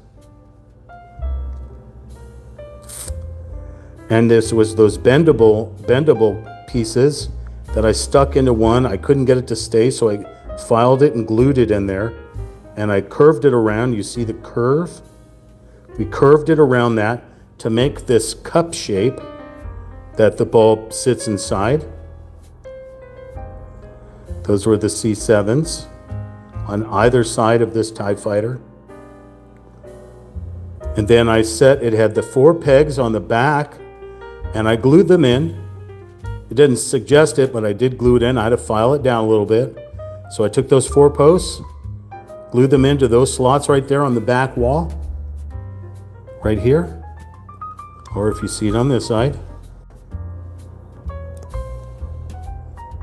And this was those bendable pieces that I stuck into one. I couldn't get it to stay, so I filed it and glued it in there. And I curved it around. You see the curve? We curved it around that to make this cup shape that the bulb sits inside. Those were the C7s on either side of this TIE fighter. And then it had the 4 pegs on the back, and I glued them in. It didn't suggest it, but I did glue it in. I had to file it down a little bit. So I took those 4 posts, glued them into those slots right there on the back wall, right here. Or if you see it on this side,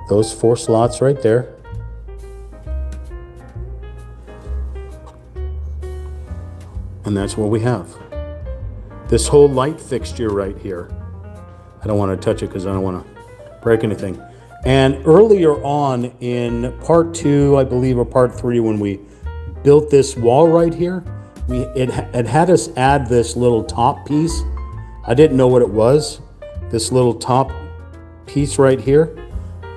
those 4 slots right there. And that's what we have. This whole light fixture right here. I don't want to touch it because I don't want to break anything. And earlier on in part 2, I believe, or part 3, when we built this wall right here, it had us add this little top piece. I didn't know what it was. This little top piece right here.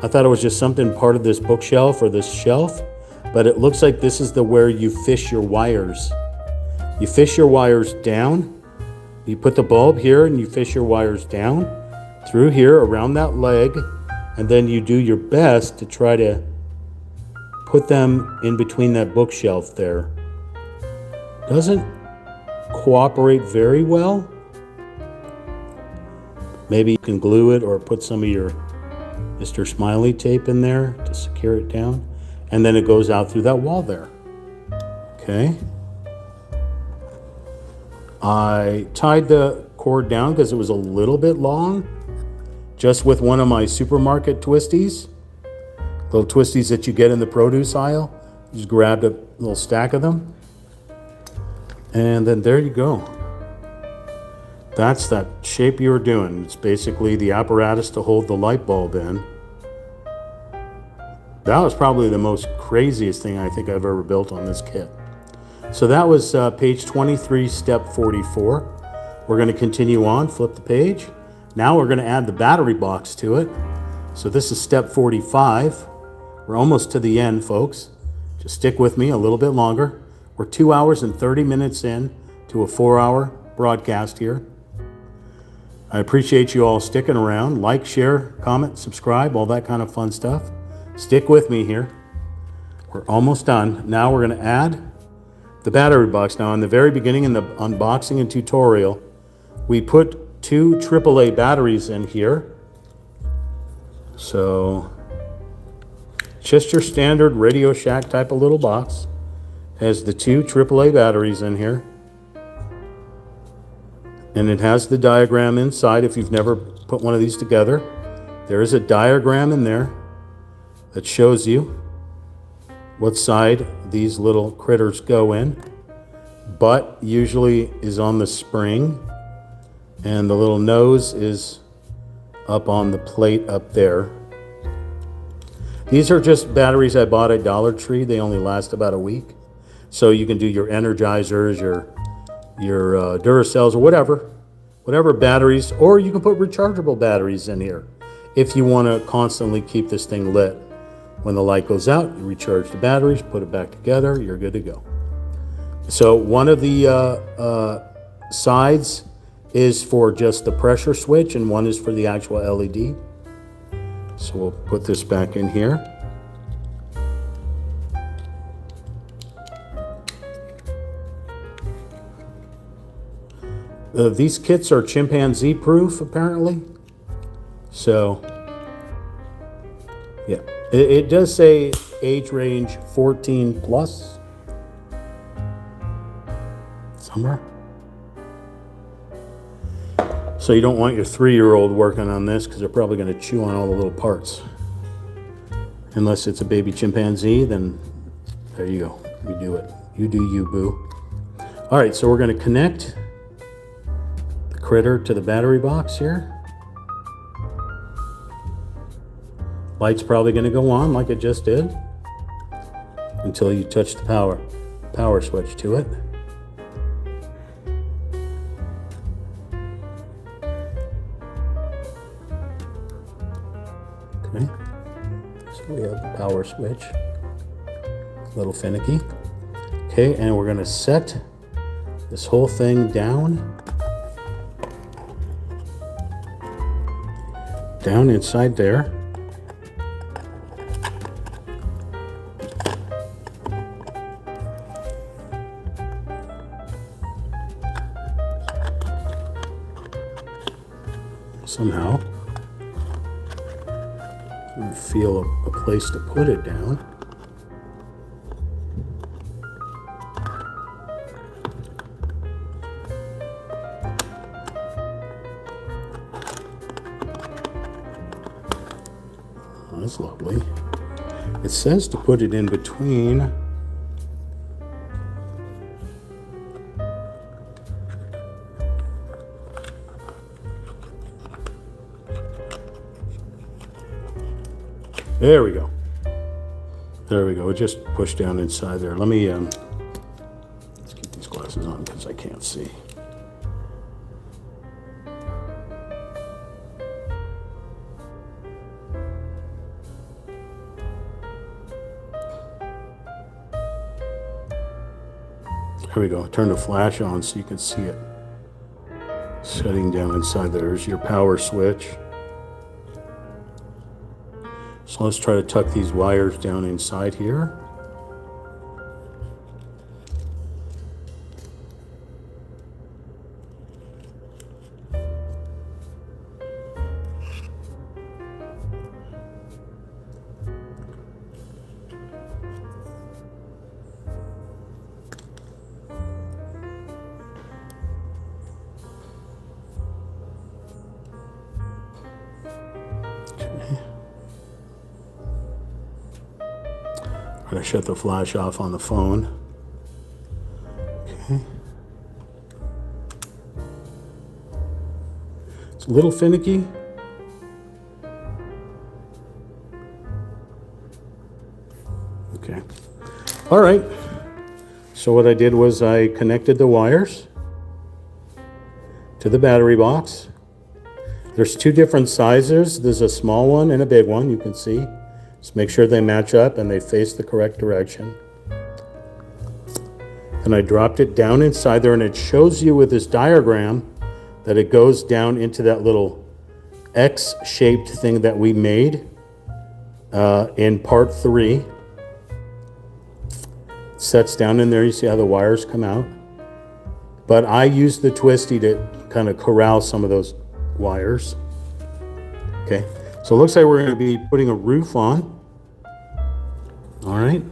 I thought it was just something part of this bookshelf or this shelf, but it looks like this is where you fish your wires. You fish your wires down. You put the bulb here and you fish your wires down through here around that leg, and then you do your best to try to put them in between that bookshelf there. Doesn't cooperate very well. Maybe you can glue it or put some of your Mr. Smiley tape in there to secure it down, and then it goes out through that wall there. Okay. I tied the cord down because it was a little bit long, just with one of my supermarket twisties, little twisties that you get in the produce aisle. Just grabbed a little stack of them, and then there you go. That's that shape you were doing. It's basically the apparatus to hold the light bulb in. That was probably the most craziest thing I think I've ever built on this kit. So that was page 23, step 44. We're going to continue on, flip the page. Now we're going to add the battery box to it. So this is step 45. We're almost to the end, folks. Just stick with me a little bit longer. We're 2 hours and 30 minutes in to a 4-hour broadcast here. I appreciate you all sticking around. Like, share, comment, subscribe, all that kind of fun stuff. Stick with me here. We're almost done. Now we're going to add the battery box. Now in the very beginning in the unboxing and tutorial, we put 2 AAA batteries in here. So just your standard Radio Shack type of little box. Has the 2 AAA batteries in here. And it has the diagram inside if you've never put one of these together. There is a diagram in there that shows you what side these little critters go in. Butt usually is on the spring, and the little nose is up on the plate up there. These are just batteries I bought at Dollar Tree. They only last about a week. So you can do your Energizers, your Duracells, or whatever batteries, or you can put rechargeable batteries in here if you want to constantly keep this thing lit. When the light goes out, you recharge the batteries, put it back together, you're good to go. So one of the sides is for just the pressure switch, and one is for the actual LED. So we'll put this back in here. These kits are chimpanzee proof, apparently. So, yeah. It does say age range 14 plus. Somewhere. So you don't want your 3-year-old working on this because they're probably going to chew on all the little parts. Unless it's a baby chimpanzee, then there you go. You do it. You do you, boo. All right, so we're going to connect the critter to the battery box here. Light's probably going to go on like it just did until you touch the power switch to it. Okay, so we have the power switch. A little finicky. Okay, and we're going to set this whole thing down inside there. Somehow feel a place to put it down. Oh, that's lovely. It says to put it in between There we go. There we go. It just pushed down inside there. Let me, let's keep these glasses on because I can't see. There we go. Turn the flash on so you can see it setting down inside there. There's your power switch. So let's try to tuck these wires down inside here. I'm going to shut the flash off on the phone. Okay. It's a little finicky. Okay. All right. So what I did was I connected the wires to the battery box. There's two different sizes. There's a small one and a big one, you can see. Just make sure they match up and they face the correct direction. And I dropped it down inside there, and it shows you with this diagram that it goes down into that little X-shaped thing that we made in part 3. It sets down in there. You see how the wires come out. But I used the twisty to kind of corral some of those wires. Okay, so it looks like we're going to be putting a roof on. All right.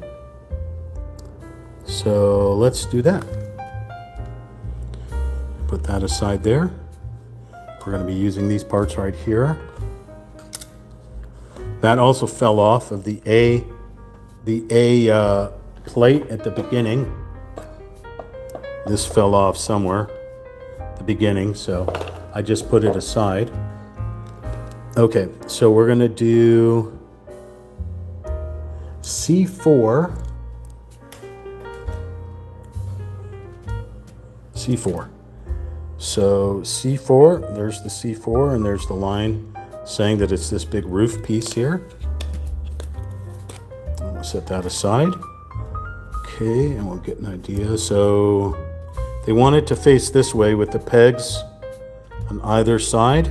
So let's do that. Put that aside there. We're going to be using these parts right here. That also fell off of the A plate at the beginning. This fell off somewhere at the beginning, so I just put it aside. Okay, so we're going to do C4. C4. So C4, there's the C4, and there's the line saying that it's this big roof piece here. We'll set that aside. Okay, and we'll get an idea. So they want it to face this way with the pegs on either side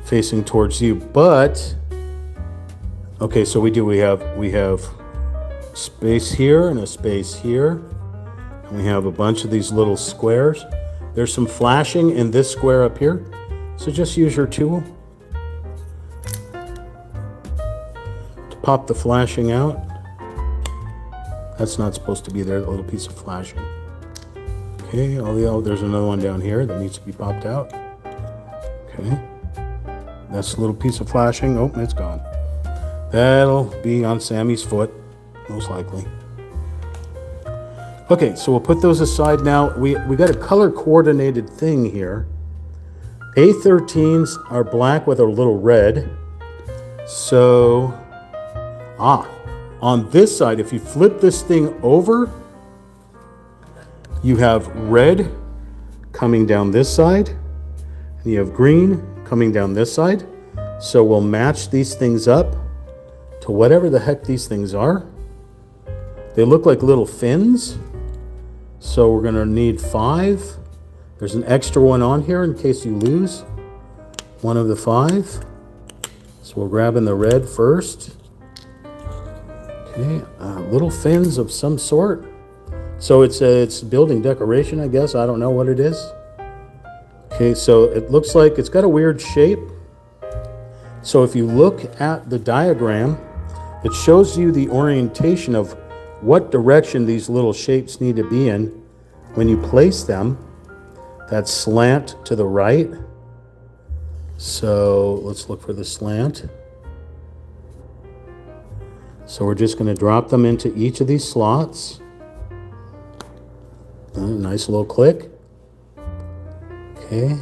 facing towards you, but okay, so we have space here and a space here. And we have a bunch of these little squares. There's some flashing in this square up here, so just use your tool to pop the flashing out. That's not supposed to be there, the little piece of flashing. Okay, oh, there's another one down here that needs to be popped out. Okay, that's a little piece of flashing. Oh, it's gone. That'll be on Sammy's foot, most likely. Okay, so we'll put those aside now. We got a color coordinated thing here. A13s are black with a little red. So, on this side, if you flip this thing over, you have red coming down this side, and you have green coming down this side. So we'll match these things up to whatever the heck these things are. They look like little fins. So we're going to need 5. There's an extra one on here in case you lose one of the 5. So we're grabbing the red first. Okay, little fins of some sort. So it's building decoration, I guess. I don't know what it is. Okay, so it looks like it's got a weird shape. So if you look at the diagram, it shows you the orientation of what direction these little shapes need to be in when you place them. That slant to the right. So let's look for the slant. So we're just going to drop them into each of these slots. Nice little click. Okay.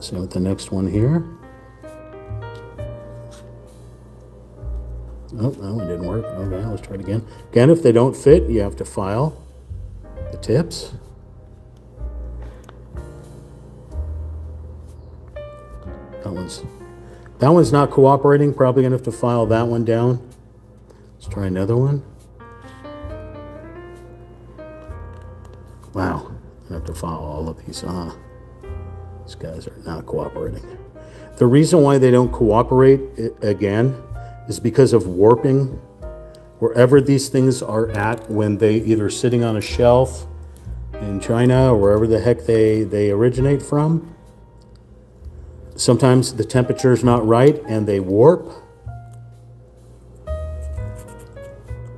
So with the next one here. Oh, that one didn't work. Okay, let's try it again. Again, if they don't fit, you have to file the tips. That one's not cooperating. Probably gonna have to file that one down. Let's try another one. Wow, I have to file all of these. These guys are not cooperating. The reason why they don't cooperate again is because of warping. Wherever these things are at when they either sitting on a shelf in China or wherever the heck they originate from, sometimes the temperature is not right and they warp.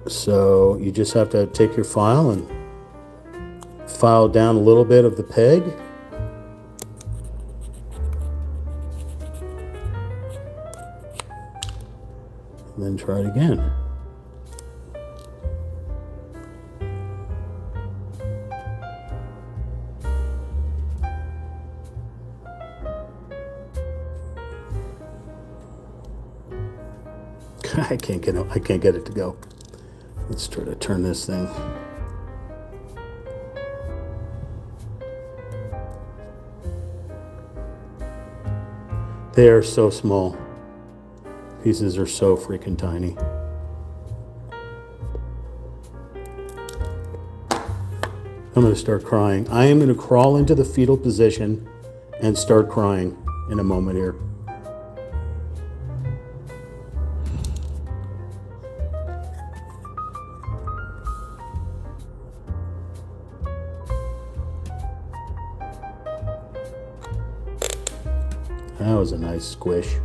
So you just have to take your file and file down a little bit of the peg. And then try it again. I can't get it to go. Let's try to turn this thing. They are so small. Pieces are so freaking tiny. I'm going to start crying. I am going to crawl into the fetal position and start crying in a moment here. That was a nice squish.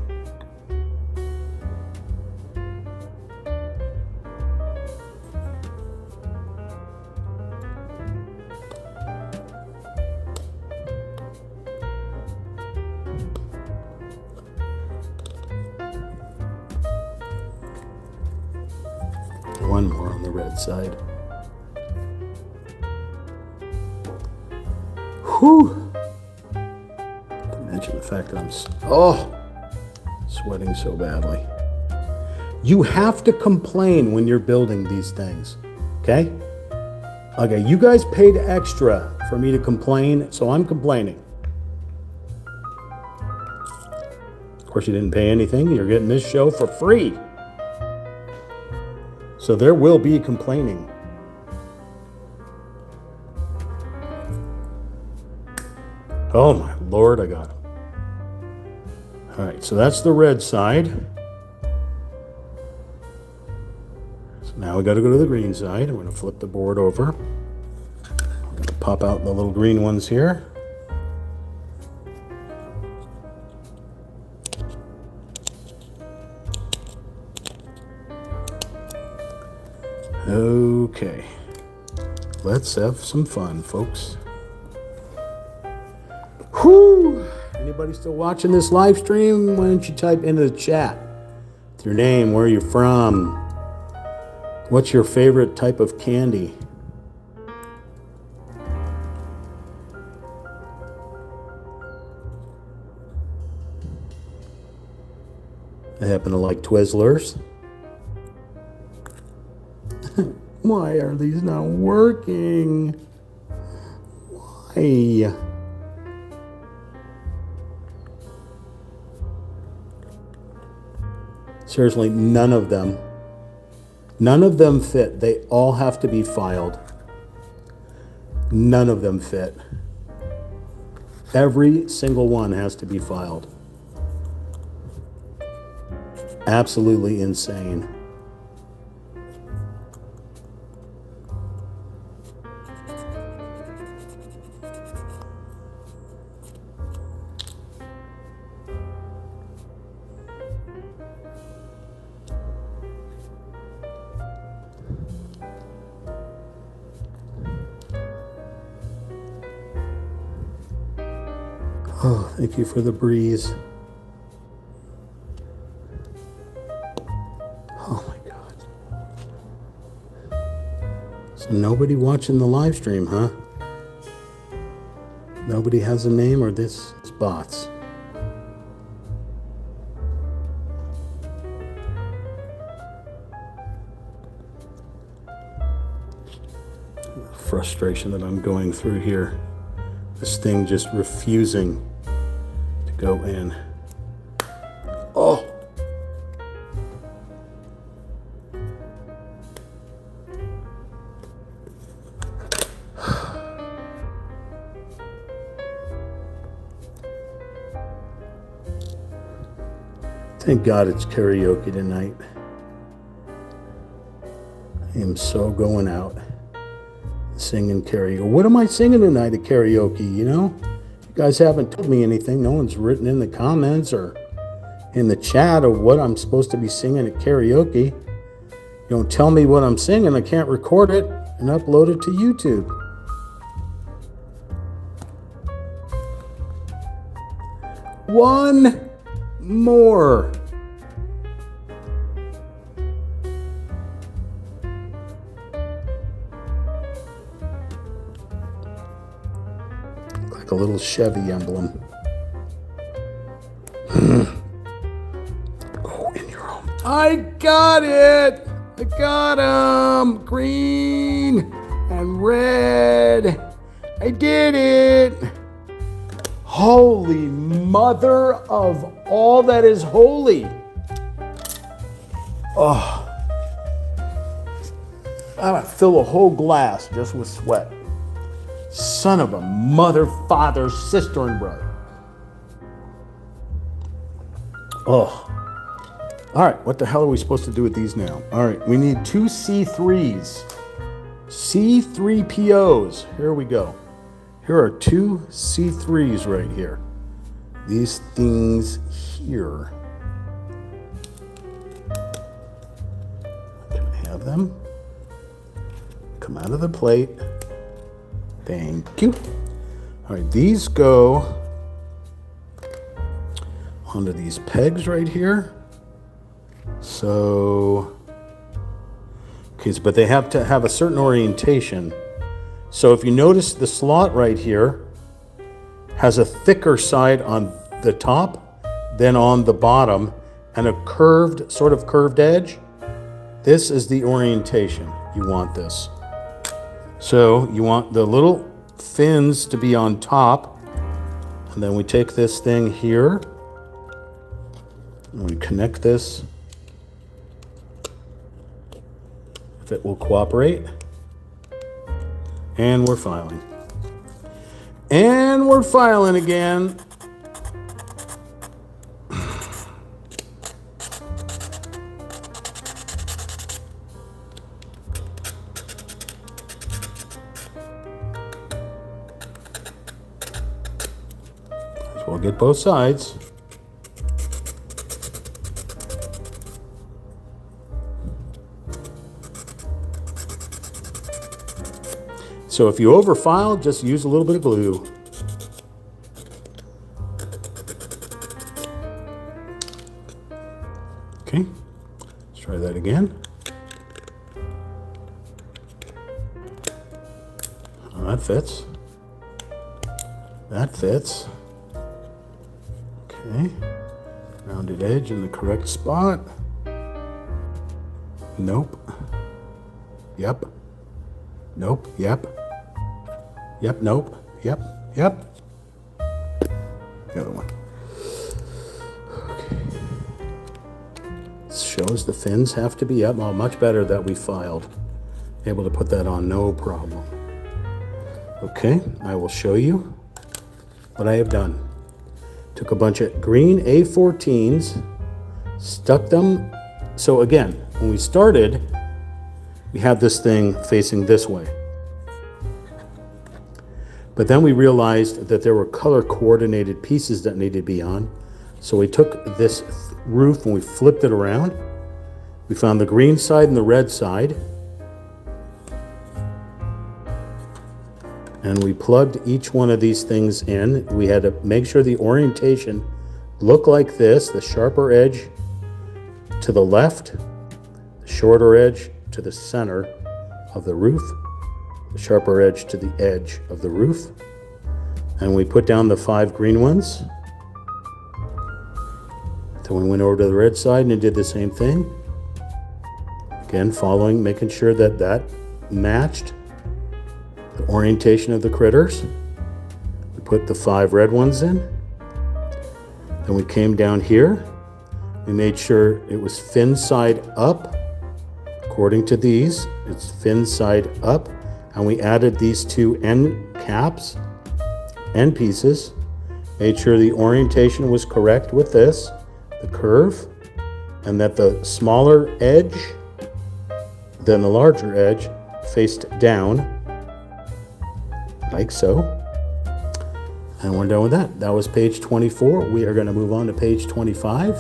One more on the red side. Whew! To mention the fact that I'm sweating so badly. You have to complain when you're building these things, okay? Okay, you guys paid extra for me to complain, so I'm complaining. Of course, you didn't pay anything. You're getting this show for free. So there will be complaining. Oh my Lord, I got him. All right, so that's the red side. So now we got to go to the green side. I'm going to flip the board over. I'm going to pop out the little green ones here. Okay, let's have some fun, folks. Whew! Anybody still watching this live stream? Why don't you type into the chat your name, where you're from, what's your favorite type of candy? I happen to like Twizzlers. Why are these not working? Why? Seriously, none of them fit. They all have to be filed. None of them fit. Every single one has to be filed. Absolutely insane. Oh, thank you for the breeze. Oh my God. So nobody watching the live stream, huh? Nobody has a name, or this is bots? The frustration that I'm going through here. This thing just refusing to go in. Oh! Thank God it's karaoke tonight. I am so going out singing karaoke. What am I singing tonight at karaoke, you know? You guys haven't told me anything. No one's written in the comments or in the chat of what I'm supposed to be singing at karaoke. You don't tell me what I'm singing, I can't record it and upload it to YouTube. One more. Like a little Chevy emblem. Oh, in your own. I got it! I got him! Green and red. I did it! Holy mother of all that is holy. Oh. I'm gonna fill a whole glass just with sweat. Son of a mother, father, sister, and brother. Oh. All right, what the hell are we supposed to do with these now? All right, we need 2 C3s. C3POs. Here we go. Here are 2 C3s right here. These things here. Can I have them? Come out of the plate. Thank you. All right, these go onto these pegs right here. So, okay, but they have to have a certain orientation. So if you notice the slot right here has a thicker side on the top than on the bottom and a curved, sort of curved edge. This is the orientation. You want this. So you want the little fins to be on top, and then we take this thing here and we connect this, if it will cooperate, and we're filing. And we're filing again. So we'll get both sides. So if you overfile, just use a little bit of glue. Okay, let's try that again. Oh, that fits. That fits. Okay, rounded edge in the correct spot. Nope. Yep. Nope. Yep. Yep, nope, yep, yep. The other one. Okay. This shows the fins have to be up. Oh, much better that we filed. Able to put that on, no problem. Okay, I will show you what I have done. Took a bunch of green A14s, stuck them. So again, when we started, we had this thing facing this way. But then we realized that there were color coordinated pieces that needed to be on. So we took this roof and we flipped it around. We found the green side and the red side. And we plugged each one of these things in. We had to make sure the orientation looked like this, the sharper edge to the left, the shorter edge to the center of the roof, the sharper edge to the edge of the roof. And we put down the 5 green ones. Then we went over to the red side and did the same thing. Again, following, making sure that that matched the orientation of the critters. We put the 5 red ones in. Then we came down here. We made sure it was fin side up. According to these, it's fin side up. And we added these 2 end caps, end pieces, made sure the orientation was correct with this, the curve, and that the smaller edge than the larger edge faced down, like so. And we're done with that. That was page 24. We are going to move on to page 25.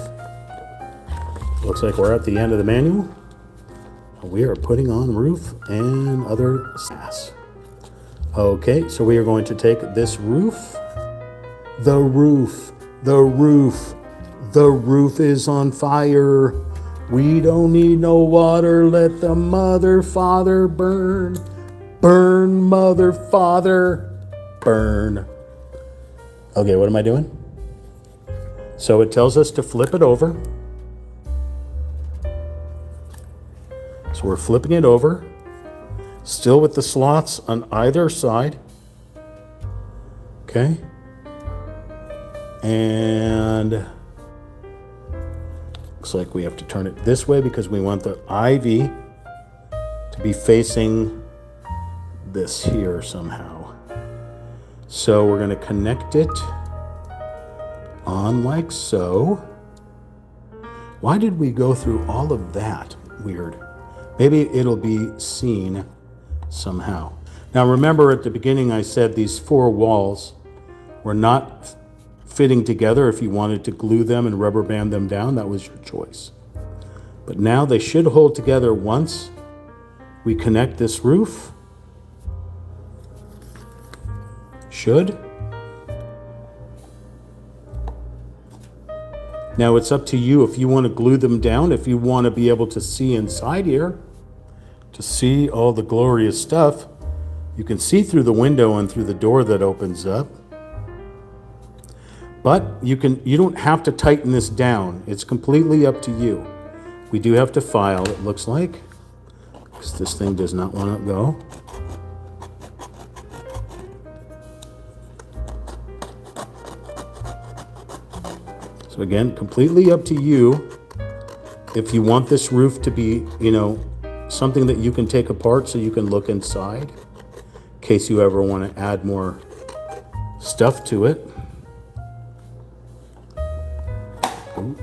Looks like we're at the end of the manual. We are putting on roof and other sass. Okay, so we are going to take this roof. The roof is on fire. We don't need no water. Let the mother, father burn. Burn, mother, father, burn. Okay, what am I doing? So it tells us to flip it over. So we're flipping it over, still with the slots on either side. Okay. And looks like we have to turn it this way because we want the IV to be facing this here somehow. So we're going to connect it on like so. Why did we go through all of that? Weird. Maybe it'll be seen somehow. Now remember at the beginning I said these four walls were not fitting together. If you wanted to glue them and rubber band them down, that was your choice. But now they should hold together once we connect this roof. Should. Now it's up to you if you want to glue them down, if you want to be able to see inside here, to see all the glorious stuff. You can see through the window and through the door that opens up. But you don't have to tighten this down. It's completely up to you. We do have to file, it looks like, because this thing does not want to go. So again, completely up to you if you want this roof to be, something that you can take apart so you can look inside in case you ever want to add more stuff to it. Ooh.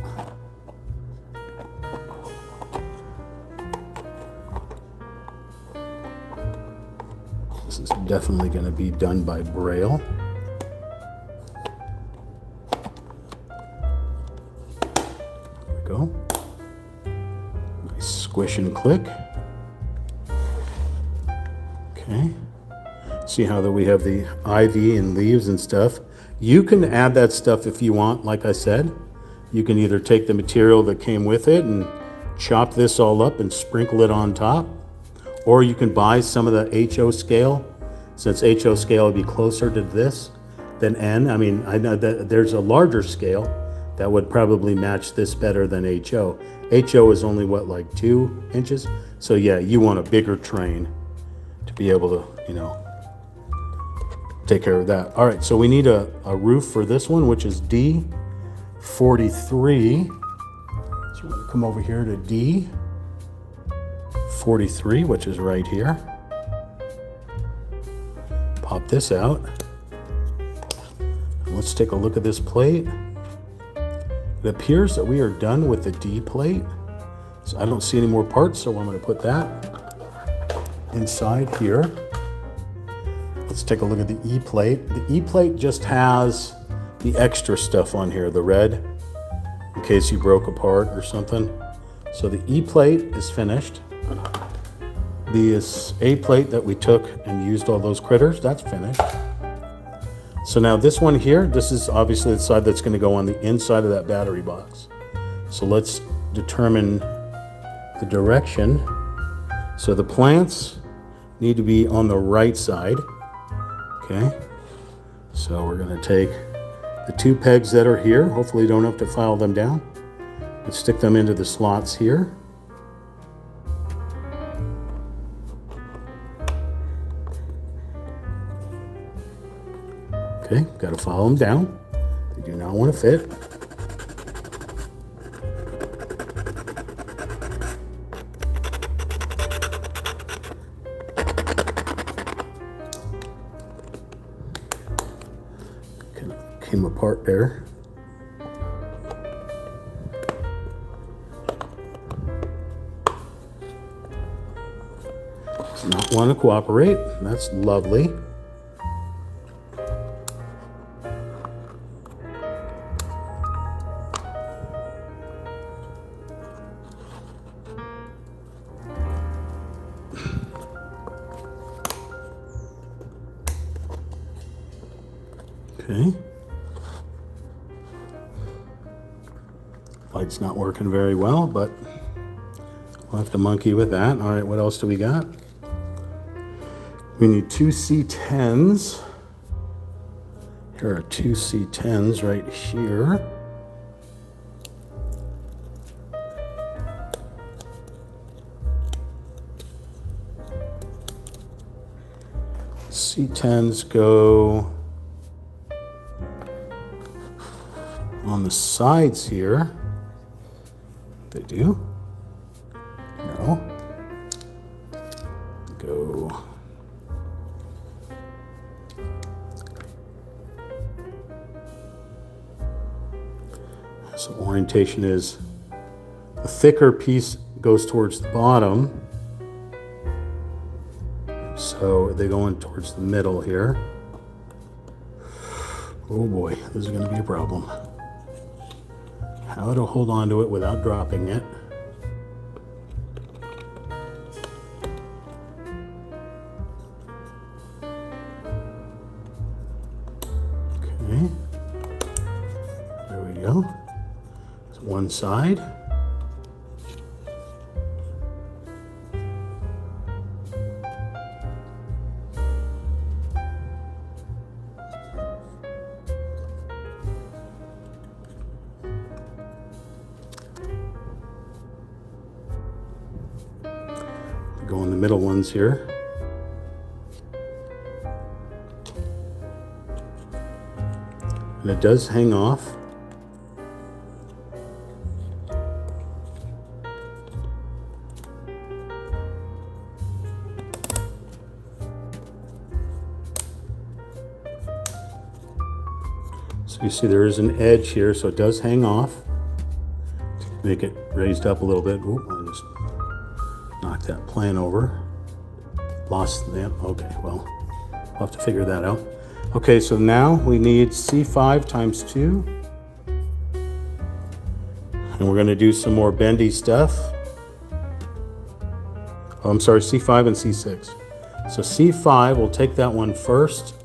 This is definitely going to be done by Braille. Go. Nice squish and click. Okay. See how that we have the ivy and leaves and stuff. You can add that stuff if you want, like I said. You can either take the material that came with it and chop this all up and sprinkle it on top, or you can buy some of the HO scale. Since HO scale would be closer to this than N. I mean, I know that there's a larger scale that would probably match this better than HO. HO is only what, like 2 inches? So yeah, you want a bigger train to be able to, take care of that. All right, so we need a roof for this one, which is D43. So we're gonna come over here to D43, which is right here. Pop this out. Let's take a look at this plate. It appears that we are done with the D plate. So I don't see any more parts, so I'm going to put that inside here. Let's take a look at the E plate. The E plate just has the extra stuff on here, the red, in case you broke a part or something. So the E plate is finished. This A plate that we took and used all those critters, that's finished. So now this one here, this is obviously the side that's going to go on the inside of that battery box. So let's determine the direction. So the plants need to be on the right side. Okay. So we're going to take the 2 pegs that are here. Hopefully you don't have to file them down. And stick them into the slots here. Okay, got to follow them down. They do not want to fit. Kind of came apart there. Does not want to cooperate. That's lovely. Okay. Light's not working very well, but we'll have to monkey with that. All right, what else do we got? We need 2 C10s. Here are 2 C10s right here. C10s go on the sides here. They do. No. Go. So orientation is the thicker piece goes towards the bottom. So they go in towards the middle here. Oh boy, this is going to be a problem. How to hold on to it without dropping it. Okay. There we go. It's one side. Go in the middle ones here. And it does hang off. So you see there is an edge here, so it does hang off. To make it raised up a little bit. Ooh, I just knocked that plan over. Lost them. Okay, well, I'll have to figure that out. Okay, so now we need C5 times 2. And we're going to do some more bendy stuff. Oh, I'm sorry, C5 and C6. So C5, we'll take that one first.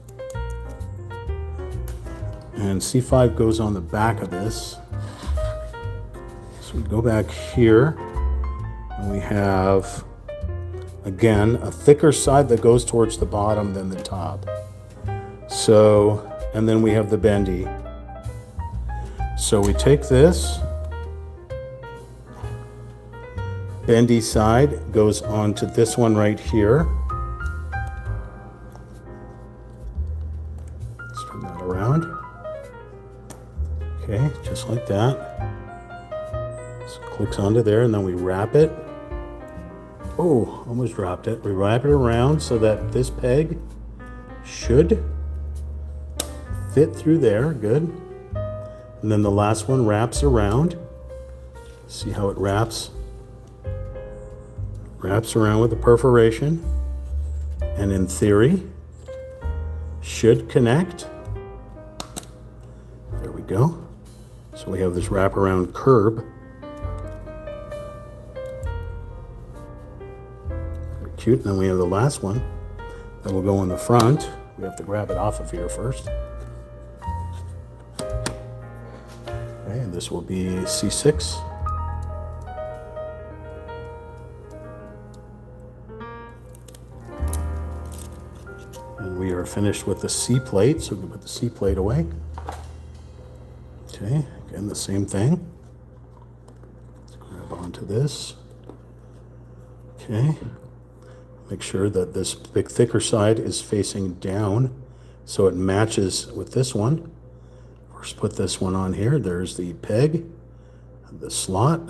And C5 goes on the back of this. So we go back here. And we have, again, a thicker side that goes towards the bottom than the top. So, and then we have the bendy. So we take this, bendy side goes onto this one right here. Let's turn that around. Okay, just like that. So it clicks onto there, and then we wrap it. Oh, almost dropped it. We wrap it around so that this peg should fit through there. Good. And then the last one wraps around. See how it wraps? Wraps around with a perforation. And in theory, should connect. There we go. So we have this wraparound curb. Very cute. And then we have the last one that will go in the front. We have to grab it off of here first. Okay, and this will be C6. And we are finished with the C plate, so we can put the C plate away. Okay, again, the same thing. Let's grab onto this. Okay, make sure that this big thicker side is facing down so it matches with this one. First put this one on here. There's the peg, the slot.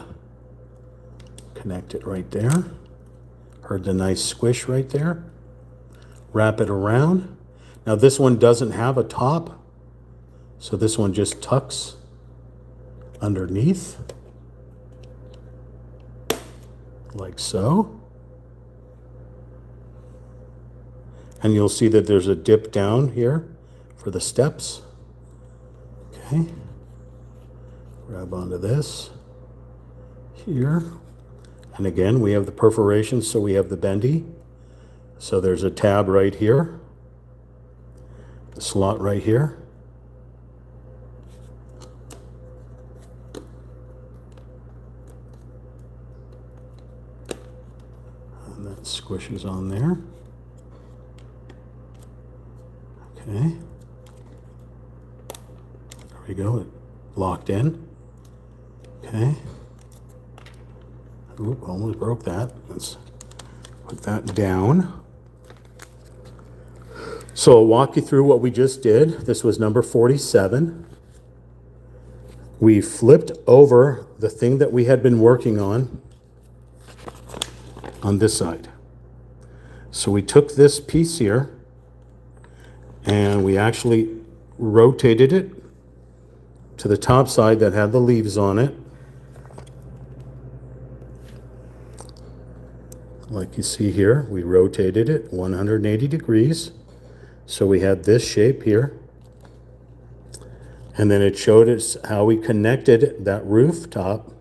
Connect it right there. Heard the nice squish right there. Wrap it around. Now this one doesn't have a top, so this one just tucks underneath, like so. And you'll see that there's a dip down here for the steps. Okay. Grab onto this here. And again, we have the perforation, so we have the bendy. So there's a tab right here, the slot right here. And that squishes on there. Okay. There we go, it locked in. Okay. Oop, almost broke that. Let's put that down. So I'll walk you through what we just did. This was number 47. We flipped over the thing that we had been working on this side. So we took this piece here and we actually rotated it to the top side that had the leaves on it. Like you see here, we rotated it 180 degrees. So we had this shape here. And then it showed us how we connected that rooftop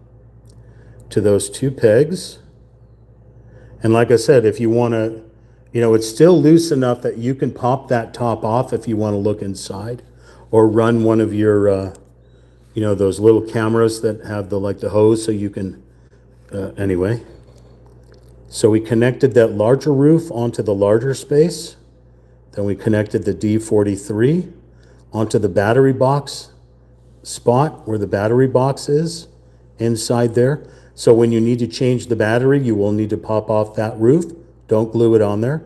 to those two pegs. And like I said, if you want to, it's still loose enough that you can pop that top off if you want to look inside, or run one of your, those little cameras that have the hose so you can, anyway. So we connected that larger roof onto the larger space. Then we connected the D43 onto the battery box spot where the battery box is inside there. So when you need to change the battery, you will need to pop off that roof. Don't glue it on there.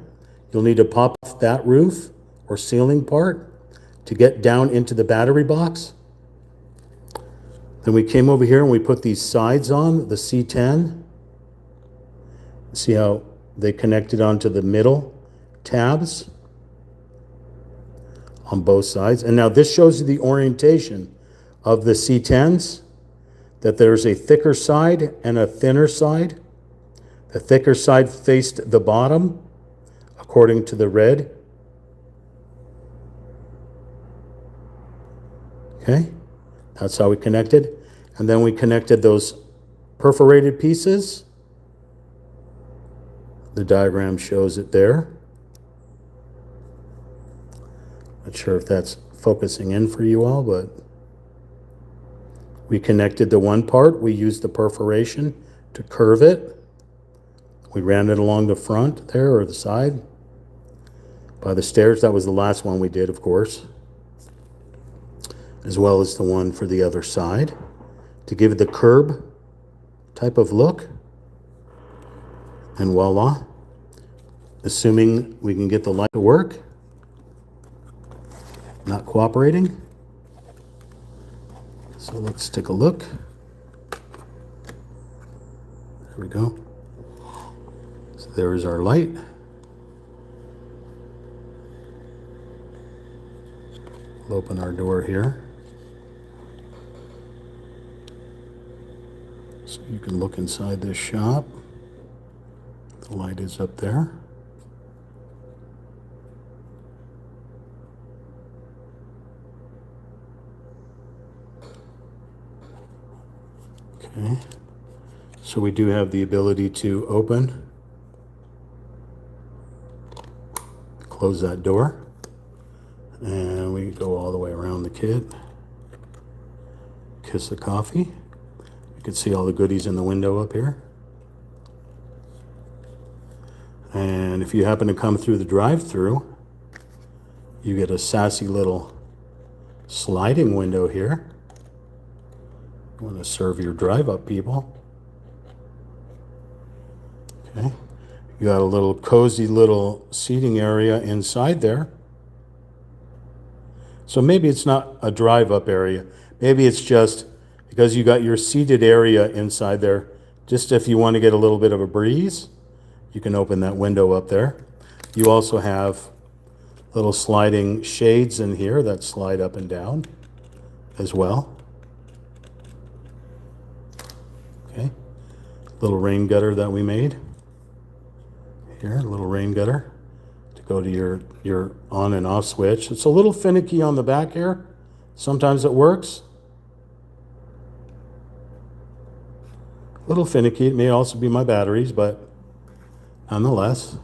You'll need to pop off that roof or ceiling part to get down into the battery box. Then we came over here and we put these sides on, the C10. See how they connected onto the middle tabs on both sides. And now this shows you the orientation of the C10s, that there's a thicker side and a thinner side. The thicker side faced the bottom, according to the red. Okay, that's how we connected. And then we connected those perforated pieces. The diagram shows it there. Not sure if that's focusing in for you all, but we connected the one part. We used the perforation to curve it. We ran it along the front there, or the side by the stairs. That was the last one we did, of course, as well as the one for the other side, to give it the curb type of look. And voila, assuming we can get the light to work. Not cooperating. So let's take a look. There we go. So there is our light. We'll open our door here, so you can look inside this shop. The light is up there. Okay, so we do have the ability to open, close that door, and we go all the way around the kit. Kissa coffee. You can see all the goodies in the window up here. And if you happen to come through the drive-through, you get a sassy little sliding window here. You want to serve your drive-up people. Okay. You got a little cozy little seating area inside there. So maybe it's not a drive-up area. Maybe it's just because you got your seated area inside there. Just if you want to get a little bit of a breeze, you can open that window up there. You also have little sliding shades in here that slide up and down as well. Okay, little rain gutter that we made here, a little rain gutter to go to your on and off switch. It's a little finicky on the back here. Sometimes it works. A little finicky. It may also be my batteries, but nonetheless.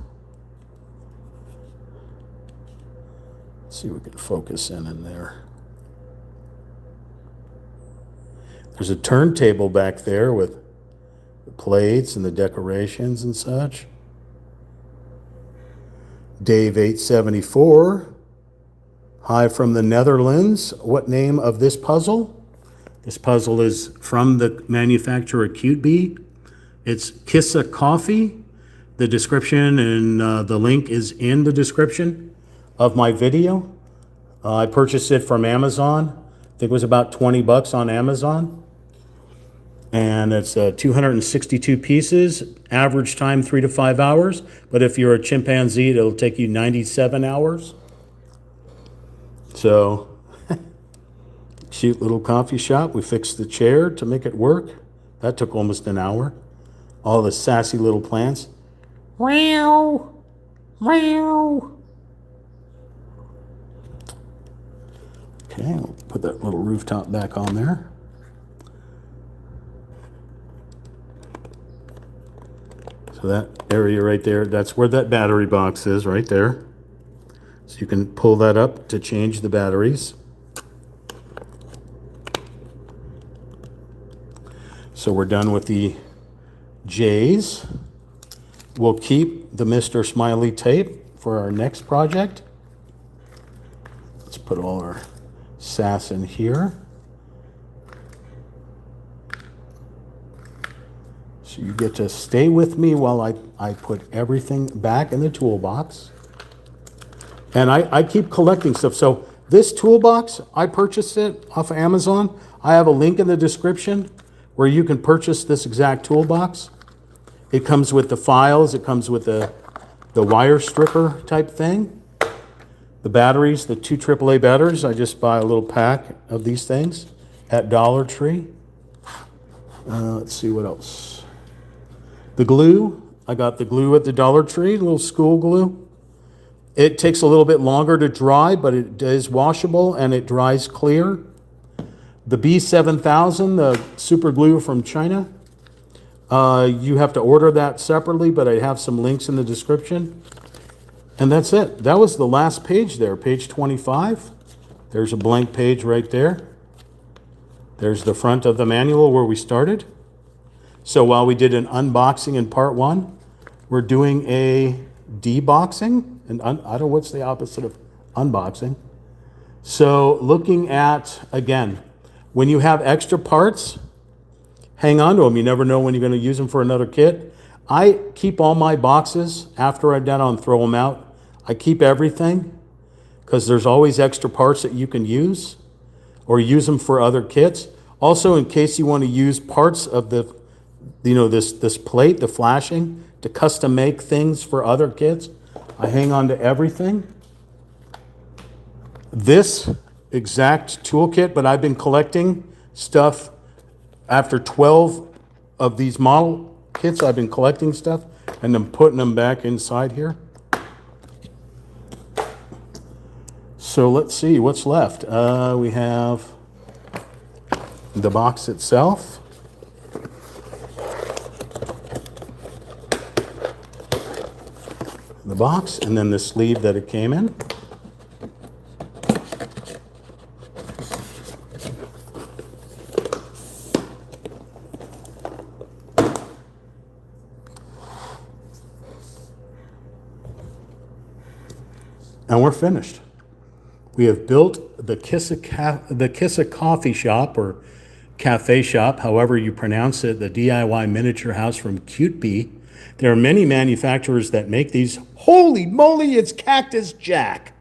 Let's see if we can focus in there. There's a turntable back there with the plates and the decorations and such. Dave 874. Hi from the Netherlands. What name of this puzzle? This puzzle is from the manufacturer CuteBee. It's Kissa Coffee. The description and the link is in the description of my video. I purchased it from Amazon. I think it was about 20 bucks on Amazon. And it's 262 pieces, average time 3 to 5 hours. But if you're a chimpanzee, it'll take you 97 hours. So, cute little coffee shop. We fixed the chair to make it work. That took almost an hour. All the sassy little plants. Meow, meow. Okay, we'll put that little rooftop back on there. So that area right there, that's where that battery box is, right there. So you can pull that up to change the batteries. So we're done with the J's. We'll keep the Mr. Smiley tape for our next project. Let's put all our sass in here. So you get to stay with me while I put everything back in the toolbox. And I keep collecting stuff. So this toolbox, I purchased it off of Amazon. I have a link in the description where you can purchase this exact toolbox. It comes with the files. It comes with the wire stripper type thing. The batteries, the 2 AAA batteries, I just buy a little pack of these things at Dollar Tree. Let's see what else. The glue, I got the glue at the Dollar Tree, a little school glue. It takes a little bit longer to dry, but it is washable and it dries clear. The B7000, the super glue from China, you have to order that separately, but I have some links in the description. And that's it. That was the last page there, page 25. There's a blank page right there. There's the front of the manual where we started. So while we did an unboxing in part 1, we're doing a deboxing. And I don't know what's the opposite of unboxing. So looking at, again, when you have extra parts, hang on to them. You never know when you're going to use them for another kit. I keep all my boxes after I'm done and throw them out. I keep everything because there's always extra parts that you can use or use them for other kits. Also, in case you want to use parts of the, this plate, the flashing, to custom make things for other kits, I hang on to everything. This exact toolkit, but I've been collecting stuff after 12 of these model kits. I've been collecting stuff and then putting them back inside here. So let's see what's left. We have the box itself. The box, and then the sleeve that it came in. And we're finished. We have built the Kissa coffee shop or cafe shop, however you pronounce it, the DIY miniature house from CuteBee. There are many manufacturers that make these. Holy moly, it's Cactus Jack.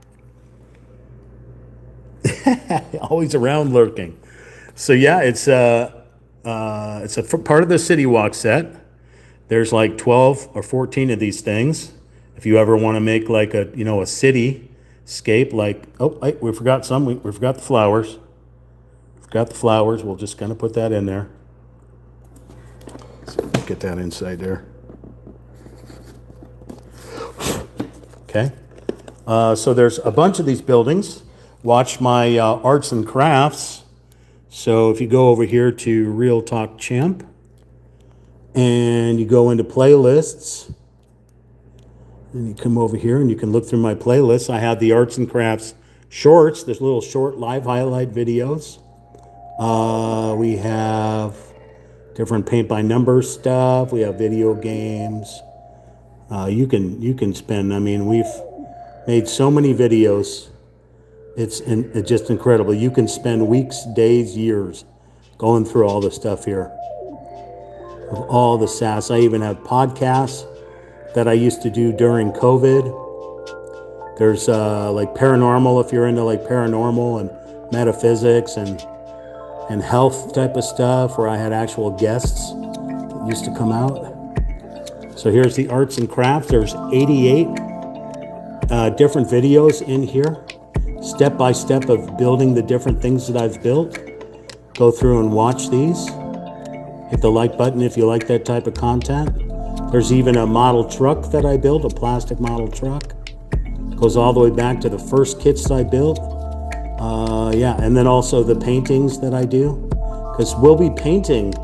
Always around lurking. So yeah, it's a part of the City Walk set. There's like 12 or 14 of these things. If you ever want to make like a cityscape, like, oh, wait, we forgot some. We forgot the flowers. Forgot the flowers. We'll just kind of put that in there. So get that inside there. Okay. So there's a bunch of these buildings. Watch my arts and crafts. So if you go over here to Real Talk Champ and you go into playlists, and you come over here and you can look through my playlists. I have the arts and crafts shorts. There's little short live highlight videos. We have different paint by number stuff. We have video games. You can spend. I mean, we've made so many videos. It's just incredible. You can spend weeks, days, years going through all the stuff here of all the sass. I even have podcasts that I used to do during COVID. There's like paranormal, if you're into like paranormal and metaphysics and health type of stuff, where I had actual guests that used to come out. So here's the arts and crafts. There's 88 different videos in here, step by step of building the different things that I've built. Go through and watch these. Hit the like button if you like that type of content. There's even a model truck that I built, a plastic model truck. Goes all the way back to the first kits I built. Yeah, and then also the paintings that I do, because we'll be painting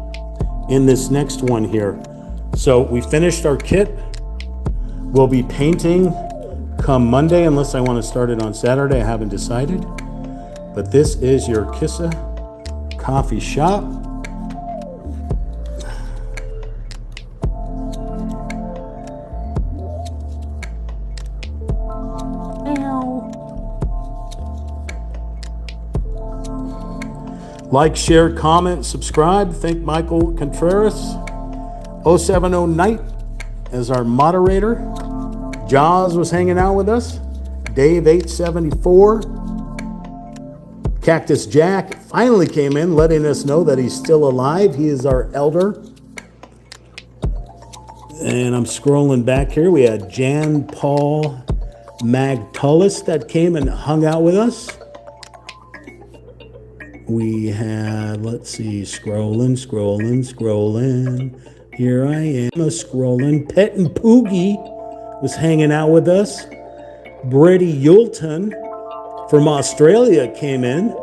in this next one here. So we finished our kit. We'll be painting come Monday, unless I want to start it on Saturday. I haven't decided. But this is your Kissa coffee shop. Like, share, comment, subscribe. Thank Michael Contreras. 070 Knight as our moderator. Jaws was hanging out with us. Dave 874. Cactus Jack finally came in, letting us know that he's still alive. He is our elder. And I'm scrolling back here. We had Jan Paul Magtulis that came and hung out with us. We had, let's see, scrolling. Here I am, scrolling. Pet and Poogie was hanging out with us. Brady Yulton from Australia came in,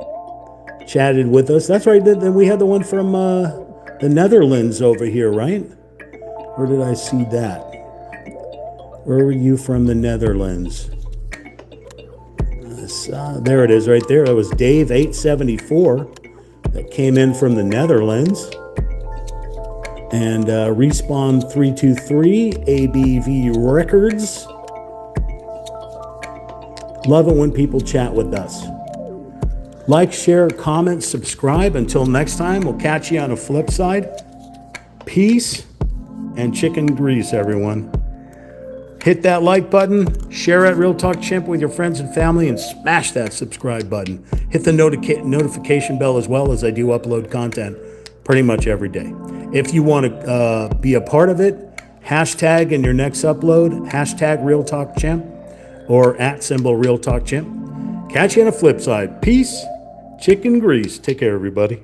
chatted with us. That's right, then we had the one from the Netherlands over here, right? Where did I see that? Where were you from the Netherlands? There it is right there. That was Dave 874 that came in from the Netherlands. And Respawn 323, ABV Records. Love it when people chat with us. Like, share, comment, subscribe. Until next time, we'll catch you on the flip side. Peace and chicken grease, everyone. Hit that like button, share at Real Talk Chimp with your friends and family, and smash that subscribe button. Hit the notification bell as well, as I do upload content pretty much every day. If you want to be a part of it, hashtag in your next upload, hashtag Real Talk Chimp, or @ Real Talk Chimp. Catch you on the flip side. Peace, chicken grease. Take care, everybody.